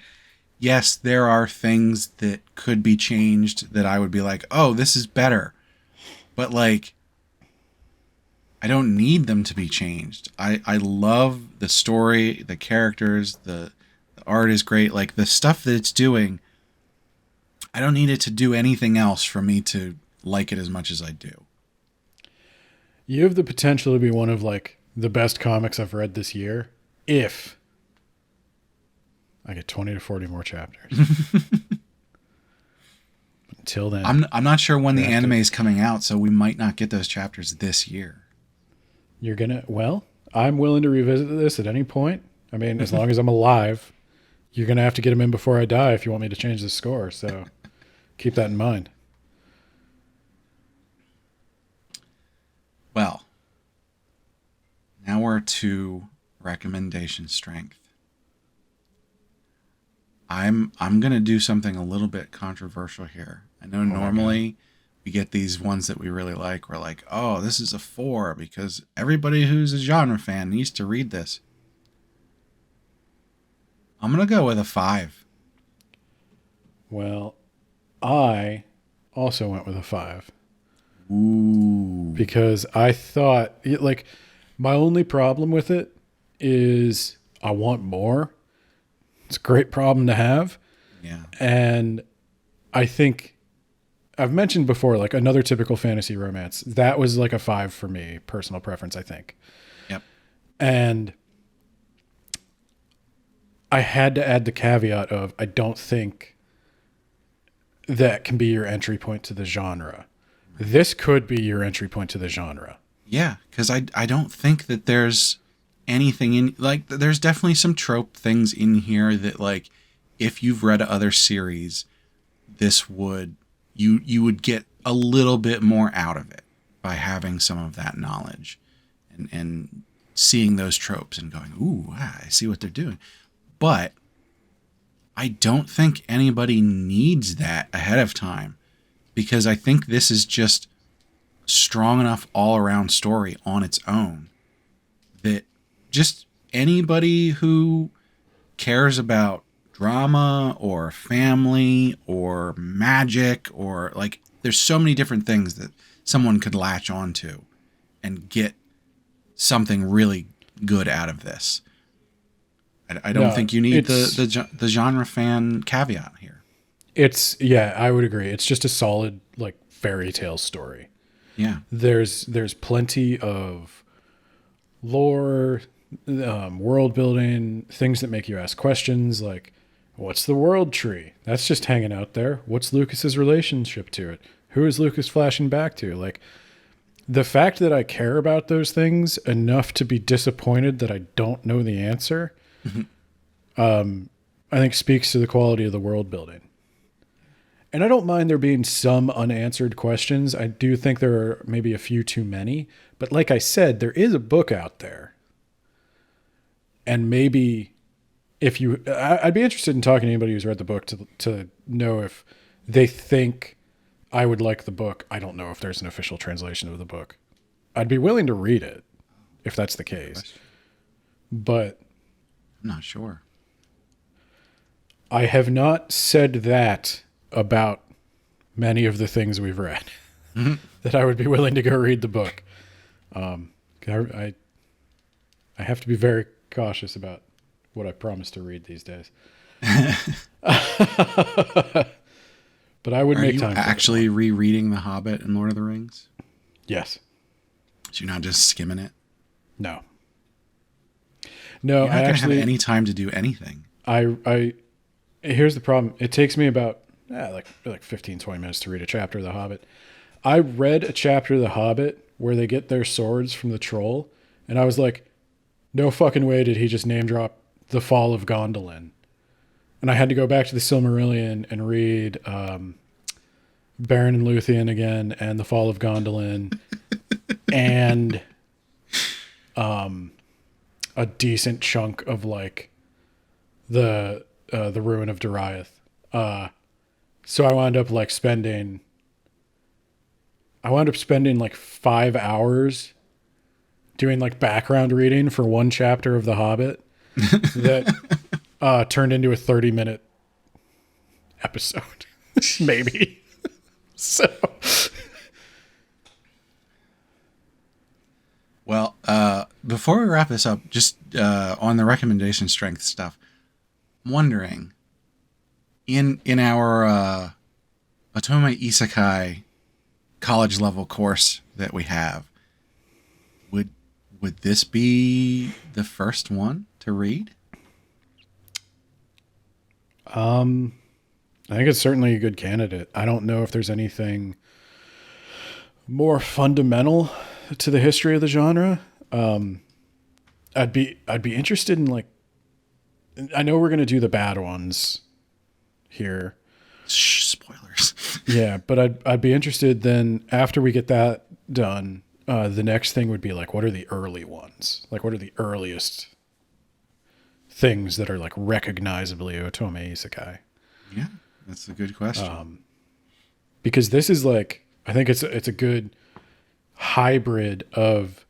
yes, there are things that could be changed that I would be like, oh, this is better. But like, I don't need them to be changed. I love the story, the characters, the art is great. Like the stuff that it's doing, I don't need it to do anything else for me to like it as much as I do. You have the potential to be one of like the best comics I've read this year if I get 20 to 40 more chapters. Until then, I'm not sure when the anime is coming out, so we might not get those chapters this year. You're gonna, well, I'm willing to revisit this at any point. I mean, as long as I'm alive, you're gonna have to get them in before I die if you want me to change the score. So keep that in mind. Well, now we're to recommendation strength. I'm gonna do something a little bit controversial here. I know normally we get these ones that we really like. We're like, oh, this is a 4 because everybody who's a genre fan needs to read this. I'm gonna go with a 5. Well, I also went with a 5. Ooh. Because I thought, like, my only problem with it is I want more. It's a great problem to have. Yeah. And I think I've mentioned before, like another typical fantasy romance, that was like a 5 for me, personal preference, I think. Yep. And I had to add the caveat of, I don't think that can be your entry point to the genre. this could be your entry point to the genre. Yeah, because I don't think that there's anything in, like, there's definitely some trope things in here that, like, if you've read other series, this would, you would get a little bit more out of it by having some of that knowledge and seeing those tropes and going, ooh, I see what they're doing. But I don't think anybody needs that ahead of time, because I think this is just strong enough all-around story on its own that just anybody who cares about drama or family or magic, or, like, there's so many different things that someone could latch onto and get something really good out of this. I don't think you need the genre fan caveat here. Yeah, I would agree. It's just a solid, like, fairy tale story. Yeah. There's plenty of lore, world building, things that make you ask questions, like, what's the world tree? That's just hanging out there. What's Lucas's relationship to it? Who is Lucas flashing back to? Like, the fact that I care about those things enough to be disappointed that I don't know the answer, I think speaks to the quality of the world building. And I don't mind there being some unanswered questions. I do think there are maybe a few too many. But like I said, there is a book out there. And maybe if you... I'd be interested in talking to anybody who's read the book to know if they think I would like the book. I don't know if there's an official translation of the book. I'd be willing to read it if that's the case. But I'm not sure. I have not said that about many of the things we've read, that I would be willing to go read the book. I have to be very cautious about what I promise to read these days. But I would make time. Are you actually rereading The Hobbit and Lord of the Rings? Yes. So you're not just skimming it? No. You're not going to have any time to do anything. Here's the problem. It takes me about like 15, 20 minutes to read a chapter of The Hobbit. I read a chapter of The Hobbit where they get their swords from the troll, and I was like, no fucking way did he just name drop the fall of Gondolin. And I had to go back to the Silmarillion and read Beren and Luthien again, and the fall of Gondolin, and a decent chunk of, like, the ruin of Dariath. So I wound up spending like 5 hours doing like background reading for one chapter of The Hobbit that turned into a 30-minute episode, maybe. So, well, before we wrap this up, just on the recommendation strength stuff, I'm wondering, in our Otome Isekai college level course that we have, would this be the first one to read? I think it's certainly a good candidate. I don't know if there's anything more fundamental to the history of the genre. I'd be interested in, like, I know we're going to do the bad ones here. Spoilers. Yeah, but I'd be interested then, after we get that done, the next thing would be, like, what are the early ones? Like, what are the earliest things that are, like, recognizably Otome Isekai? Yeah, that's a good question. Because this is, like, I think it's a good hybrid of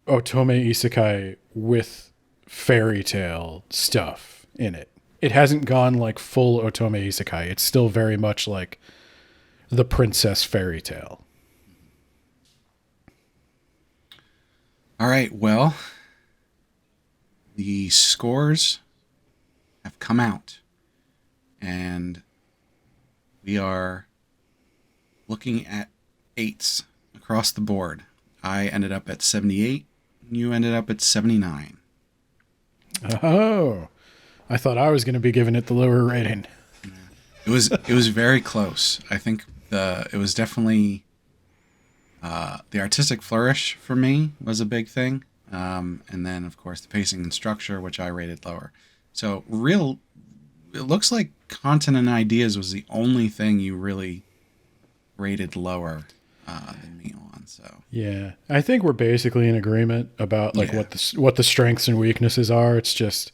Otome Isekai with fairy tale stuff in it. It hasn't gone like full Otome Isekai. It's still very much like the princess fairy tale. All right, well, the scores have come out, and we are looking at 8s across the board. I ended up at 78, and you ended up at 79. Oh, I thought I was going to be giving it the lower rating. It was very close. I think it was definitely The artistic flourish for me was a big thing. And then, of course, the pacing and structure, which I rated lower. So, it looks like content and ideas was the only thing you really rated lower than me on. So, Yeah, I think we're basically in agreement about like yeah, what the strengths and weaknesses are. It's just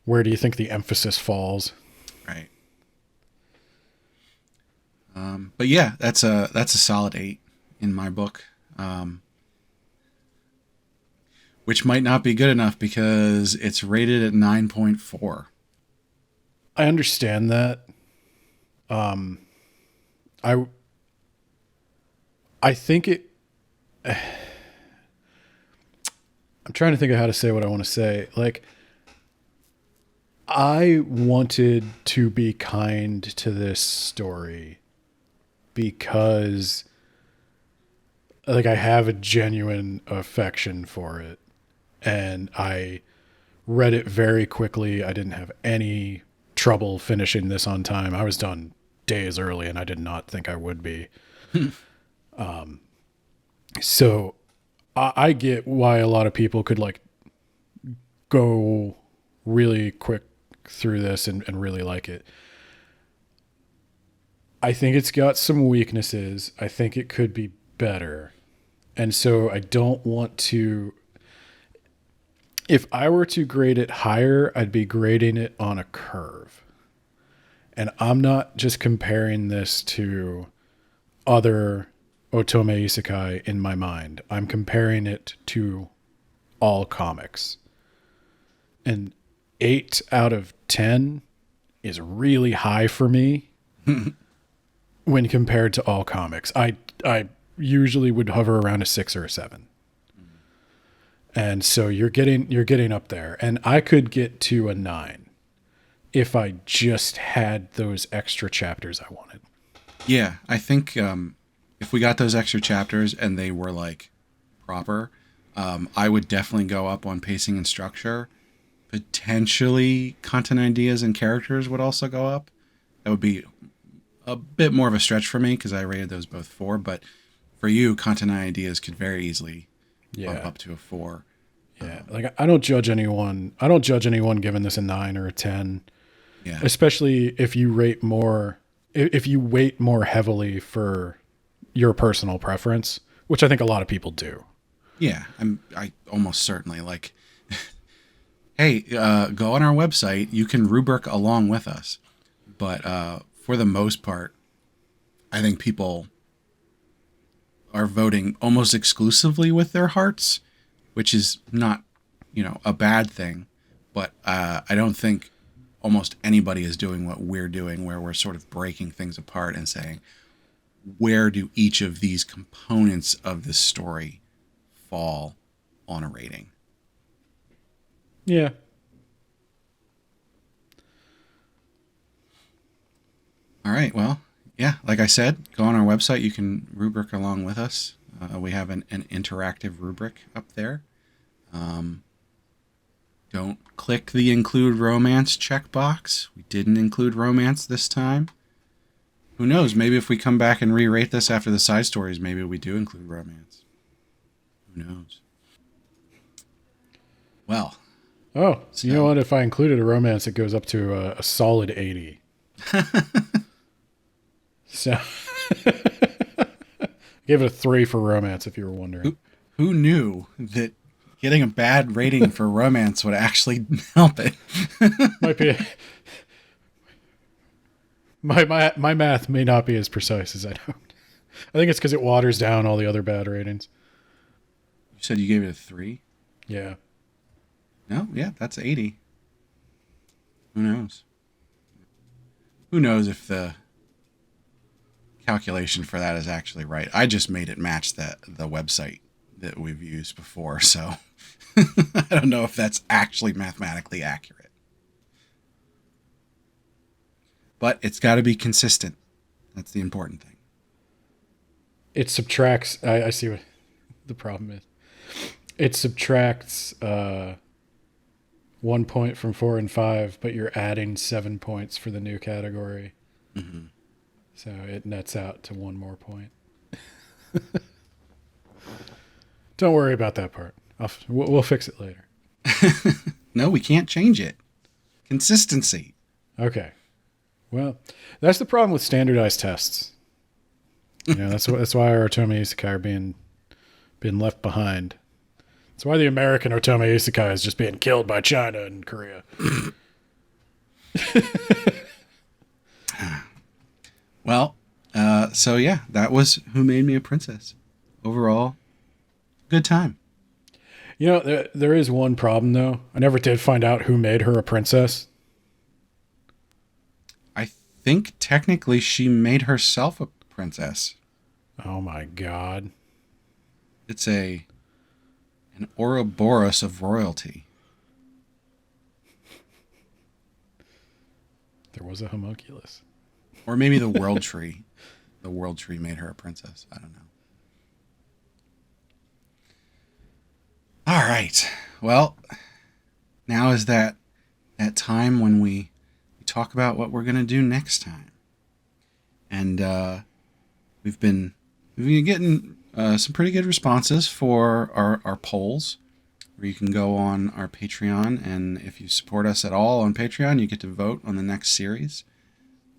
where do you think the emphasis falls? right. But yeah, that's a solid 8 in my book. Which might not be good enough because it's rated at 9.4. I understand that. I I think it. I'm trying to think of how to say what I want to say. Like, I wanted to be kind to this story because, like, I have a genuine affection for it, and I read it very quickly. I didn't have any trouble finishing this on time. I was done days early, and I did not think I would be. So I get why a lot of people could like go really quick through this and really like it. I think it's got some weaknesses. I think it could be better. And so I don't want to. If I were to grade it higher, I'd be grading it on a curve. And I'm not just comparing this to other Otome Isekai in my mind. I'm comparing it to all comics. And 8 out of 10 is really high for me when compared to all comics. I usually would hover around a 6 or a 7. And so you're getting up there. And I could get to a 9 if I just had those extra chapters I wanted. Yeah, I think if we got those extra chapters and they were like proper, I would definitely go up on pacing and structure. Potentially content ideas and characters would also go up. That would be a bit more of a stretch for me because I rated those both 4, but for you, content ideas could very easily bump up to a 4. Yeah, like I don't judge anyone. I don't judge anyone giving this a 9 or a 10. Yeah. Especially if you rate more, if you weight more heavily for your personal preference, which I think a lot of people do. Yeah, I almost certainly like. Hey, go on our website. You can rubric along with us, but for the most part, I think people are voting almost exclusively with their hearts, which is not, a bad thing. But I don't think almost anybody is doing what we're doing, where we're sort of breaking things apart and saying, where do each of these components of this story fall on a rating? Yeah. All right. Well, yeah, like I said, go on our website. You can rubric along with us. We have an interactive rubric up there. Don't click the include romance checkbox. We didn't include romance this time. Who knows? Maybe if we come back and re-rate this after the side stories, maybe we do include romance. Who knows? Well. Oh, so you know what? If I included a romance, it goes up to a solid 80. So give it a 3 for romance, if you were wondering. Who knew that getting a bad rating for romance would actually help it? Might be. My math may not be as precise as I don't. I think it's because it waters down all the other bad ratings. You said you gave it a 3? Yeah. No, yeah, that's 80. Who knows? Who knows if the calculation for that is actually right? I just made it match the website that we've used before, so I don't know if that's actually mathematically accurate. But it's got to be consistent. That's the important thing. It subtracts. I see what the problem is. It subtracts 1 point from 4 and 5, but you're adding 7 points for the new category. Mm-hmm. So it nets out to 1 more point. Don't worry about that part. We'll fix it later. No, we can't change it. Consistency. Okay. Well, that's the problem with standardized tests. That's why our Otome Isekai are being left behind. That's why the American Otome Isekai is just being killed by China and Korea. Well, so yeah, that was Who Made Me a Princess. Overall, good time. There is one problem, though. I never did find out who made her a princess. I think technically she made herself a princess. Oh, my God. It's an Ouroboros of royalty. There was a homunculus. Or maybe the world tree. The world tree made her a princess. I don't know. All right. Well, now is that time when we talk about what we're going to do next time. And we've been getting some pretty good responses for our polls, where you can go on our Patreon, and if you support us at all on Patreon, you get to vote on the next series.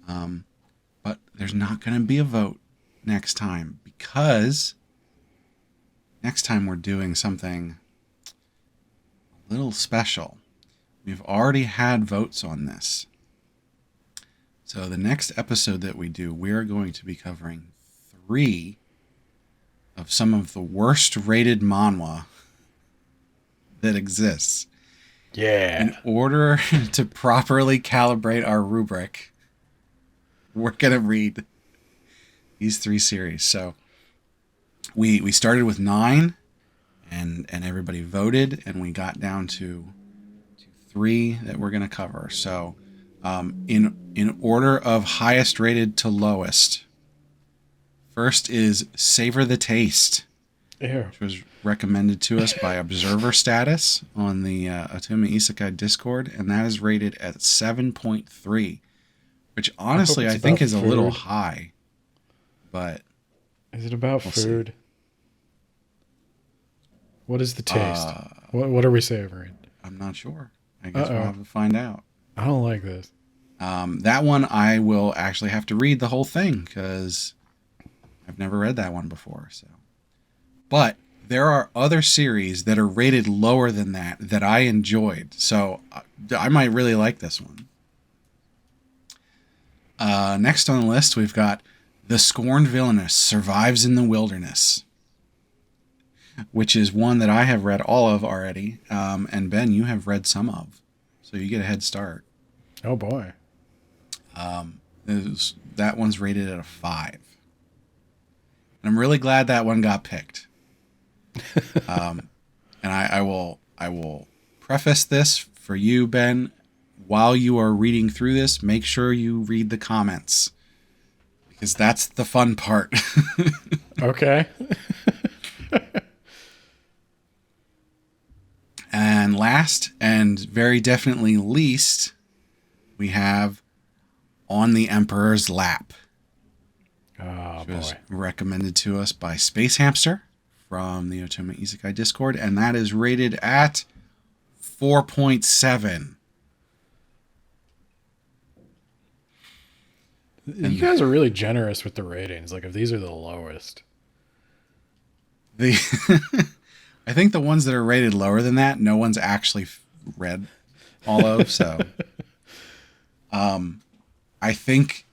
But there's not going to be a vote next time, because next time we're doing something a little special. We've already had votes on this. So the next episode that we do, we are going to be covering 3 of some of the worst rated manhwa that exists. Yeah. In order to properly calibrate our rubric, we're going to read these 3 series. So we started with 9, and everybody voted, and we got down to 3 that we're going to cover. So in order of highest rated to lowest, first is Savor the Taste, which was recommended to us by Observer Status on the Otome Isekai Discord, and that is rated at 7.3, which honestly I think is a little high. But is it about food? See. What is the taste? What are we savoring? I'm not sure. I guess we'll have to find out. I don't like this. That one I will actually have to read the whole thing, because I've never read that one before. So, but there are other series that are rated lower than that I enjoyed. So I might really like this one. Next on the list, we've got The Scorned Villainess Survives in the Wilderness, which is one that I have read all of already. And Ben, you have read some of. So you get a head start. Oh, boy. That one's rated at a 5. And I'm really glad that one got picked. And I will preface this for you, Ben. While you are reading through this, make sure you read the comments, because that's the fun part. Okay. And last, and very definitely least, we have On the Emperor's Lap. Oh, which was recommended to us by Space Hamster from the Otome Isekai Discord, and that is rated at 4.7. You guys are really generous with the ratings. Like, if these are the lowest. I think the ones that are rated lower than that, no one's actually read all of. So, I think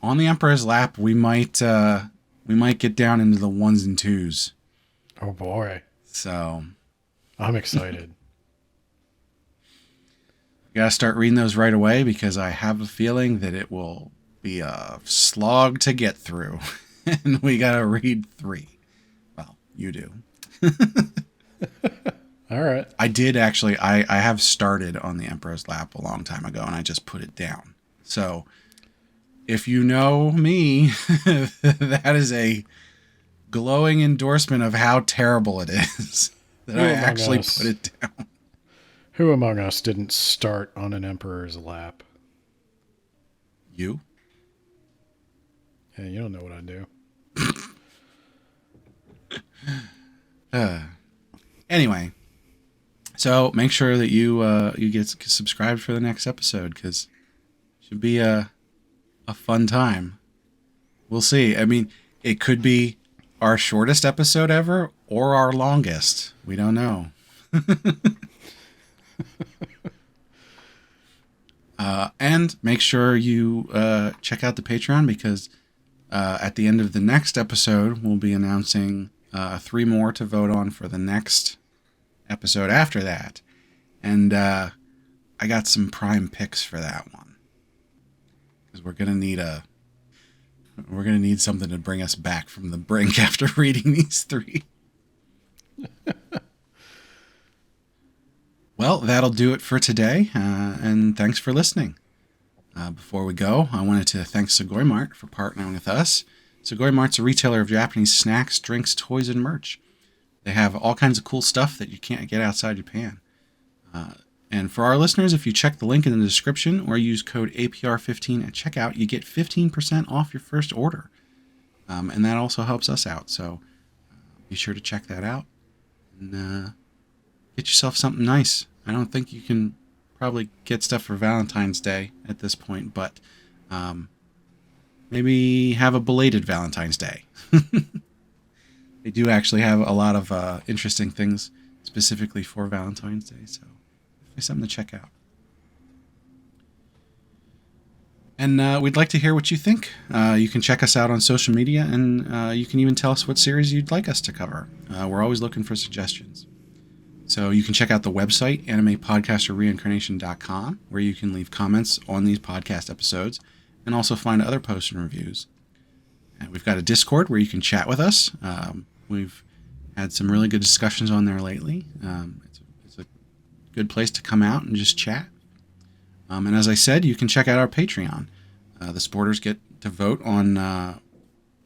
On the Emperor's Lap, we might get down into the 1s and 2s. Oh boy! So, I'm excited. You gotta start reading those right away, because I have a feeling that it will be a slog to get through, and we gotta read 3. Well, you do. All right. I did actually. I have started On the Emperor's Lap a long time ago, and I just put it down. So, if you know me, that is a glowing endorsement of how terrible it is that I actually put it down. Who among us didn't start On an Emperor's Lap? You? Yeah, you don't know what I do. Anyway, so make sure that you get subscribed for the next episode because it should be a fun time. We'll see. I mean, it could be our shortest episode ever or our longest. We don't know. And make sure you check out the Patreon because at the end of the next episode, we'll be announcing 3 more to vote on for the next episode after that. And I got some prime picks for that one because we're gonna need something to bring us back from the brink after reading these 3. Well, that'll do it for today, and thanks for listening. Before we go, I wanted to thank Sugoi Mart for partnering with us. Sugoi Mart's a retailer of Japanese snacks, drinks, toys, and merch. They have all kinds of cool stuff that you can't get outside Japan. And for our listeners, if you check the link in the description or use code APR15 at checkout, you get 15% off your first order. And that also helps us out, so be sure to check that out and get yourself something nice. I don't think you can probably get stuff for Valentine's Day at this point, but maybe have a belated Valentine's Day. They do actually have a lot of interesting things specifically for Valentine's Day, so it's something to check out. And we'd like to hear what you think. You can check us out on social media, and you can even tell us what series you'd like us to cover. We're always looking for suggestions. So you can check out the website, animepodcasterreincarnation.com, where you can leave comments on these podcast episodes and also find other posts and reviews. And we've got a Discord where you can chat with us. We've had some really good discussions on there lately. It's a good place to come out and just chat. And as I said, you can check out our Patreon. The supporters get to vote on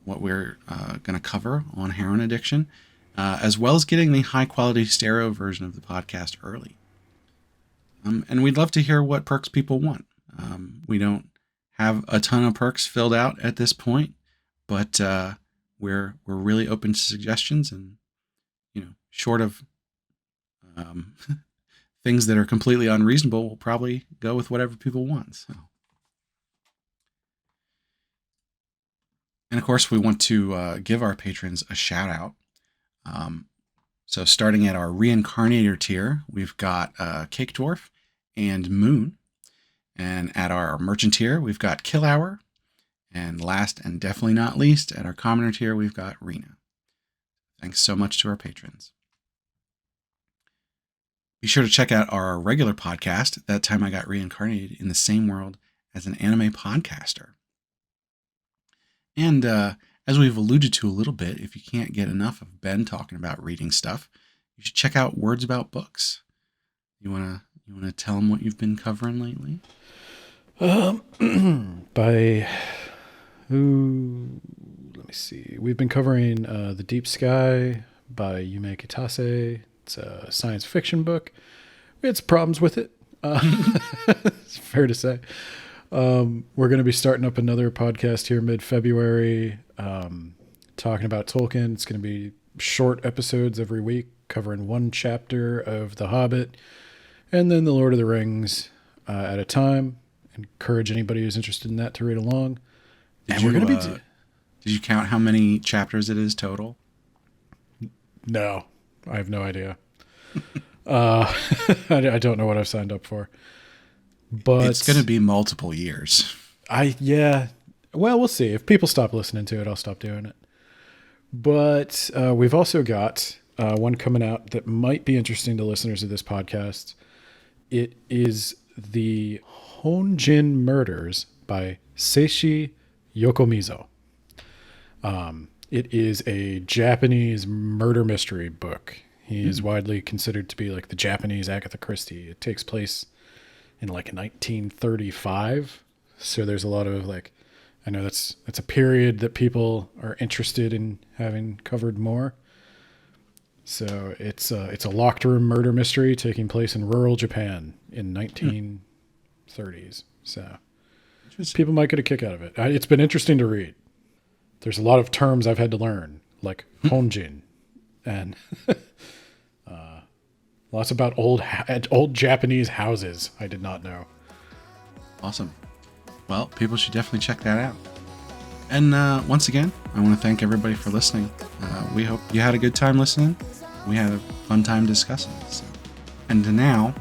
what we're going to cover on Heroine Addiction, as well as getting the high-quality stereo version of the podcast early. And we'd love to hear what perks people want. We don't have a ton of perks filled out at this point, but we're really open to suggestions, and short of things that are completely unreasonable, we'll probably go with whatever people want. So. And of course, we want to give our patrons a shout out. So starting at our Reincarnator tier, we've got Cake Dwarf and Moon. And at our Merchant tier, we've got Kill Hour. And last and definitely not least, at our Commoner tier, we've got Rena. Thanks so much to our patrons. Be sure to check out our regular podcast, That Time I Got Reincarnated in the Same World as an Anime Podcaster. And as we've alluded to a little bit, if you can't get enough of Ben talking about reading stuff, you should check out Words About Books. You wanna tell them what you've been covering lately? By who? Let me see. We've been covering The Deep Sky by Yume Kitase. It's a science fiction book. We had some problems with it. It's fair to say. We're going to be starting up another podcast here mid-February, talking about Tolkien. It's going to be short episodes every week, covering one chapter of The Hobbit and then The Lord of the Rings at a time. Encourage anybody who's interested in that to read along. Did you count how many chapters it is total? No, I have no idea. I don't know what I've signed up for. But it's going to be multiple years. Well, we'll see. If people stop listening to it, I'll stop doing it. But we've also got one coming out that might be interesting to listeners of this podcast. It is the Honjin Murders by Seishi Yokomizo. It is a Japanese murder mystery book. He is widely considered to be like the Japanese Agatha Christie. It takes place in like 1935. So there's a lot of I know that's a period that people are interested in having covered more. So it's a locked room murder mystery taking place in rural Japan in 1930s. So people might get a kick out of it. It's been interesting to read. There's a lot of terms I've had to learn, like honjin and lots about old Japanese houses. I did not know. Awesome. Well, people should definitely check that out. And once again, I want to thank everybody for listening. We hope you had a good time listening. We had a fun time discussing this. And now,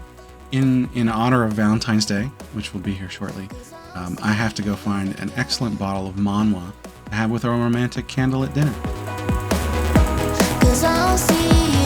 in honor of Valentine's Day, which will be here shortly, I have to go find an excellent bottle of manhwa to have with our romantic candlelit dinner. 'Cause I'll see you.